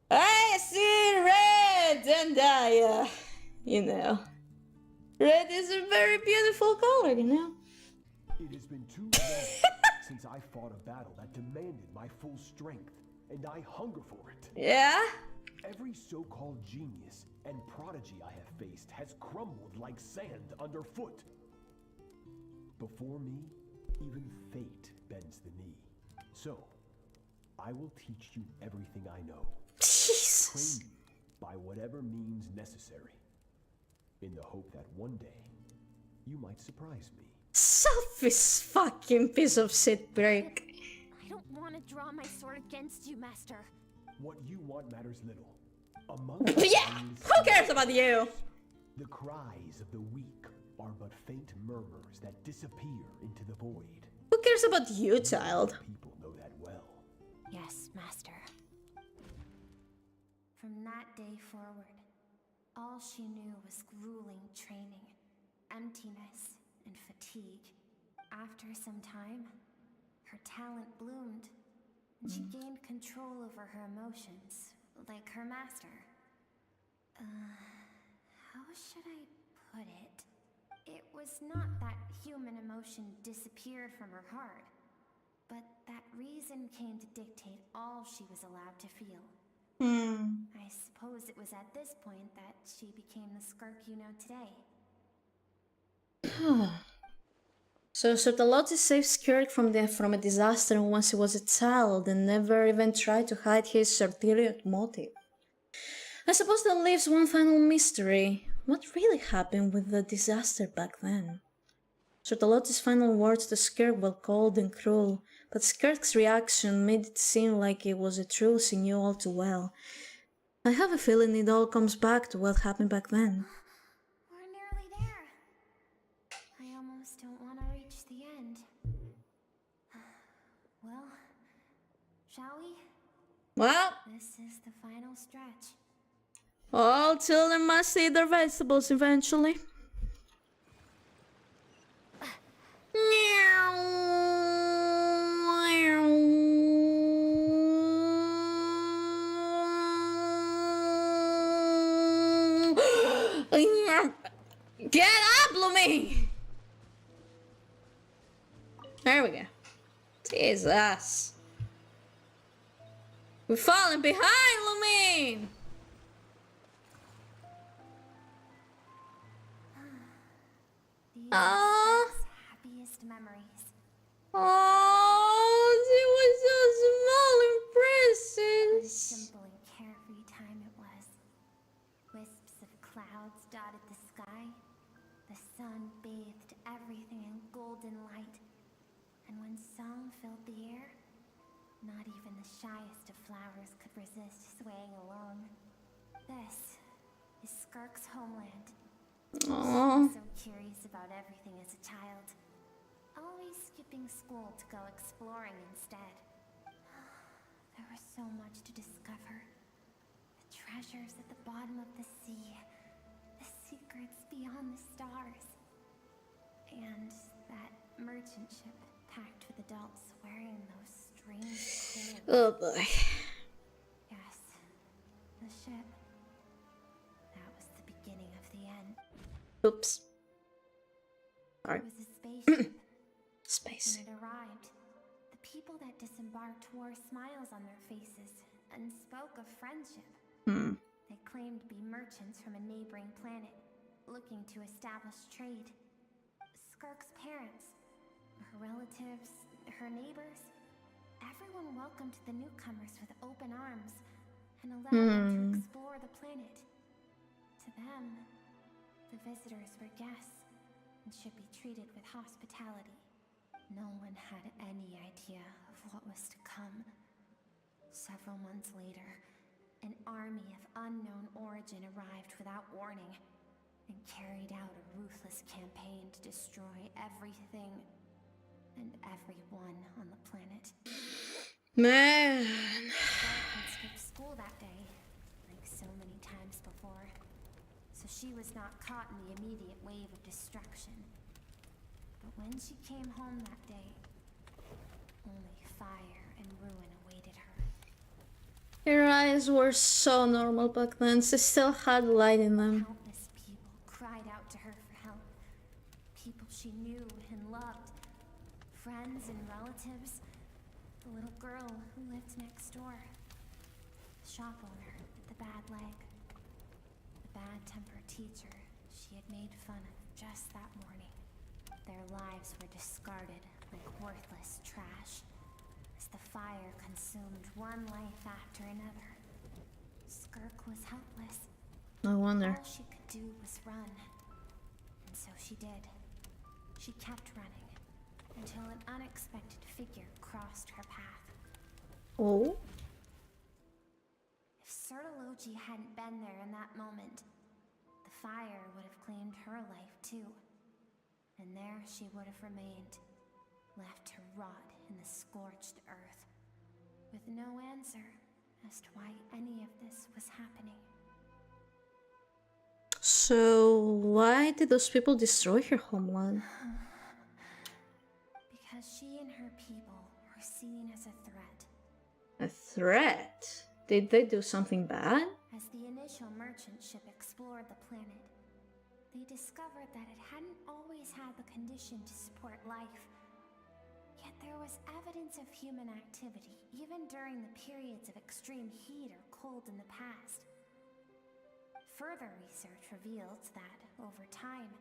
I see red and I, you know. Red is a very beautiful color, you know.
It has been too long since I fought a battle that demanded my full strength, and I hunger for it.
Yeah?
Every so-called genius and prodigy I have faced has crumbled like sand underfoot. Before me, even fate bends the knee. So, I will teach you everything I know.
Jesus.
Train you by whatever means necessary, in the hope that one day you might surprise me.
Selfish fucking piece of shit, break.
I don't want to draw my sword against you, Master.
What you want matters little. Among
yeah, who cares about you?
The cries of the weak are but faint murmurs that disappear into the void.
Who cares about you, child?
People know that well.
Yes, Master.
From that day forward, all she knew was grueling training, emptiness, and fatigue. After some time, her talent bloomed, and she gained control over her emotions, like her master. How should I put it? It was not that human emotion disappeared from her heart, but that reason came to dictate all she was allowed to feel. I suppose it was at this point that she became the SKIRK you know today.
So Sortalodzi saved SKIRK from a disaster once he was a child and never even tried to hide his ulterior motive. I suppose that leaves one final mystery. What really happened with the disaster back then? Sortalodzi's final words to SKIRK were cold and cruel, but SKIRK'S reaction made it seem like it was a truth he knew all too well. I have a feeling it all comes back to what happened back then.
We're nearly there. I almost don't want to reach the end. Well, shall we?
Well,
This is the final stretch.
all children must eat their vegetables eventually. Get up, Lumi! There we go. Jesus. We're falling behind, Lumine! Oh,
Happiest memories.
Oh, it was so small and precious.
Simple and carefree time it was. Wisps of clouds dotted the sky. The sun bathed everything in golden light. And when song filled the air, not even the shyest of flowers could resist swaying along. This is SKIRK'S homeland.
Aww.
So curious about everything as a child. Always skipping school to go exploring instead. There was so much to discover. The treasures at the bottom of the sea. The secrets beyond the stars. And that merchant ship packed with adults wearing those strange clothes.
Oh boy.
Yes, the ship. That was the beginning of the end.
Oops. Sorry.
It was a spaceship.
Space.
When it arrived, the people that disembarked wore smiles on their faces and spoke of friendship. They claimed to be merchants from a neighboring planet, looking to establish trade. SKIRK'S parents, her relatives, her neighbors, everyone welcomed the newcomers with open arms and allowed them to explore the planet. To them, the visitors were guests and should be treated with hospitality. No one had any idea of what was to come. Several months later, an army of unknown origin arrived without warning and carried out a ruthless campaign to destroy everything and everyone on the planet.
Man.
Scarlet skipped school that day, like so many times before, so she was not caught in the immediate wave of destruction. But when she came home that day, only fire and ruin awaited her.
Her eyes were so normal back then, she still had light in them.
Countless people cried out to her for help. People she knew and loved. Friends and relatives. The little girl who lived next door. The shop owner with the bad leg. The bad-tempered teacher she had made fun of just that morning. Their lives were discarded like worthless trash as the fire consumed one life after another. SKIRK was helpless.
No wonder.
All she could do was run. And so she did. She kept running until an unexpected figure crossed her path.
Oh?
If Sertology hadn't been there in that moment, the fire would have claimed her life too. And there she would have remained, left to rot in the scorched earth, with no answer as to why any of this was happening.
So, why did those people destroy her homeland?
Because she and her people were seen as a threat.
A threat? Did they do something bad?
As the initial merchant ship explored the planet, they discovered that it hadn't always had the condition to support life. Yet there was evidence of human activity, even during the periods of extreme heat or cold in the past. Further research revealed that, over time,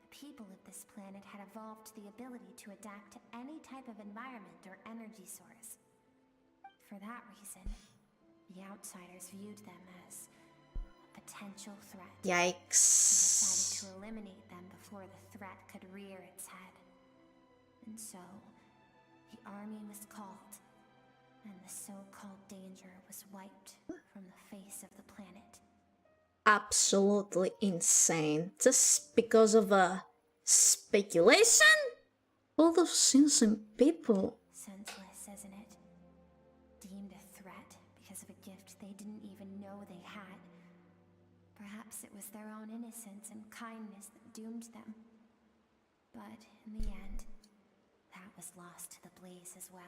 the people of this planet had evolved the ability to adapt to any type of environment or energy source. For that reason, the outsiders viewed them as potential threat.
Yikes.
And decided to eliminate them before the threat could rear its head. And so, the army was called, and the so-called danger was wiped from the face of the planet.
Absolutely insane. Just because of a speculation? All those innocent people.
Senseless, isn't it? Deemed a threat because of a gift they didn't even know they had. Perhaps it was their own innocence and kindness that doomed them. But in the end, that was lost to the blaze as well.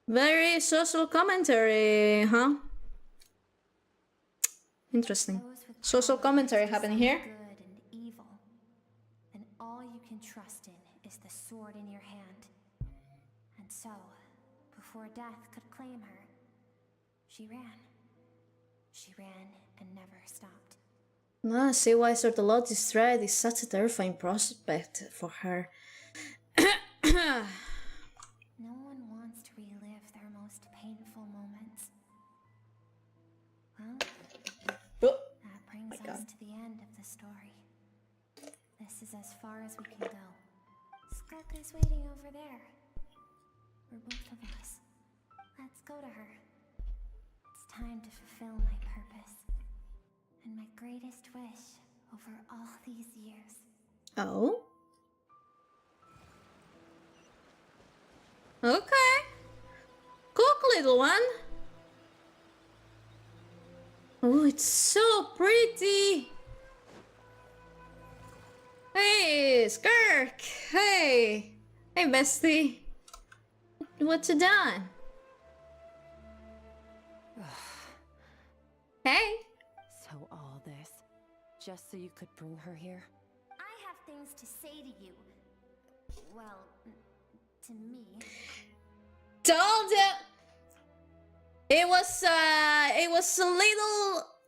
Very social commentary, huh? Interesting. Social commentary happening here.
Good and evil. And all you can trust in is the sword in your hand. And so, before death could claim her, she ran. She ran and never stopped.
No, I see why Sir Lot's threat is such a terrifying prospect for her.
No one wants to relive their most painful moments. Well, that brings us to the end of the story. This is as far as we can go. Skirk is waiting over there. For both of us. Let's go to her. It's time to fulfill my purpose. And my greatest wish over all these years.
Oh? Okay. Cook, little one. Oh, it's so pretty. Hey, Skirk. Hey. Hey, bestie. What you done? Hey.
So all this, just so you could bring her here?
I have things to say to you. Well, to me.
Told ya. It was a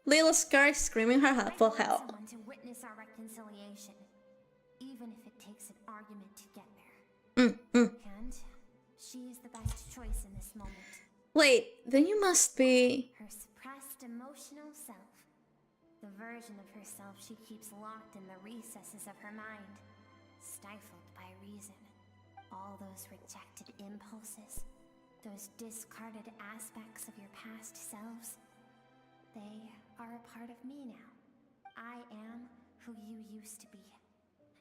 little Skirk screaming her help for help.
Someone to witness our reconciliation, even if it takes an argument to get there. And she is the best choice in this moment.
Wait, then you must be...
Her suppressed emotional self. The version of herself she keeps locked in the recesses of her mind. Stifled by reason. All those rejected impulses. Those discarded aspects of your past selves. They are a part of me now. I am who you used to be.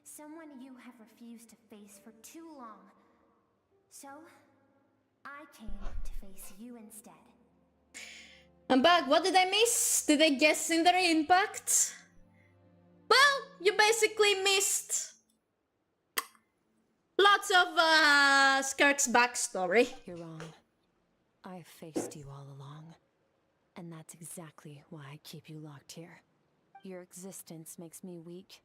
Someone you have refused to face for too long. So, I came to face you instead.
I'm back. What did I miss? Did I guess in their impact? Well, you basically missed lots of Skirk's backstory.
You're wrong. I've faced you all along. And that's exactly why I keep you locked here. Your existence makes me weak.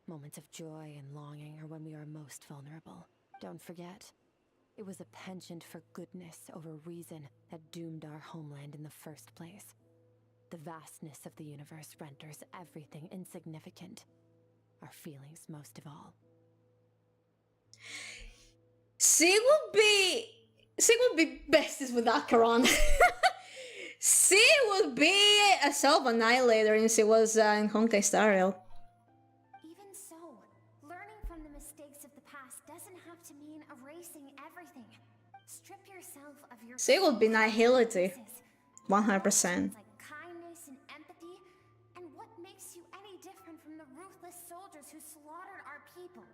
Moments of joy and longing are when we are most vulnerable. Don't forget, it was a penchant for goodness over reason that doomed our homeland in the first place. The vastness of the universe renders everything insignificant. Our feelings most of all.
She would be besties with Acheron. She would be a self-annihilator and she was in Honkai Star Rail.
Even so, learning from the mistakes of the past doesn't have to mean erasing everything. Strip yourself of your...
She would be nihility. 100%.
Like kindness and empathy, and what makes you any different from the ruthless soldiers who slaughtered our people?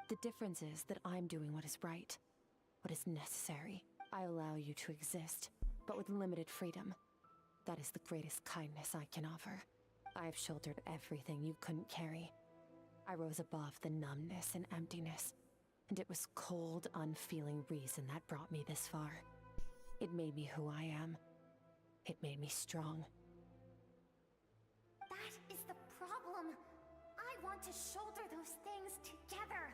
The difference is that I'm doing what is right, what is necessary. I allow you to exist, but with limited freedom. That is the greatest kindness I can offer. I have shouldered everything you couldn't carry. I rose above the numbness and emptiness, and it was cold, unfeeling reason that brought me this far. It made me who I am. It made me strong.
That is the problem. I want to shoulder those things together.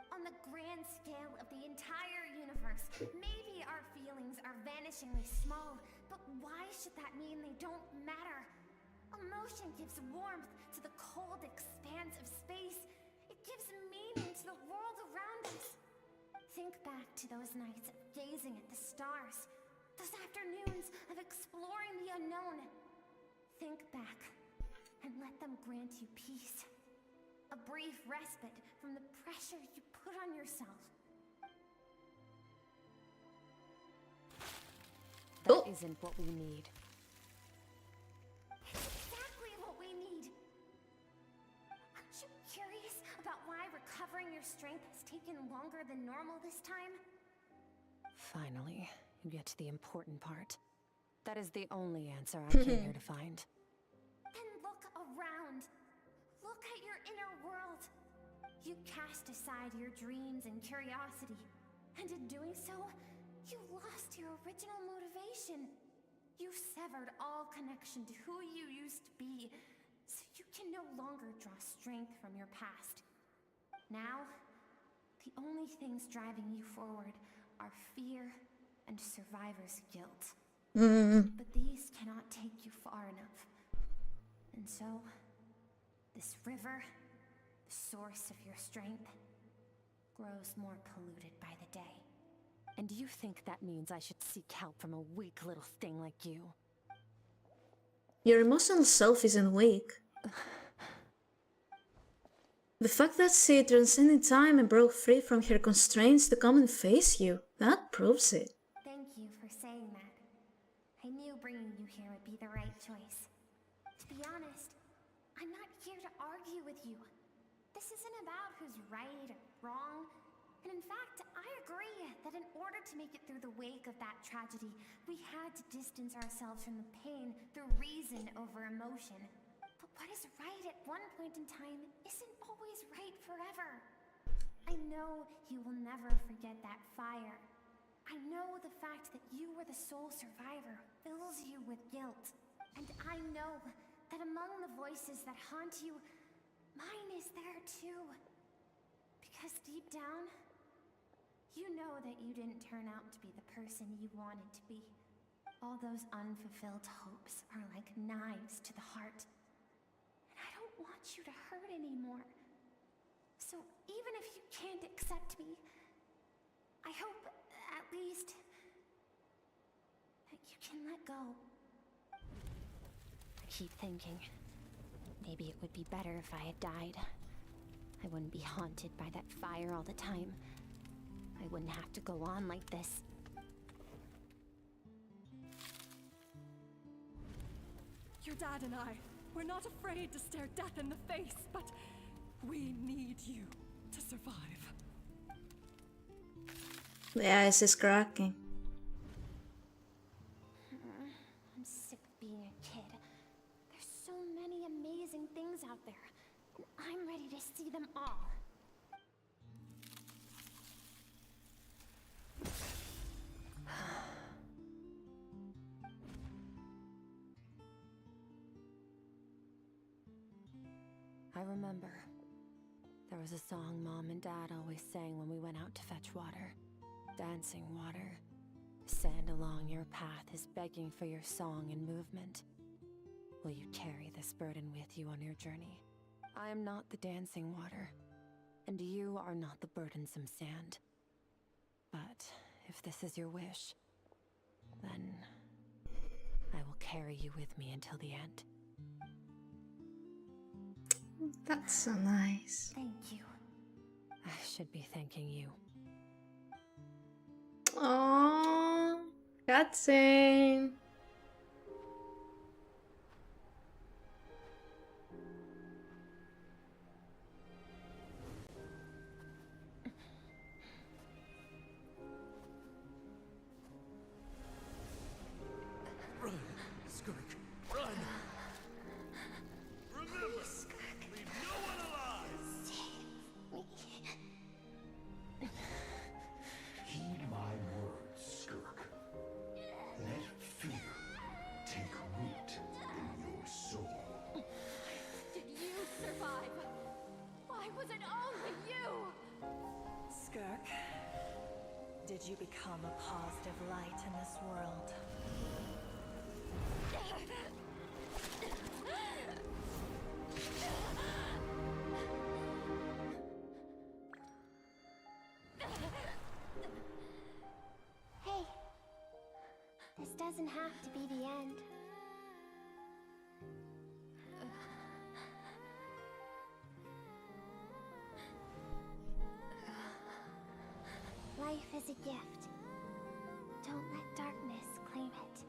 On the grand scale of the entire universe, maybe our feelings are vanishingly small, but why should that mean they don't matter? Emotion gives warmth to the cold expanse of space. It gives meaning to the world around us. Think back to those nights of gazing at the stars, those afternoons of exploring the unknown. Think back and let them grant you peace. A brief respite from the pressure you put on yourself.
That isn't what we need.
It's exactly what we need. Aren't you curious about why recovering your strength has taken longer than normal this time?
Finally, you get to the important part. That is the only answer I came here to find.
Then look around. Look at your inner world. You cast aside your dreams and curiosity, and in doing so, you lost your original motivation. You severed all connection to who you used to be, so you can no longer draw strength from your past. Now, the only things driving you forward are fear and survivor's guilt. But these cannot take you far enough. And so, this river, the source of your strength, grows more polluted by the day.
And you think that means I should seek help from a weak little thing like you?
Your emotional self isn't weak. The fact that she transcended time and broke free from her constraints to come and face you, that proves it.
Thank you for saying that. I knew bringing you here would be the right choice. To be honest, I'm not here to argue with you. This isn't about who's right or wrong. And in fact, I agree that in order to make it through the wake of that tragedy, we had to distance ourselves from the pain through reason over emotion. But what is right at one point in time isn't always right forever. I know you will never forget that fire. I know the fact that you were the sole survivor fills you with guilt. And I know that among the voices that haunt you, mine is there too. Because deep down, you know that you didn't turn out to be the person you wanted to be. All those unfulfilled hopes are like knives to the heart. And I don't want you to hurt anymore. So even if you can't accept me, I hope, at least, that you can let go.
I keep thinking, maybe it would be better if I had died. I wouldn't be haunted by that fire all the time. I wouldn't have to go on like this.
Your dad and I, we're not afraid to stare death in the face, but we need you to survive.
The ice is cracking.
I'm sick of being a kid. There's so many amazing things out there, and I'm ready to see them all.
I remember. There was a song Mom and Dad always sang when we went out to fetch water. Dancing water. Sand along your path is begging for your song and movement. Will you carry this burden with you on your journey? I am not the dancing water, and you are not the burdensome sand. But if this is your wish, then I will carry you with me until the end.
That's so nice.
Thank you.
I should be thanking you.
Aww, cutscene.
Run, Skirk, run! Remember, leave no one alive!
Heed my words, Skirk. Let fear take root in your soul.
Did you survive? Why was it only you?
Skirk, did you become a positive light in this world?
Hey, this doesn't have to be the end. Life is a gift. Don't let darkness claim it.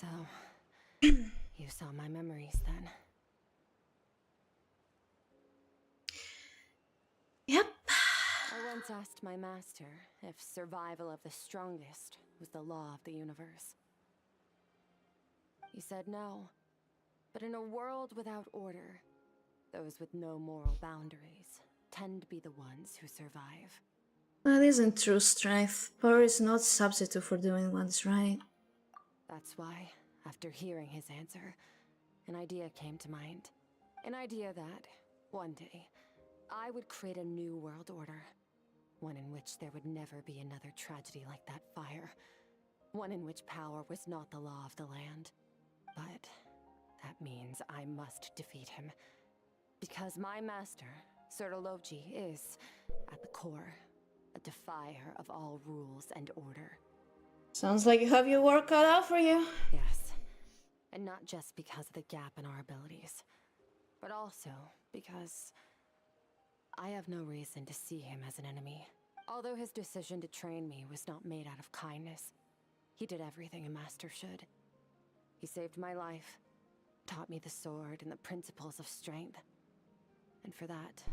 So, you saw my memories then?
Yep.
I once asked my master if survival of the strongest was the law of the universe. He said no, but in a world without order, those with no moral boundaries tend to be the ones who survive.
That isn't true strength. Power is not substitute for doing what's right.
That's why, after hearing his answer, an idea came to mind. An idea that, one day, I would create a new world order. One in which there would never be another tragedy like that fire. One in which power was not the law of the land. But that means I must defeat him. Because my master, Sirloji, is, at the core, a defier of all rules and order.
Sounds like you have your work cut out for you.
Yes. And not just because of the gap in our abilities, but also because I have no reason to see him as an enemy. Although his decision to train me was not made out of kindness, he did everything a master should. He saved my life, taught me the sword and the principles of strength. And for that,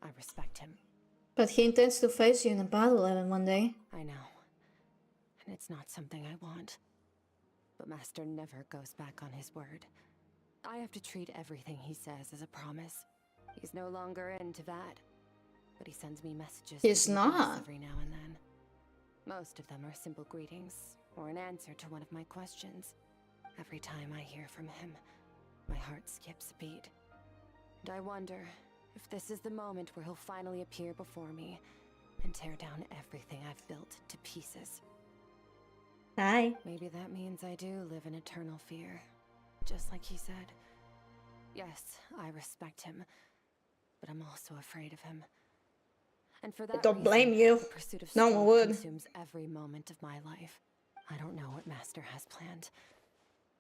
I respect him.
But he intends to face you in a battle even one day.
I know. And it's not something I want. But Master never goes back on his word. I have to treat everything he says as a promise. He's no longer into that. But he sends me messages.
He's not.
Every now and then. Most of them are simple greetings, or an answer to one of my questions. Every time I hear from him, my heart skips a beat. And I wonder if this is the moment where he'll finally appear before me and tear down everything I've built to pieces.
Hi.
Maybe that means I do live in eternal fear, just like he said. Yes, I respect him, but I'm also afraid of him. And for that
I don't blame you.
The pursuit of
No one would.
consumes every moment of my life. I don't know what Master has planned,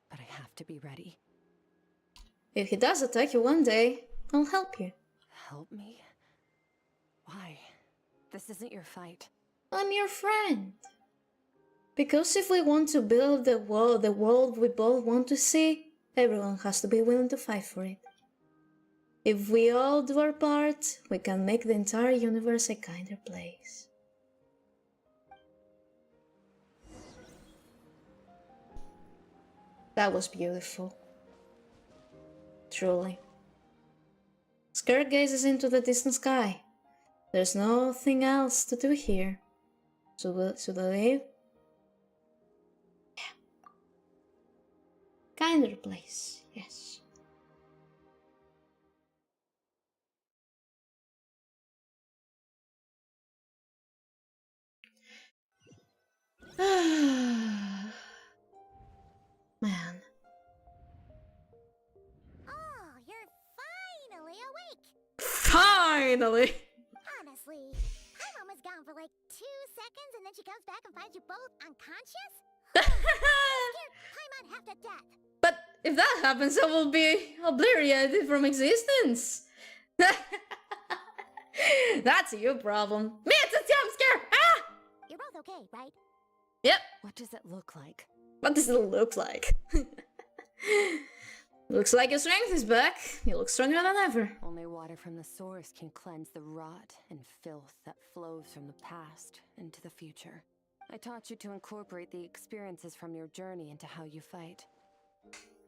but I have to be ready.
If he does attack you one day, I'll help you.
Help me? Why? This isn't your fight.
I'm your friend. Because if we want to build the world we both want to see, everyone has to be willing to fight for it. If we all do our part, we can make the entire universe a kinder place. That was beautiful. Truly. SKIRK gazes into the distant sky. There's nothing else to do here. Should I leave? Yeah. Kinder place, yes. Man.
Oh, you're finally awake!
Finally!
Honestly, Paimon was gone for like 2 seconds and then she comes back and finds you both unconscious? Scared Paimon half to death.
But if that happens, I will be obliterated from existence. That's your problem. Me, it's a jump scare! Ah!
You're both okay, right?
Yep.
What does it look like?
What does it look like? Looks like your strength is back. You look stronger than ever.
Only water from the source can cleanse the rot and filth that flows from the past into the future. I taught you to incorporate the experiences from your journey into how you fight.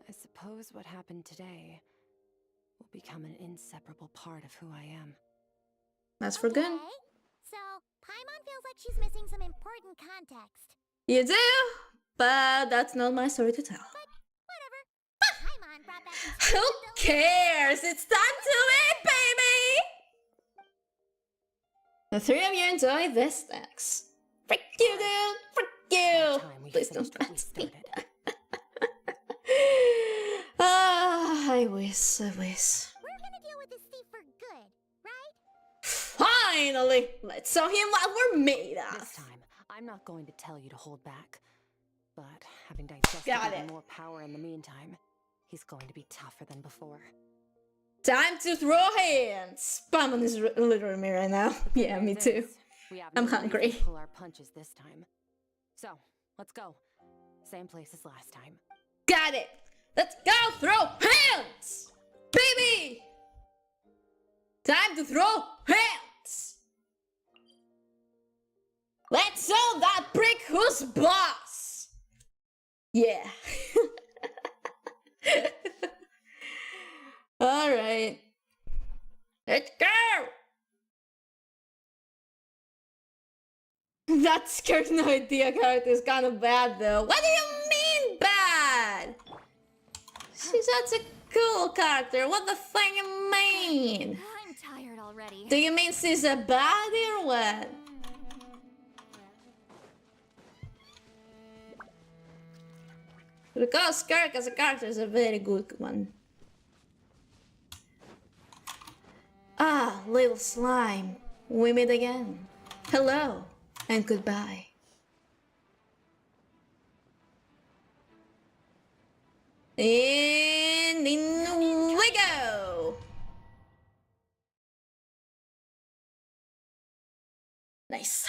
I suppose what happened today become an inseparable part of who I am.
That's for good.
So, Paimon feels like she's missing some important context.
You do? But that's not my story to tell.
But whatever. Paimon brought back
Who cares? It's time to eat, baby! The three of you enjoy this next. Frick you, dude! Frick you! Please don't pass me. I wish.
We're gonna deal with this thief for good, right?
Finally! Let's show him what we're made of.
This time, I'm not going to tell you to hold back. But having digested even more power in the meantime, he's going to be tougher than before.
Time to throw hands! Paimon is literally me right now. Yeah, me too. I'm hungry.
Pull our punches this time. So, let's go. Same place as last time.
Got it! Let's go throw hands! Baby! Time to throw hands! Let's show that prick who's boss! Yeah. Alright. Let's go! That scared no idea character is kind of bad though. What do you mean bad? She's such a cool character. What the fuck you mean?
I'm tired already.
Do you mean she's a baddie or what? Because Skirk as a character is a very good one. Ah, little slime. We meet again. Hello and goodbye. And in we go! Nice.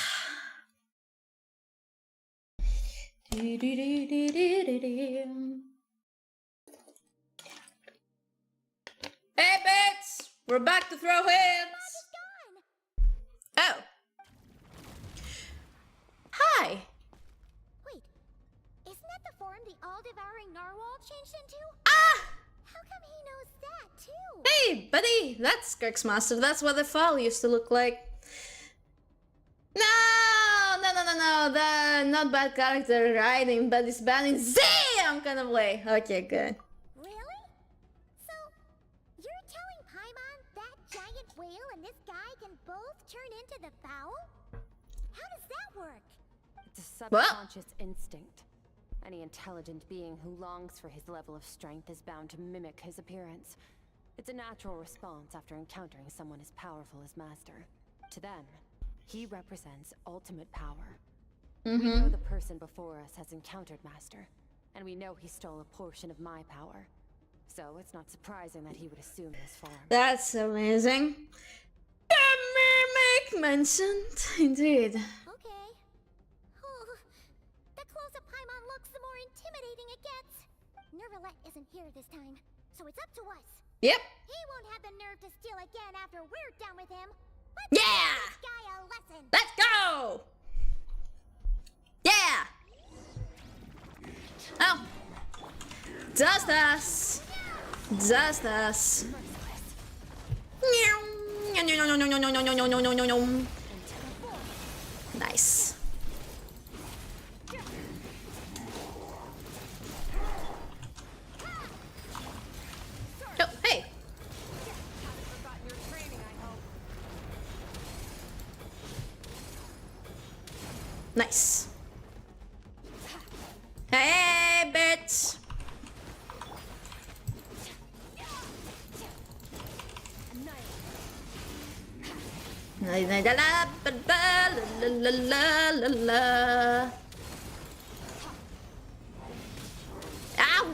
Hey, bitch! We're back to throw hands! Oh. Hi!
Wait, isn't that the form the all-devouring narwhal changed into?
Ah!
How come he knows that, too?
Hey, buddy! That's SKIRK'S master. That's what the file used to look like. No! The not bad character writing, but it's bad in Zam kind of way. Okay, good.
Really? So, you're telling Paimon that giant whale and this guy can both turn into the fowl? How does that work?
It's a subconscious instinct. Any intelligent being who longs for his level of strength is bound to mimic his appearance. It's a natural response after encountering someone as powerful as Master. To them, he represents ultimate power. We know the person before us has encountered Master, and we know he stole a portion of my power. So it's not surprising that he would assume this form.
That's amazing. The mimic mentioned, indeed.
Okay. Oh, the closer Paimon looks, the more intimidating it gets. Nervalette isn't here this time, so it's up to us.
Yep.
He won't have the nerve to steal again after we're done with him. Let's
give
this guy a lesson.
Let's go! Yeah! Oh! Just us! Just us! Nice. Oh, hey! Nice. Hey, bitch! La la la la la la la. Ow!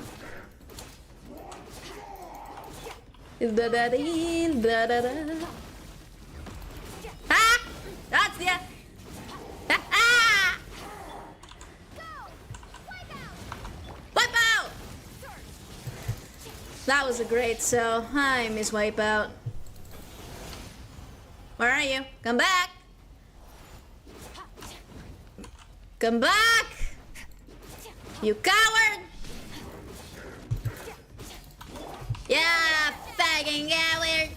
Da da dee, da da da. Ah! That's ya! That was a great show. Hi, Miss Wipeout. Where are you? Come back! Come back! You coward! Yeah, fucking coward!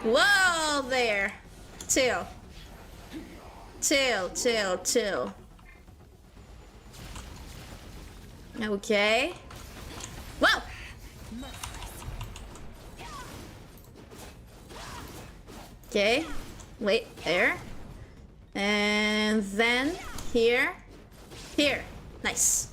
Whoa there! Chill. Chill, chill, chill. Okay. Whoa! Okay. Wait, there. And then here. Here. Nice.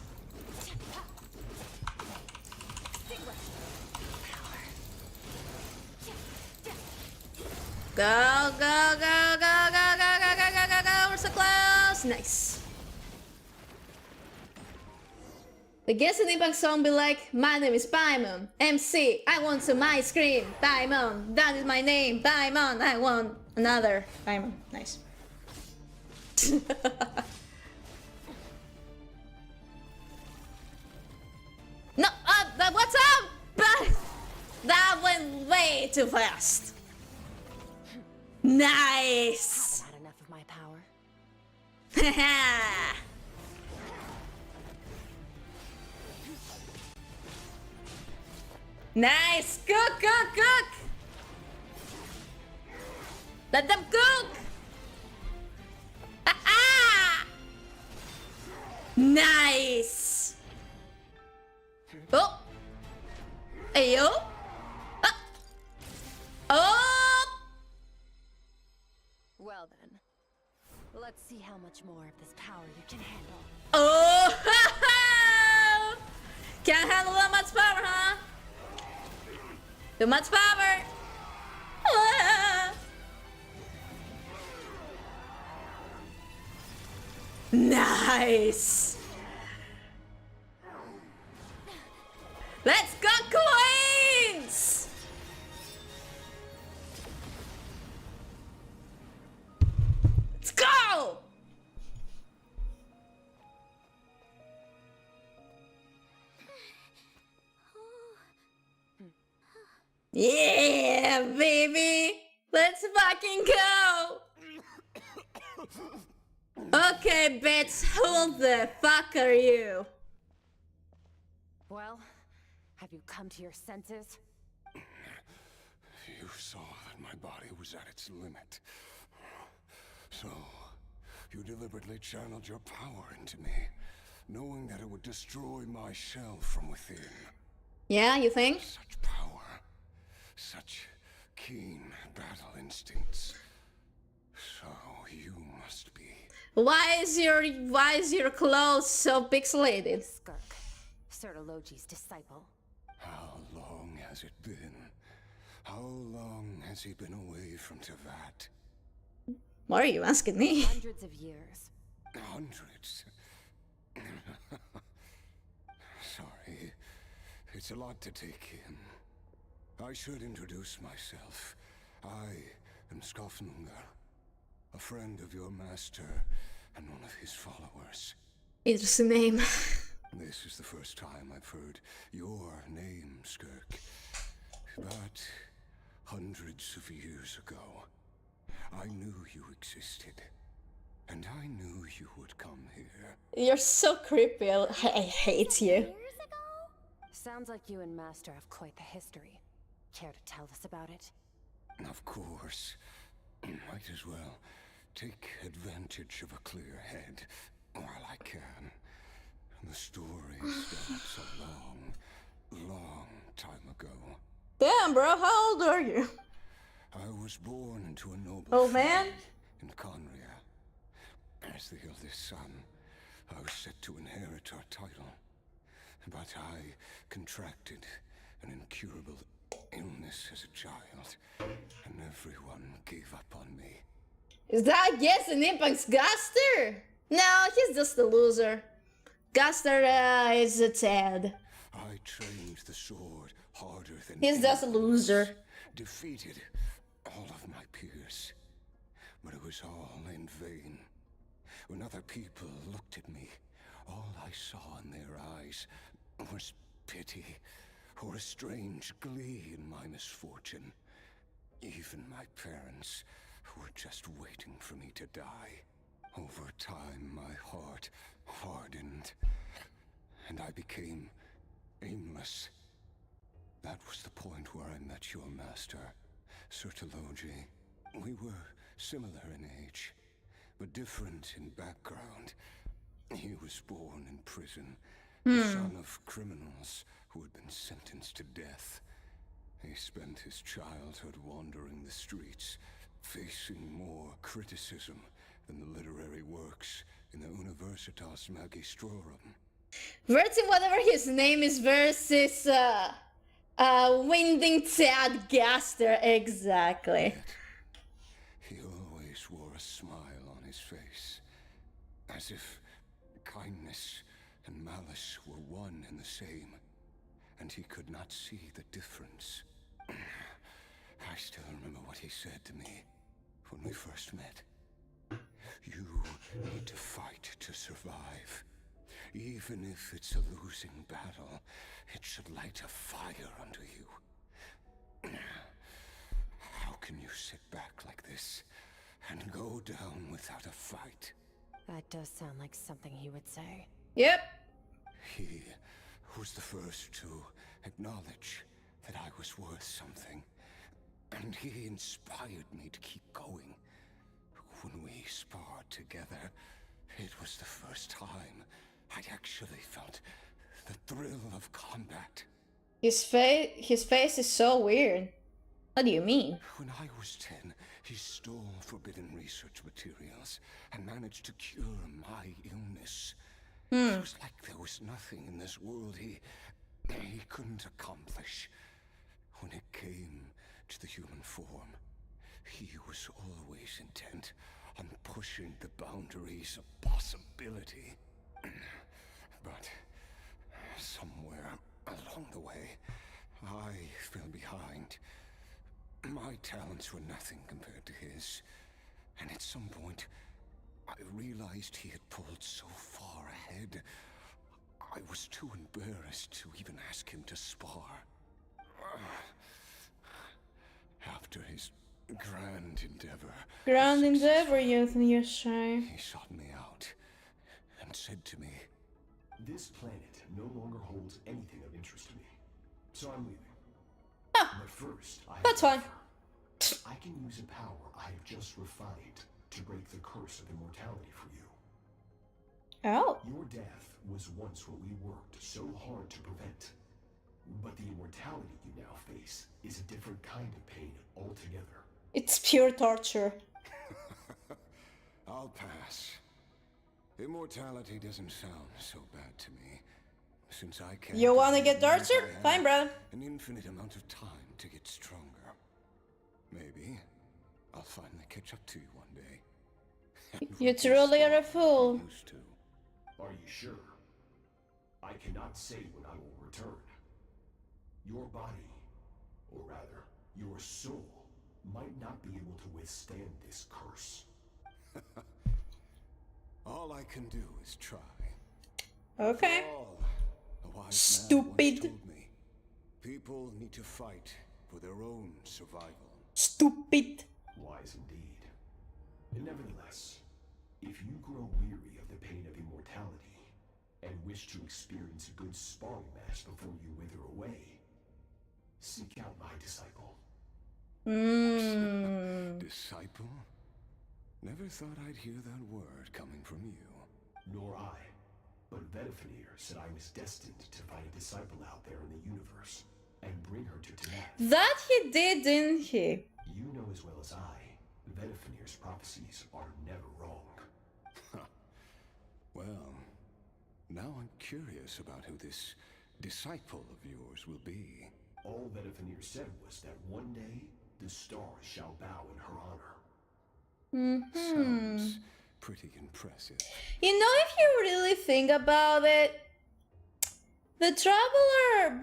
Go, go, go, go, go, go, go, go, go, go, go. We're so close. Nice. The Genshin Impact song be like, my name is Paimon, MC, I want some ice cream, Paimon, that is my name, Paimon, I want another Paimon. Nice. No, what's up? That went way too fast. Nice.
Haven't had enough of my power.
Nice! Cook, cook, cook! Let them cook! Nice! Oh! Ayo! Oh!
Well then, let's see how much more of this power you can handle.
Oh! Can't handle that much power, huh? Too much power! Nice! Let's go, Queens! Let's go! Yeah, baby! Let's fucking go! Okay, bitch, who the fuck are you?
Well, have you come to your senses?
You saw that my body was at its limit. So, you deliberately channeled your power into me, knowing that it would destroy my shell from within.
Yeah, you think?
Such power. Such keen battle instincts. So you must be.
Why is your clothes so pixelated?
Skirk, Sertologi's disciple.
How long has it been? How long has he been away from Tevat?
Why are you asking me?
Hundreds of years.
Hundreds? Sorry. It's a lot to take in. I should introduce myself. I am Skofnungar, a friend of your master and one of his followers.
Interesting name.
This is the first time I've heard your name, Skirk. But hundreds of years ago, I knew you existed. And I knew you would come here.
You're so creepy. I hate you.
Sounds like you and Master have quite the history. Care to tell us about it?
Of course. Might as well take advantage of a clear head while I can. The story starts a long, long time ago.
Damn, bro, how old are you?
I was born into a noble
old man
in Conria. As the eldest son, I was set to inherit our title. But I contracted an incurable illness as a child, and everyone gave up on me.
Is that Genshin Impact's Guster? No, he's just a loser. Guster is a Ted.
I trained the sword harder than
he's just a loser.
Defeated all of my peers. But it was all in vain. When other people looked at me, all I saw in their eyes was pity or a strange glee in my misfortune. Even my parents were just waiting for me to die. Over time, my heart hardened, and I became aimless. That was the point where I met your master, Sertologi. We were similar in age, but different in background. He was born in prison, the son of criminals who had been sentenced to death. He spent his childhood wandering the streets, facing more criticism than the literary works in the Universitas Magistrorum.
Versus whatever his name is versus Winding Tad Gaster, exactly.
Yet, he always wore a smile on his face, as if kindness and malice were one and the same, and he could not see the difference. I still remember what he said to me when we first met. You need to fight to survive. Even if it's a losing battle, it should light a fire under you. How can you sit back like this and go down without a fight?
That does sound like something he would say.
Yep.
He was the first to acknowledge that I was worth something, and he inspired me to keep going. When we sparred together, it was the first time I'd actually felt the thrill of combat.
His face is so weird. What do you mean?
When I was 10, he stole forbidden research materials and managed to cure my illness. It was like there was nothing in this world he couldn't accomplish. When it came to the human form, he was always intent on pushing the boundaries of possibility. But somewhere along the way, I fell behind. My talents were nothing compared to his, and at some point, I realized he had pulled so far ahead, I was too embarrassed to even ask him to spar. After his grand endeavor...
Grand endeavor, you say?
He sought me out and said to me,
"This planet no longer holds anything of interest to me, so I'm leaving.
Oh,
but first,
that's fine.
I can use a power I have just refined to break the curse of immortality for you.
Oh.
Your death was once what we worked so hard to prevent. But the immortality you now face is a different kind of pain altogether.
It's pure torture.
I'll pass. Immortality doesn't sound so bad to me, since I can't...
You wanna get tortured? Fine, bro.
An infinite amount of time to get stronger. Maybe I'll finally catch up to you one day.
You truly are a fool.
Are you sure? I cannot say when I will return. Your body, or rather, your soul, might not be able to withstand this curse.
All I can do is try.
Okay.
After all, a wise
Stupid.
man once told me, people need to fight for their own survival.
Stupid.
Wise indeed. Nevertheless, if you grow weary of the pain of immortality and wish to experience a good sparring match before you wither away, seek out my disciple.
Disciple? Never thought I'd hear that word coming from you.
Nor I. But Vtuber said I was destined to find a disciple out there in the universe and bring her to Tanath.
That he did, didn't he?
You know as well as I, Vtuber's prophecies are never wrong.
Well, now I'm curious about who this disciple of yours will be.
All Vtuber said was that one day, the stars shall bow in her honor.
Sounds pretty impressive.
You know, if you really think about it, the Traveler,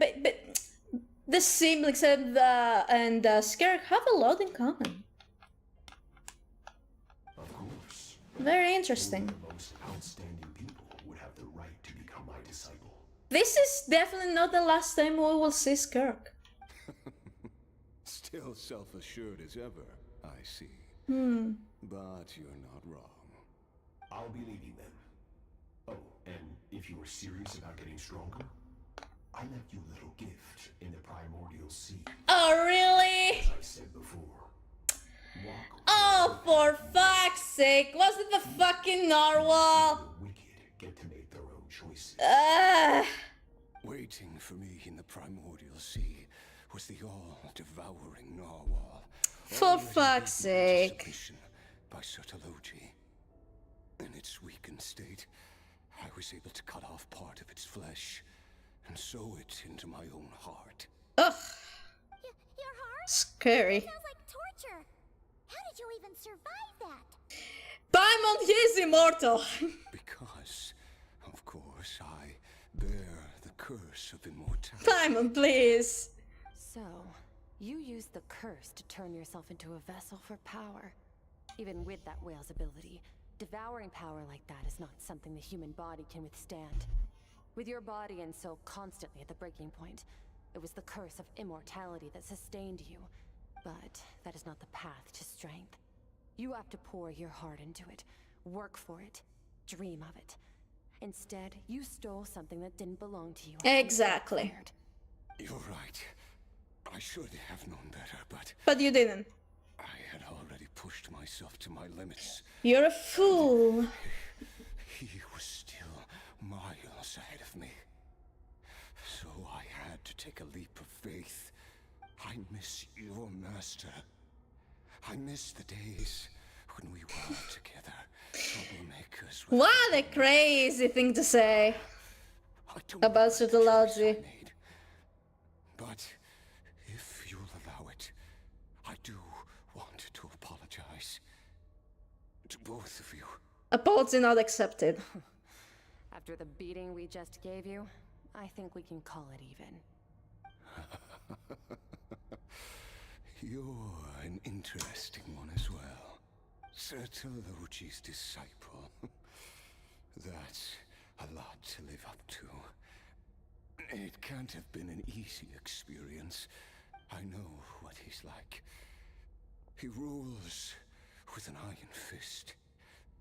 the siblings and SKIRK have a lot in common.
Of course.
Very interesting.
Only the most outstanding people would have the right to become my disciple.
This is definitely not the last time we will see SKIRK.
Still self-assured as ever, I see. But you're not wrong.
I'll be leading them. Oh, and if you were serious about getting stronger, I left you a little gift in the primordial sea.
Oh, really?
As I said before.
Oh, for fuck's sake. Was it the fucking narwhal?
The wicked get to make their own choices.
Waiting for me in the primordial sea was the all-devouring narwhal.
For fuck's sake.
By Sotologi. In its weakened state, I was able to cut off part of its flesh and sew it into my own heart.
Ugh.
Your heart?
Scary.
Sounds like torture. How did you even survive that?
Paimon, he is immortal.
Because, of course, I bear the curse of immortality.
Paimon, please.
So, you used the curse to turn yourself into a vessel for power. Even with that whale's ability, devouring power like that is not something the human body can withstand. With your body and soul constantly at the breaking point, it was the curse of immortality that sustained you. But that is not the path to strength. You have to pour your heart into it, work for it, dream of it. Instead, you stole something that didn't belong to you.
Exactly.
You're right. I should have known better, but...
But you didn't.
I had already pushed myself to my limits.
You're a fool.
He was still miles ahead of me. So I had to take a leap of faith. I miss your master. I miss the days when we were all together, troublemakers.
What a crazy thing to say about Sotologi.
But if you'll allow it, I do want to apologize to both of you.
Apology not accepted.
After the beating we just gave you, I think we can call it even.
You're an interesting one as well. Sotologi's disciple. That's a lot to live up to. It can't have been an easy experience. I know what he's like. He rules with an iron fist,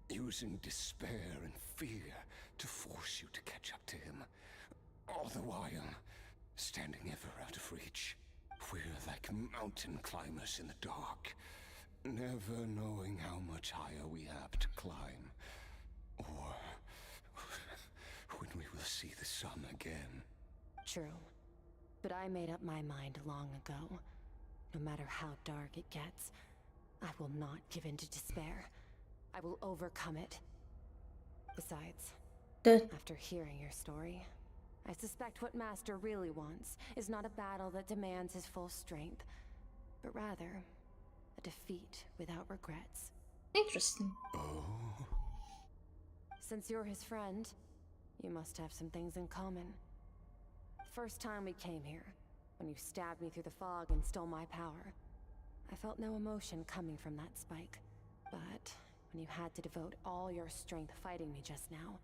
using despair and fear to force you to catch up to him. All the while, standing ever out of reach. We're like mountain climbers in the dark, never knowing how much higher we have to climb, or when we will see the sun again.
True. But I made up my mind long ago. No matter how dark it gets, I will not give in to despair. I will overcome it. Besides, after hearing your story, I suspect what Master really wants is not a battle that demands his full strength, but rather a defeat without regrets.
Interesting.
Oh.
Since you're his friend, you must have some things in common. First time we came here, when you stabbed me through the fog and stole my power, I felt no emotion coming from that spike. But when you had to devote all your strength fighting me just now,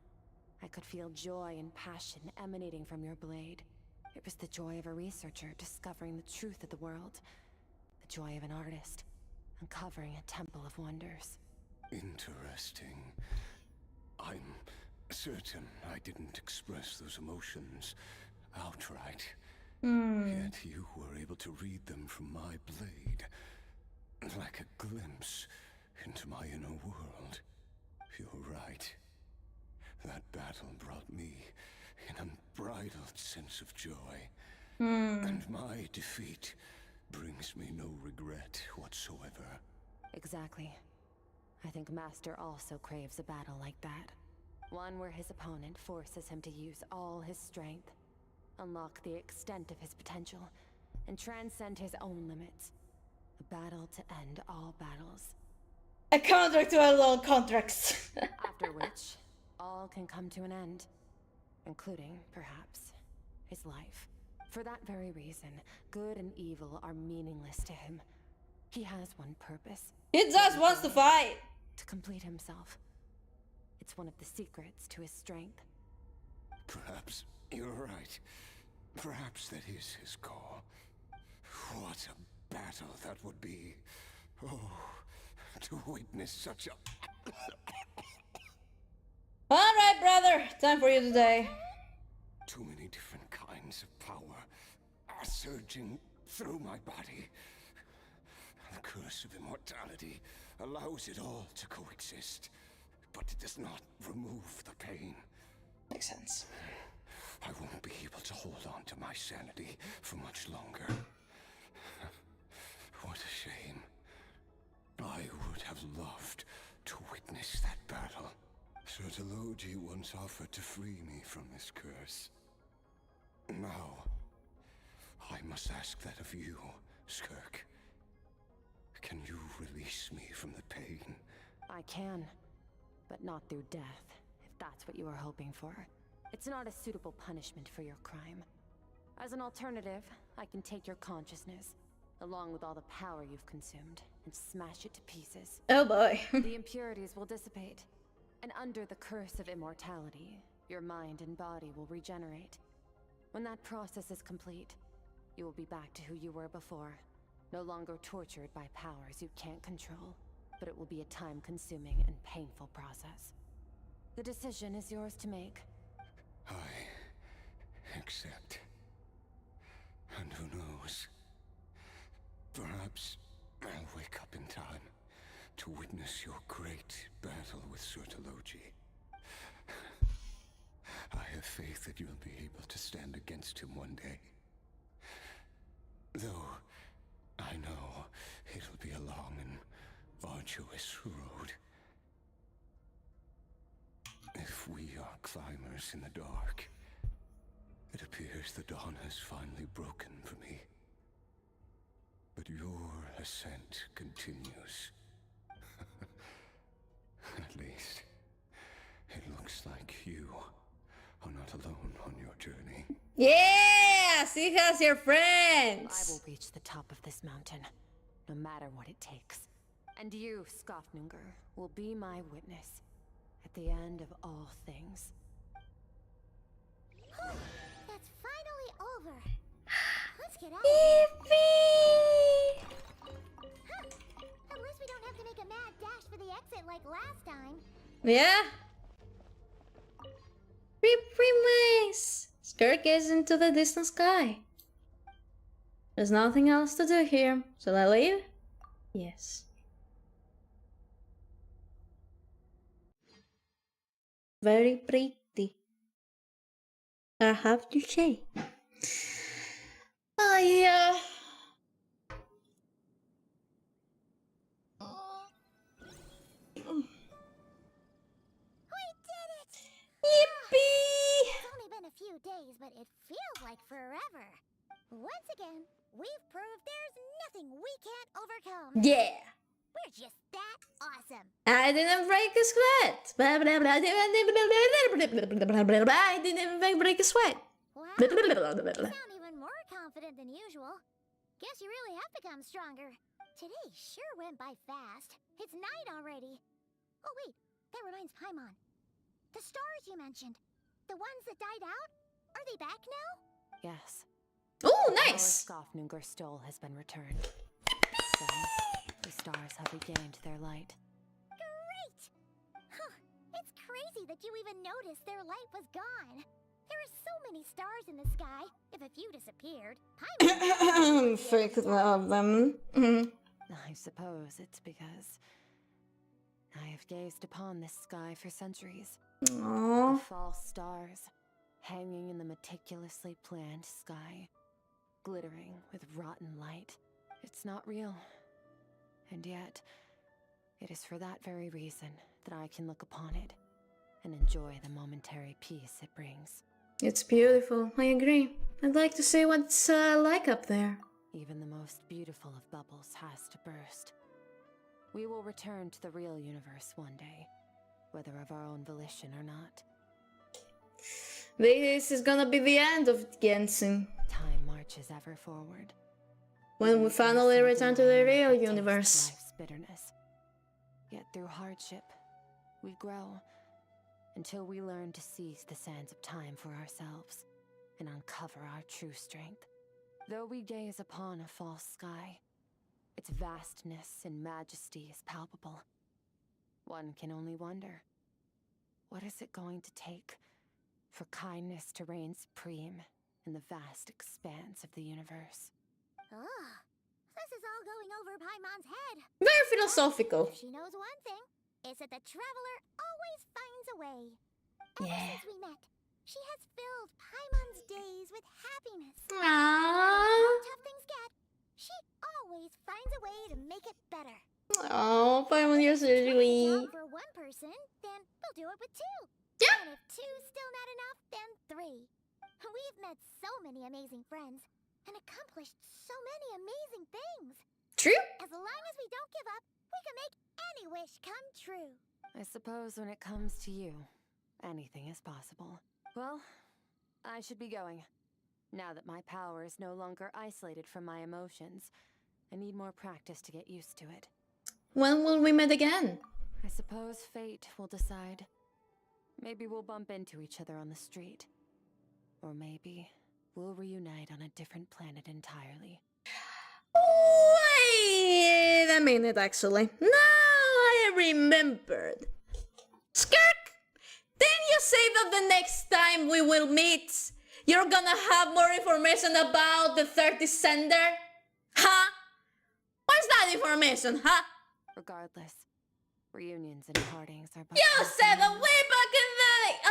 I could feel joy and passion emanating from your blade. It was the joy of a researcher discovering the truth of the world. The joy of an artist uncovering a temple of wonders.
Interesting. I'm certain I didn't express those emotions outright. Yet you were able to read them from my blade, like a glimpse into my inner world. You're right. That battle brought me an unbridled sense of joy. And my defeat brings me no regret whatsoever.
Exactly. I think Master also craves a battle like that. One where his opponent forces him to use all his strength, unlock the extent of his potential, and transcend his own limits. A battle to end all battles.
A contract to end all contracts.
After which, all can come to an end. Including, perhaps, his life. For that very reason, good and evil are meaningless to him. He has one purpose.
He just wants to fight.
To complete himself. It's one of the secrets to his strength.
Perhaps you're right. Perhaps that is his call. What a battle that would be. Oh, to witness such a...
Alright, brother, time for you today.
Too many different kinds of power are surging through my body. The curse of immortality allows it all to coexist, but it does not remove the pain.
Makes sense.
I won't be able to hold on to my sanity for much longer. What a shame. I would have loved to witness that battle. Sertologi once offered to free me from this curse. Now, I must ask that of you, Skirk. Can you release me from the pain?
I can, but not through death, if that's what you are hoping for. It's not a suitable punishment for your crime. As an alternative, I can take your consciousness, along with all the power you've consumed, and smash it to pieces.
Oh boy.
The impurities will dissipate, and under the curse of immortality, your mind and body will regenerate. When that process is complete, you will be back to who you were before, no longer tortured by powers you can't control, but it will be a time-consuming and painful process. The decision is yours to make.
I accept. And who knows? Perhaps I'll wake up in time to witness your great battle with Sertologi. I have faith that you'll be able to stand against him one day. Though I know it'll be a long and arduous road. If we are climbers in the dark, it appears the dawn has finally broken for me. But your ascent continues. At least, it looks like you are not alone on your journey.
Yes, he has your friends.
I will reach the top of this mountain, no matter what it takes. And you, Skofnunger, will be my witness at the end of all things.
That's finally over. Let's get out.
Yippee!
Huh. At least we don't have to make a mad dash for the exit like last time.
Yeah. Pretty nice. Skirk is into the distant sky. There's nothing else to do here. Shall I leave? Yes. Very pretty, I have to say. Oh yeah.
We did it!
Yippee!
It's only been a few days, but it feels like forever. Once again, we've proved there's nothing we can't overcome.
Yeah.
We're just that awesome.
I didn't break a sweat. I didn't break a sweat.
Wow, you sound even more confident than usual. Guess you really have become stronger. Today sure went by fast. It's night already. Oh wait, that reminds Paimon. The stars you mentioned, the ones that died out, are they back now?
Yes.
Oh, nice!
Our Skofnunger stole has been returned. So, the stars have regained their light.
Great! Huh, it's crazy that you even noticed their light was gone. There are so many stars in the sky. If a few disappeared, Paimon...
Freak of them.
I suppose it's because I have gazed upon this sky for centuries.
Aww.
The false stars, hanging in the meticulously planned sky, glittering with rotten light. It's not real. And yet, it is for that very reason that I can look upon it and enjoy the momentary peace it brings.
It's beautiful, I agree. I'd like to see what it's like up there.
Even the most beautiful of bubbles has to burst. We will return to the real universe one day, whether of our own volition or not.
This is gonna be the end of Genshin.
Time marches ever forward.
When we finally return to the real universe.
Life's bitterness. Yet through hardship, we grow until we learn to seize the sands of time for ourselves and uncover our true strength. Though we gaze upon a false sky, its vastness and majesty is palpable. One can only wonder, What is it going to take for kindness to reign supreme in the vast expanse of the universe?
Ugh, this is all going over Paimon's head.
Very philosophical.
She knows one thing, is that the traveler always finds a way. Ever since we met, she has filled Paimon's days with happiness.
Aww.
How tough things get, she always finds a way to make it better.
Oh, Paimon, you're so sweet.
For one person, then we'll do it with two.
Yeah.
And if two's still not enough, then three. We've met so many amazing friends and accomplished so many amazing things.
True.
As long as we don't give up, we can make any wish come true.
I suppose when it comes to you, anything is possible. Well, I should be going. Now that my power is no longer isolated from my emotions, I need more practice to get used to it.
When will we meet again?
I suppose fate will decide. Maybe we'll bump into each other on the street. Or maybe we'll reunite on a different planet entirely.
Wait a minute, actually. Now I remembered. Skirk! Didn't you say that the next time we will meet, you're gonna have more information about the 30 sender? Huh? Where's that information, huh?
Regardless, reunions and partings are but...
You said that way back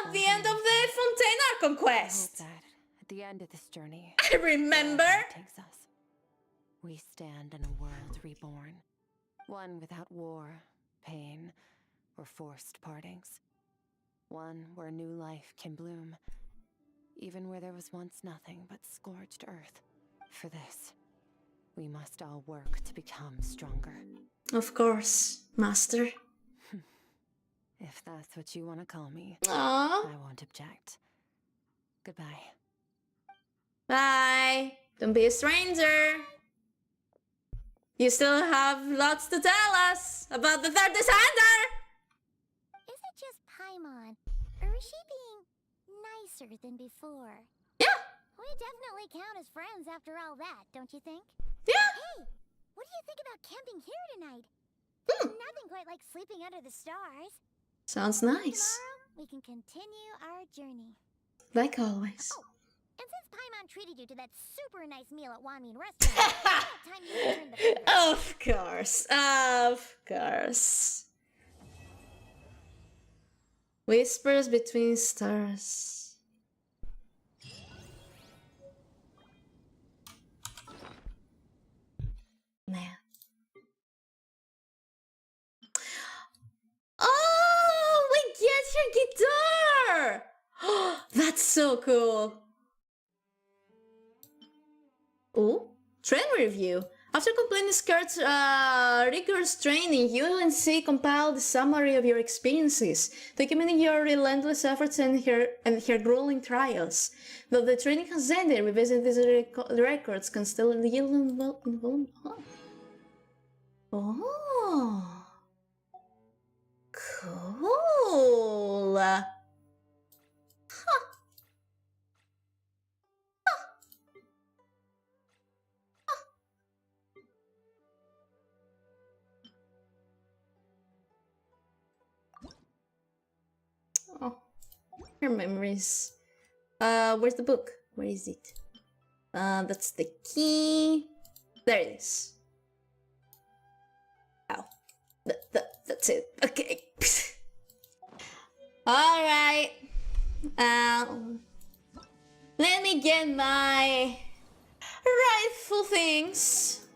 at the end of the Fontaine conquest.
I hope that at the end of this journey,
I remember.
Takes us. We stand in a world reborn, one without war, pain, or forced partings. One where new life can bloom, even where there was once nothing but scorched earth. For this, we must all work to become stronger.
Of course, Master.
If that's what you want to call me,
Aww.
I won't object. Goodbye.
Bye. Don't be a stranger. You still have lots to tell us about the 30 sender.
Is it just Paimon, or is she being nicer than before?
Yeah.
We definitely count as friends after all that, don't you think?
Yeah.
Hey, what do you think about camping here tonight? Nothing quite like sleeping under the stars.
Sounds nice.
Tomorrow, we can continue our journey.
Like always.
Oh, and since Paimon treated you to that super nice meal at Wanmin restaurant, it's about time you returned the favor.
Of course. Of course. Whispers between stars. Nah. Oh, we get your guitar! That's so cool. Oh, train review. After completing SKIRK'S rigorous training, UNC compiled a summary of your experiences, documenting your relentless efforts and her grueling trials. Though the training has ended, revisiting these records can still yield Oh, cool. Oh, her memories. Where's the book? Where is it? That's the key. There it is. Ow. That's it. Okay. Alright. Let me get my rightful things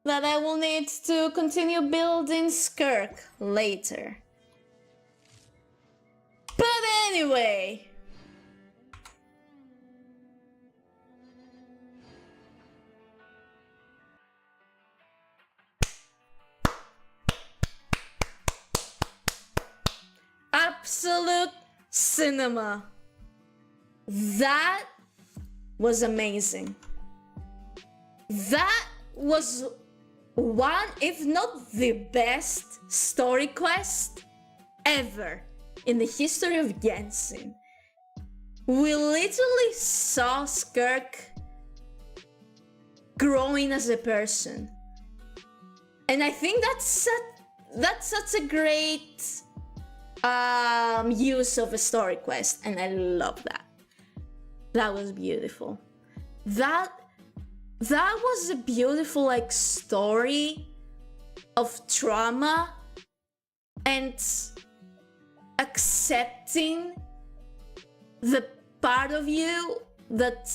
that I will need to continue building SKIRK later. But anyway, absolute cinema. That was amazing. That was one, if not the best story quest ever in the history of Genshin. We literally saw SKIRK growing as a person. And I think that's such a great use of a story quest, and I love that. That was beautiful. That was a beautiful like story of trauma and accepting the part of you that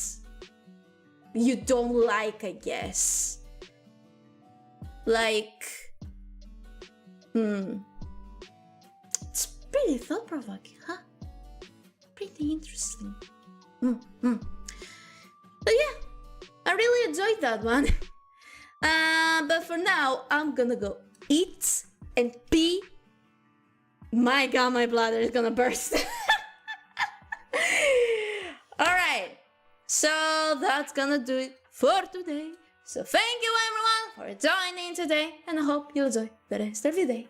you don't like, I guess. Like, it's pretty thought-provoking, huh? Pretty interesting. But yeah, I really enjoyed that one. But for now, I'm gonna go eat and pee. My god, my bladder is gonna burst. Alright, so that's gonna do it for today. So thank you everyone for joining today, and I hope you enjoy the rest of your day.